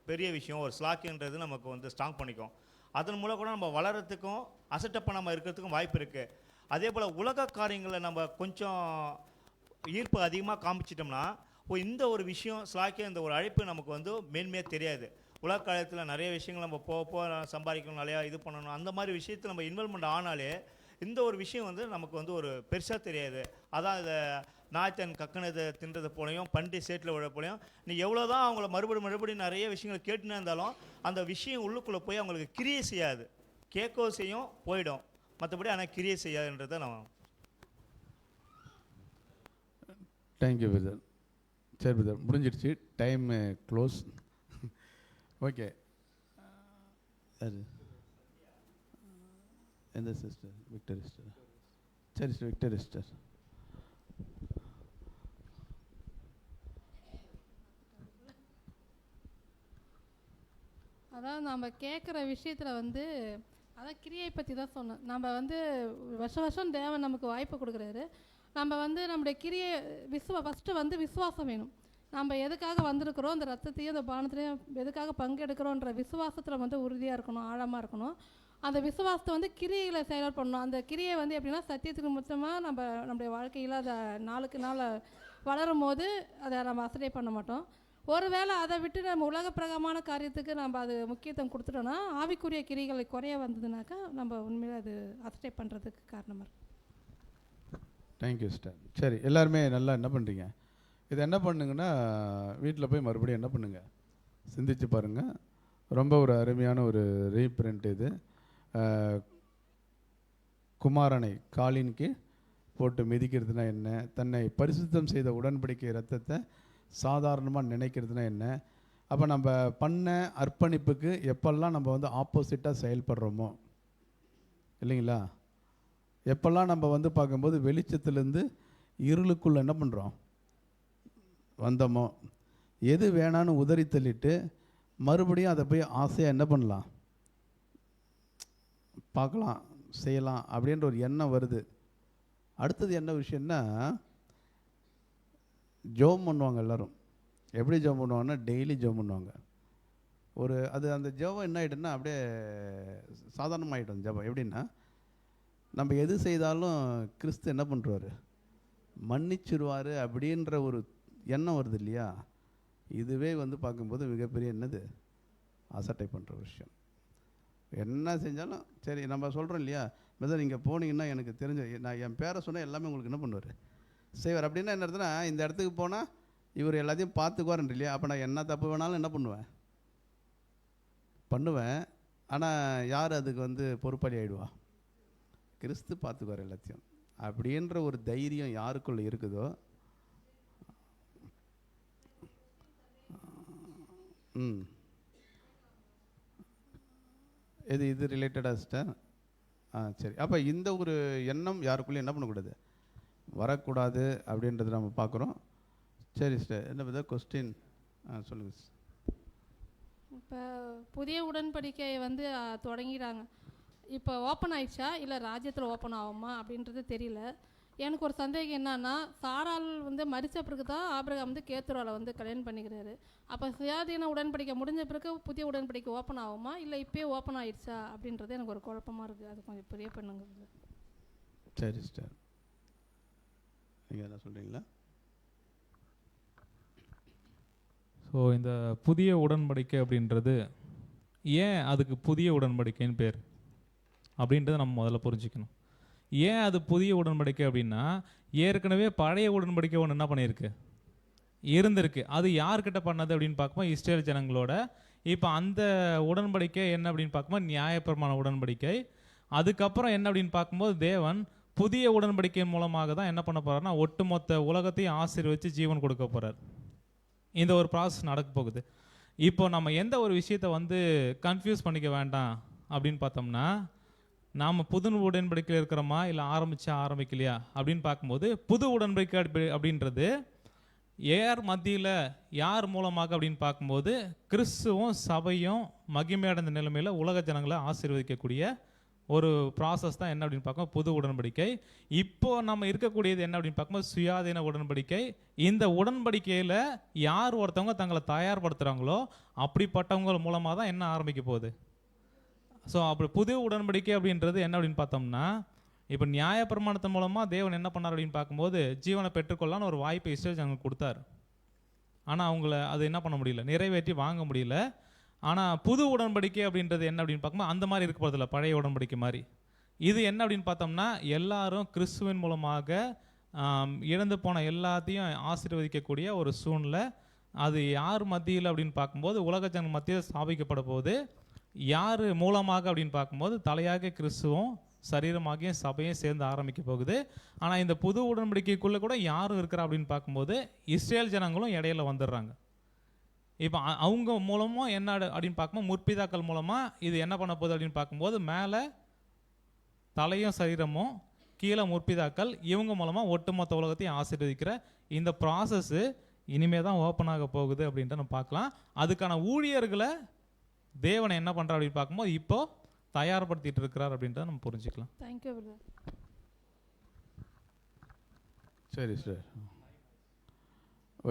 பெரிய விஷயம், ஒரு ஸ்லாக்கின்றது நமக்கு வந்து ஸ்ட்ராங் பண்ணிக்கும். அதன் மூலம் கூட நம்ம வளர்கிறதுக்கும் அசட்டை பண்ணாமல் இருக்கிறதுக்கும் வாய்ப்பு இருக்குது. அதே போல் உலக காரியங்களில் நம்ம கொஞ்சம் ஈர்ப்பு அதிகமாக காமிச்சிட்டோம்னா இந்த ஒரு விஷயம் ஸ்லாக்கிய இந்த ஒரு அழைப்பு நமக்கு வந்து மேன்மையாக தெரியாது. உலக காலத்தில் நிறைய விஷயங்கள் நம்ம போக சம்பாதிக்கணும், நிறையா இது பண்ணணும், அந்த மாதிரி விஷயத்தில் நம்ம இன்வால்மெண்ட் ஆனாலே இந்த ஒரு விஷயம் வந்து நமக்கு வந்து ஒரு பெருசாக தெரியாது. அதான் இதை நாய்த்தன் கக்கனதை தின்றதை போலையும் பண்டி சேட்டில் விட போலையும் நீ எவ்வளோ தான் அவங்கள மறுபடியும் நிறைய விஷயங்கள் கேட்டுன்னு இருந்தாலும் அந்த விஷயம் உள்ளுக்குள்ளே போய் அவங்களுக்கு கிரியை செய்யாது. கேட்கவும் செய்யும், போயிடும், மற்றபடி ஆனால் கிரியை செய்யாதுன்றதை நான். Thank you brother. சரி பிரதர், முடிஞ்சிடுச்சு, டைம் க்ளோஸ். ஓகே, அது எந்த சிஸ்டர்? Victor sister. சரி சிஸ்டர், விக்டர் சிஸ்டர். அதாவது நம்ம கேட்குற விஷயத்தில் வந்து அதான் கிரியை பற்றி தான் சொன்னேன். நம்ம வந்து வருஷம் தேவன் நமக்கு வாய்ப்பு கொடுக்குறாரு. நம்ம வந்து நம்முடைய கிரியை ஃபஸ்ட்டு வந்து விசுவாசம் வேணும். நம்ம எதுக்காக வந்திருக்கிறோம், அந்த ரத்தத்தையும் அந்த பானத்தையும் எதுக்காக பங்கெடுக்கிறோன்ற விசுவாசத்தில் வந்து உறுதியாக இருக்கணும், ஆழமாக இருக்கணும். அந்த விசுவாசத்தை வந்து கிரியைகளை செயல் பண்ணணும். அந்த கிரியை வந்து எப்படின்னா சத்தியத்துக்கு மொத்தமாக நம்முடைய வாழ்க்கையில் அதை நாளுக்கு நாள் வளரும் போது அதை நம்ம அசட்டை பண்ண மாட்டோம். ஒருவேளை அதை விட்டு நம்ம உலக பிரகமான காரியத்துக்கு நம்ம அது முக்கியத்துவம் கொடுத்துட்டோன்னா ஆவிக்குரிய கிரிகளை குறைய வந்ததுனாக்கா நம்ம உண்மையிலே அது அசட்டை பண்ணுறதுக்கு காரணமாக இருக்கும். Thank you sister. சரி, எல்லாருமே நல்லா என்ன பண்ணுறீங்க, இதை என்ன பண்ணுங்கன்னா வீட்டில் போய் மறுபடியும் என்ன பண்ணுங்கள், சிந்திச்சு பாருங்கள். ரொம்ப ஒரு அருமையான ஒரு ரீப்ரிண்ட் இது. குமாரனை காலின் கீழ் போட்டு மிதிக்கிறதுனா என்ன, தன்னை பரிசுத்தம் செய்த உடன்படிக்கை இரத்தத்தை சாதாரணமாக நினைக்கிறதுனா என்ன, அப்போ நம்ம பண்ண அர்ப்பணிப்புக்கு எப்பெல்லாம் நம்ம வந்து ஆப்போசிட்டாக செயல்படுறோமோ இல்லைங்களா, எப்பெல்லாம் நம்ம வந்து பார்க்கும்போது வெளிச்சத்துலேருந்து இருளுக்குள்ளே என்ன பண்ணுறோம் வந்தோமோ, எது வேணான்னு உதறி தள்ளிட்டு மறுபடியும் அதை போய் ஆசையாக என்ன பண்ணலாம், பார்க்கலாம், செய்யலாம் அப்படின்ற ஒரு எண்ணம் வருது. அடுத்தது என்ன விஷயம்னா, ஜெபம் பண்ணுவாங்க எல்லோரும். எப்படி ஜெபம் பண்ணுவாங்கன்னா டெய்லி ஜெபம் பண்ணுவாங்க. ஒரு அது அந்த ஜெபம் என்ன ஆகிடுன்னா அப்படியே சாதாரணமாகிடும் ஜெபம். எப்படின்னா நம்ம எது செய்தாலும் கிறிஸ்து என்ன பண்ணுறாரு, மன்னிச்சிருவார் அப்படின்ற ஒரு எண்ணம் வருது இல்லையா. இதுவே வந்து பார்க்கும்போது மிகப்பெரிய என்னது அசட்டை பண்ணுற விஷயம். என்ன செஞ்சாலும் சரி நம்ம சொல்கிறோம் இல்லையா, மெதர் இங்கே போனீங்கன்னா எனக்கு தெரிஞ்ச நான் என் பேரை சொன்னால் எல்லாமே உங்களுக்கு என்ன பண்ணுவார், செய்வார். அப்படின்னா என்ன அர்த்தம்னா இந்த இடத்துக்கு போனால் இவர் எல்லாத்தையும் பார்த்துக்குவாருன்ற இல்லையா. அப்போ நான் என்ன தப்பு வேணாலும் என்ன பண்ணுவேன். ஆனால் யார் அதுக்கு வந்து பொறுப்பாளி ஆகிடுவா, கிறிஸ்து பார்த்துக்குவார் எல்லாத்தையும். அப்படின்ற ஒரு தைரியம் யாருக்குள்ளே இருக்குதோ இது ரிலேட்டடாக சிஸ்டர். சரி, அப்போ இந்த ஒரு எண்ணம் யாருக்குள்ளேயும் என்ன பண்ணக்கூடாது, வரக்கூடாது அப்படின்றத நம்ம பார்க்குறோம். சரி சிஸ்டர், என்ன பார்த்தா கொஸ்டின் சொல்லுங்கள். இப்போ புதிய உடன்படிக்கை வந்து தொடங்கிட்டாங்க. இப்போ ஓப்பன் ஆயிடுச்சா இல்லை ராஜ்யத்தில் ஓப்பன் ஆகுமா அப்படின்றது தெரியல. எனக்கு ஒரு சந்தேகம் என்னன்னா, சாராள் வந்து மரித்த பிறகு தான் ஆபிரகாம் வந்து கேத்துராலை வந்து கல்யாணம் பண்ணிக்கிறாரு. அப்போ சுயாதீன உடன்படிக்கை முடிஞ்ச பிறகு புதிய உடன்படிக்கை ஓப்பன் ஆகுமா இல்லை இப்போயே ஓப்பன் ஆயிடுச்சா அப்படின்றது எனக்கு ஒரு குழப்பமாக இருக்குது. அது கொஞ்சம் பெரிய பண்ணுங்க. சரி சிஸ்டர், நீங்கள் என்ன சொல்கிறீங்களா? ஸோ இந்த புதிய உடன்படிக்கை அப்படின்றது ஏன் அதுக்கு புதிய உடன்படிக்கைன்னு பேர் அப்படின்றத நம்ம முதல்ல புரிஞ்சுக்கணும். ஏன் அது புதிய உடன்படிக்கை அப்படின்னா, ஏற்கனவே பழைய உடன்படிக்கை ஒன்று என்ன பண்ணியிருக்கு, இருந்திருக்கு. அது யார்கிட்ட பண்ணது அப்படின்னு பார்க்கும்போது இஸ்ரேல் ஜனங்களோட. இப்போ அந்த உடன்படிக்கை என்ன அப்படின்னு பார்க்கும்போது நியாயப்பிரமாண உடன்படிக்கை. அதுக்கப்புறம் என்ன அப்படின்னு பார்க்கும்போது தேவன் புதிய உடன்படிக்கை மூலமாக தான் என்ன பண்ண போகிறாருன்னா ஒட்டுமொத்த உலகத்தையும் ஆசீர்வதித்து ஜீவன் கொடுக்க போகிறார். இந்த ஒரு ப்ராசஸ் நடக்க போகுது. இப்போ நம்ம எந்த ஒரு விஷயத்தை வந்து கன்ஃபியூஸ் பண்ணிக்க வேண்டாம் அப்படின்னு பார்த்தோம்னா, நாம் புது உடன்படிக்கையில் இருக்கிறோமா இல்லை ஆரம்பிக்கலையா அப்படின்னு பார்க்கும்போது புது உடன்படிக்கை அப்படின்றது யார் மத்தியில் யார் மூலமாக அப்படின்னு பார்க்கும்போது கிறிஸ்துவும் சபையும் மகிமையடைந்த நிலைமையில் உலக ஜனங்களை ஆசீர்வதிக்கக்கூடிய ஒரு ப்ராசஸ் தான் என்ன அப்படின்னு பார்க்கும்போது புது உடன்படிக்கை. இப்போ நம்ம இருக்கக்கூடியது என்ன அப்படின்னு பார்க்கும்போது சுயாதீன உடன்படிக்கை. இந்த உடன்படிக்கையில் யார் ஒருத்தவங்க தங்களை தயார்படுத்துகிறாங்களோ அப்படிப்பட்டவங்க மூலமாக தான் என்ன ஆரம்பிக்க போகுது. ஸோ அப்படி புது உடன்படிக்கை அப்படின்றது என்ன அப்படின்னு பார்த்தோம்னா, இப்போ நியாயப்பிரமாணத்தின் மூலமாக தேவன் என்ன பண்ணார் அப்படின்னு பார்க்கும்போது ஜீவனை பெற்றுக்கொள்ளலான்னு ஒரு வாய்ப்பை இஸ்ரேல் ஜனங்களுக்கு கொடுத்தார். ஆனால் அவங்கள அது என்ன பண்ண முடியல, நிறைவேற்றி வாங்க முடியல. ஆனால் புது உடன்படிக்கை அப்படின்றது என்ன அப்படின்னு பார்க்கும்போது அந்த மாதிரி இருக்க போகிறதில்ல, பழைய உடன்படிக்கை மாதிரி. இது என்ன அப்படின்னு பார்த்தோம்னா எல்லாரும் கிறிஸ்துவின் மூலமாக இழந்து போன எல்லாத்தையும் ஆசீர்வதிக்கக்கூடிய ஒரு சூழ்நிலை. அது யார் மத்தியில் அப்படின்னு பார்க்கும்போது உலக ஜனங்கள் மத்தியில் ஸ்தாபிக்கப்பட போகுது. யார் மூலமாக அப்படின்னு பார்க்கும்போது தலையாக கிறிஸ்துவும் சரீரமாகியும் சபையும் சேர்ந்து ஆரம்பிக்க போகுது. ஆனால் இந்த புது உடன்படிக்கைக்குள்ளே கூட யாரும் இருக்கிறா அப்படின்னு பார்க்கும்போது இஸ்ரேல் ஜனங்களும் இடையில வந்துடுறாங்க. இப்போ அவங்க மூலமும் என்ன அப்படின்னு பார்க்கும்போது முற்பிதாக்கள் மூலமாக இது என்ன பண்ண போகுது அப்படின்னு பார்க்கும்போது மேலே தலையும் சரீரமும் கீழே முற்பிதாக்கள், இவங்க மூலமாக ஒட்டுமொத்த உலகத்தையும் ஆசீர்வதிக்கிற இந்த ப்ராசஸ்ஸு இனிமேல் தான் ஓப்பன் ஆக போகுது அப்படின்ட்டு நம்ம பார்க்கலாம். அதுக்கான ஊழியர்களை தேவனை என்ன பண்ணுறா அப்படின்னு பார்க்கும்போது இப்போ தயார்படுத்திட்டு இருக்கிறார் அப்படின்றத நம்ம புரிஞ்சுக்கலாம். Thank you brother. சரி சார்,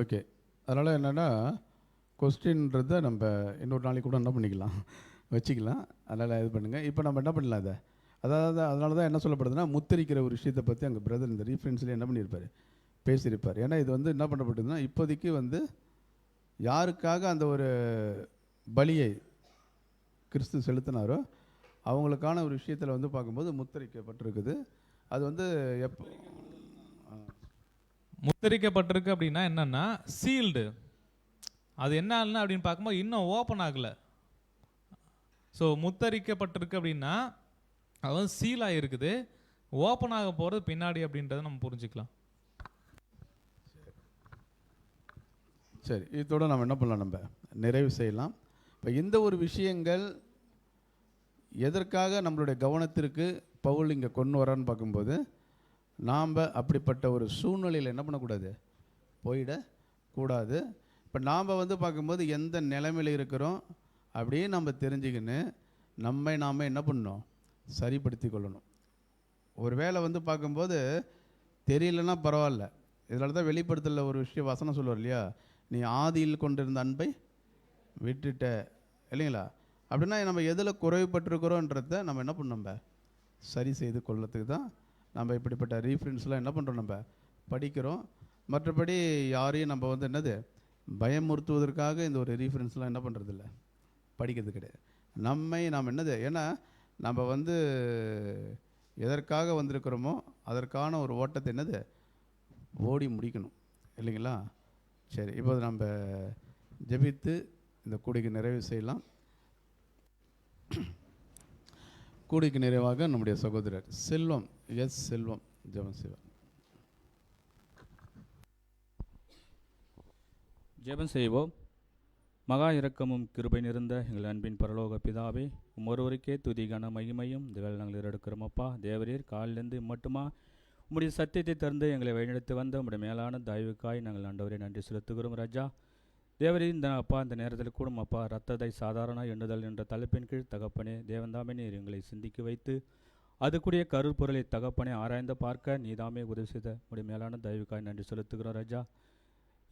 ஓகே. அதனால் என்னென்னா கொஸ்டின்றதை நம்ம இன்னொரு நாளைக்கு கூட என்ன பண்ணிக்கலாம், வச்சுக்கலாம். அதனால் இது பண்ணுங்கள். இப்போ நம்ம என்ன பண்ணலாம் இதை, அதாவது அதனால தான் என்ன சொல்லப்படுதுன்னா முத்திரிக்கிற ஒரு விஷயத்தை பற்றி அங்கே பிரதர் இந்த ரீஃபரன்ஸ்லேயே என்ன பண்ணியிருப்பார், பேசியிருப்பார். ஏன்னா இது வந்து என்ன பண்ணப்பட்டதுன்னா இப்போதைக்கு வந்து யாருக்காக அந்த ஒரு பலியை கிறிஸ்து செலுத்தினாரோ அவங்களுக்கான ஒரு விஷயத்தில் வந்து பார்க்கும்போது முத்திரிக்கப்பட்டிருக்குது. அது வந்து எப்போ முத்திரிக்கப்பட்டிருக்கு அப்படின்னா என்னன்னா சீல்டு. அது என்ன அப்படின்னு பார்க்கும்போது இன்னும் ஓப்பன் ஆகலை. ஸோ முத்தரிக்கப்பட்டிருக்கு அப்படின்னா அது வந்து சீலாக இருக்குது, ஓப்பன் ஆக போகிறது பின்னாடி அப்படின்றத நம்ம புரிஞ்சுக்கலாம். சரி, இதோட நம்ம என்ன பண்ணலாம், நம்ம நிறைவு செய்யலாம். இப்போ இந்த ஒரு விஷயங்கள் எதற்காக நம்மளுடைய கவனத்திற்கு பவுல் இங்கே கொண்டு வரான்னு பார்க்கும்போது, நாம் அப்படிப்பட்ட ஒரு சூழ்நிலையில் என்ன பண்ணக்கூடாது, போயிடக்கூடாது. இப்போ நாம் வந்து பார்க்கும்போது எந்த நிலைமையில் இருக்கிறோம் அப்படியே நம்ம தெரிஞ்சுக்கின்னு நம்மை நாம் என்ன பண்ணணும், சரிப்படுத்தி கொள்ளணும். ஒரு வேளை வந்து பார்க்கும்போது தெரியலன்னா பரவாயில்ல. இதனால தான் வெளிப்படுத்தல ஒரு விஷயம் வசனம் சொல்லுவார் இல்லையா, நீ ஆதியில் கொண்டிருந்த அன்பை விட்டுட்ட இல்லைங்களா. அப்படின்னா நம்ம எதில் குறைவுபட்டிருக்கிறோன்றத நம்ம என்ன பண்ணணும், நம்ம சரி செய்து கொள்ளத்துக்கு தான் நம்ம இப்படிப்பட்ட ரீஃபரன்ஸ்லாம் என்ன பண்ணுறோம், நம்ம படிக்கிறோம். மற்றபடி யாரையும் நம்ம வந்து என்னது பயமுறுத்துவதற்காக இந்த ஒரு ரீஃபரன்ஸ்லாம் என்ன பண்ணுறதில்ல, படிக்கிறது கிடையாது. நம்மை நாம் என்னது, ஏன்னா நம்ம வந்து எதற்காக வந்திருக்கிறோமோ அதற்கான ஒரு ஓட்டத்தை என்னது ஓடி முடிக்கணும் இல்லைங்களா. சரி, இப்போ நம்ம ஜெபித்து இந்த கூடிக்கு நிறைவு செய்யலாம். கூடிக்கு நிறைவாக நம்முடைய சகோதரர் செல்வம் செல்வம் ஜெபம் செய்வார். ஜெபம் செய்வோம். மகா இரக்கமும் கிருபை நிறைந்த எங்கள் அன்பின் பரலோக பிதாவே, ஒருவருக்கே துதி கன மகிமையும் இந்த வேலை நாங்கள் எடுக்கிறோம் அப்பா. தேவரீர் காலிலேருந்து மட்டுமா உம்முடைய சத்தியத்தை திறந்து எங்களை வழிநடத்தி வந்த உம்முடைய மேலான தயவுக்காய் நாங்கள் ஆண்டவரே நன்றி செலுத்துகிறோம் ராஜா. தேவரீர் இந்த அப்பா இந்த நேரத்தில் கூட அப்பா ரத்தத்தை சாதாரண எண்ணுதல் என்ற தலைப்பின் கீழ் தகப்பனே தேவன்தாமே நீர் எங்களை சிந்திக்க வைத்து அதுக்குரிய கருப்பொருளை தகப்பனே ஆராய்ந்து பார்க்க நீதாமே உதவி செய்த உடைய மேலான தயவுக்காய் நன்றி செலுத்துகிறோம் ராஜா.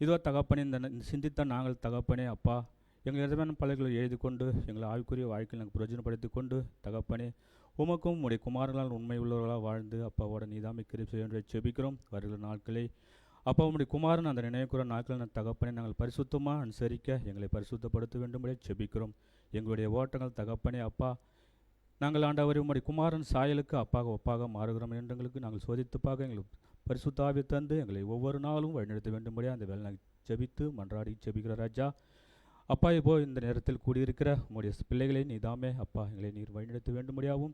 இதோ தகப்பனே இந்த சிந்தித்த நாங்கள் தகப்பனே அப்பா எங்கள் இடமான பலர்களை எழுதி கொண்டு எங்களை ஆய்வுக்குரிய வாழ்க்கையில் நாங்கள் பிரயோஜனப்படுத்தி கொண்டு தகப்பனே உமக்கும் உடைய குமாரர்களால் உண்மை உள்ளவர்களாக வாழ்ந்து அப்பாவோட நீதாமை கிருபை செய்ய என்று ஜெபிக்கிறோம். வருகிற நாட்களை அப்பா உடைய குமாரன் அந்த நினைவுக்குற நாட்கள் தகப்பனே நாங்கள் பரிசுத்தமாக அனுசரிக்க எங்களை பரிசுத்தப்படுத்த வேண்டும்படி ஜெபிக்கிறோம். எங்களுடைய ஓட்டங்கள் தகப்பனே அப்பா நாங்கள் ஆண்டவரை உம்முடைய குமாரன் சாயலுக்கு அப்பாக ஒப்பாக மாறுகிறோம் என்று எங்களுக்கு நாங்கள் சோதித்துப்பாக எங்களுக்கு பரிசுத்தாவி தந்து எங்களை ஒவ்வொரு நாளும் வழிநடத்த வேண்டும்படியாக அந்த வேலை நாங்கள் ஜெபித்து மன்றாடி ஜெபிக்கிற ராஜா. அப்பா இப்போ இந்த நேரத்தில் கூடியிருக்கிற உங்களுடைய பிள்ளைகளை நீதாமே அப்பா எங்களை நீர் வழிநடத்த வேண்டும்படியாகவும்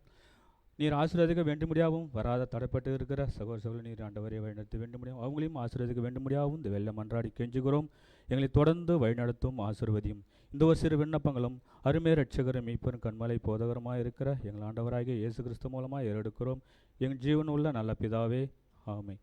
நீர் ஆசீர்வதிக்க வேண்டும்படியாகவும் வராத தடைப்பட்டு இருக்கிற சகோதர நீர் ஆண்டவரை வழிநடத்த வேண்டும்படியாகவும் அவங்களையும் ஆசீர்வதிக்க வேண்டும்படியாகவும் இந்த வெள்ளை மன்றாடி கெஞ்சுகிறோம். எங்களை தொடர்ந்து வழிநடத்தும் ஆசீர்வதியும். இந்த ஒரு சிறு விண்ணப்பங்களும் அருமை ரட்சகர மீட்பரும் கண்மலை போதகரமாக இருக்கிற எங்கள் ஆண்டவராகிய இயேசு கிறிஸ்து மூலமாக ஏறெடுக்கிறோம் எங்கள் ஜீவன் உள்ள நல்ல பிதாவே. ஆமென்.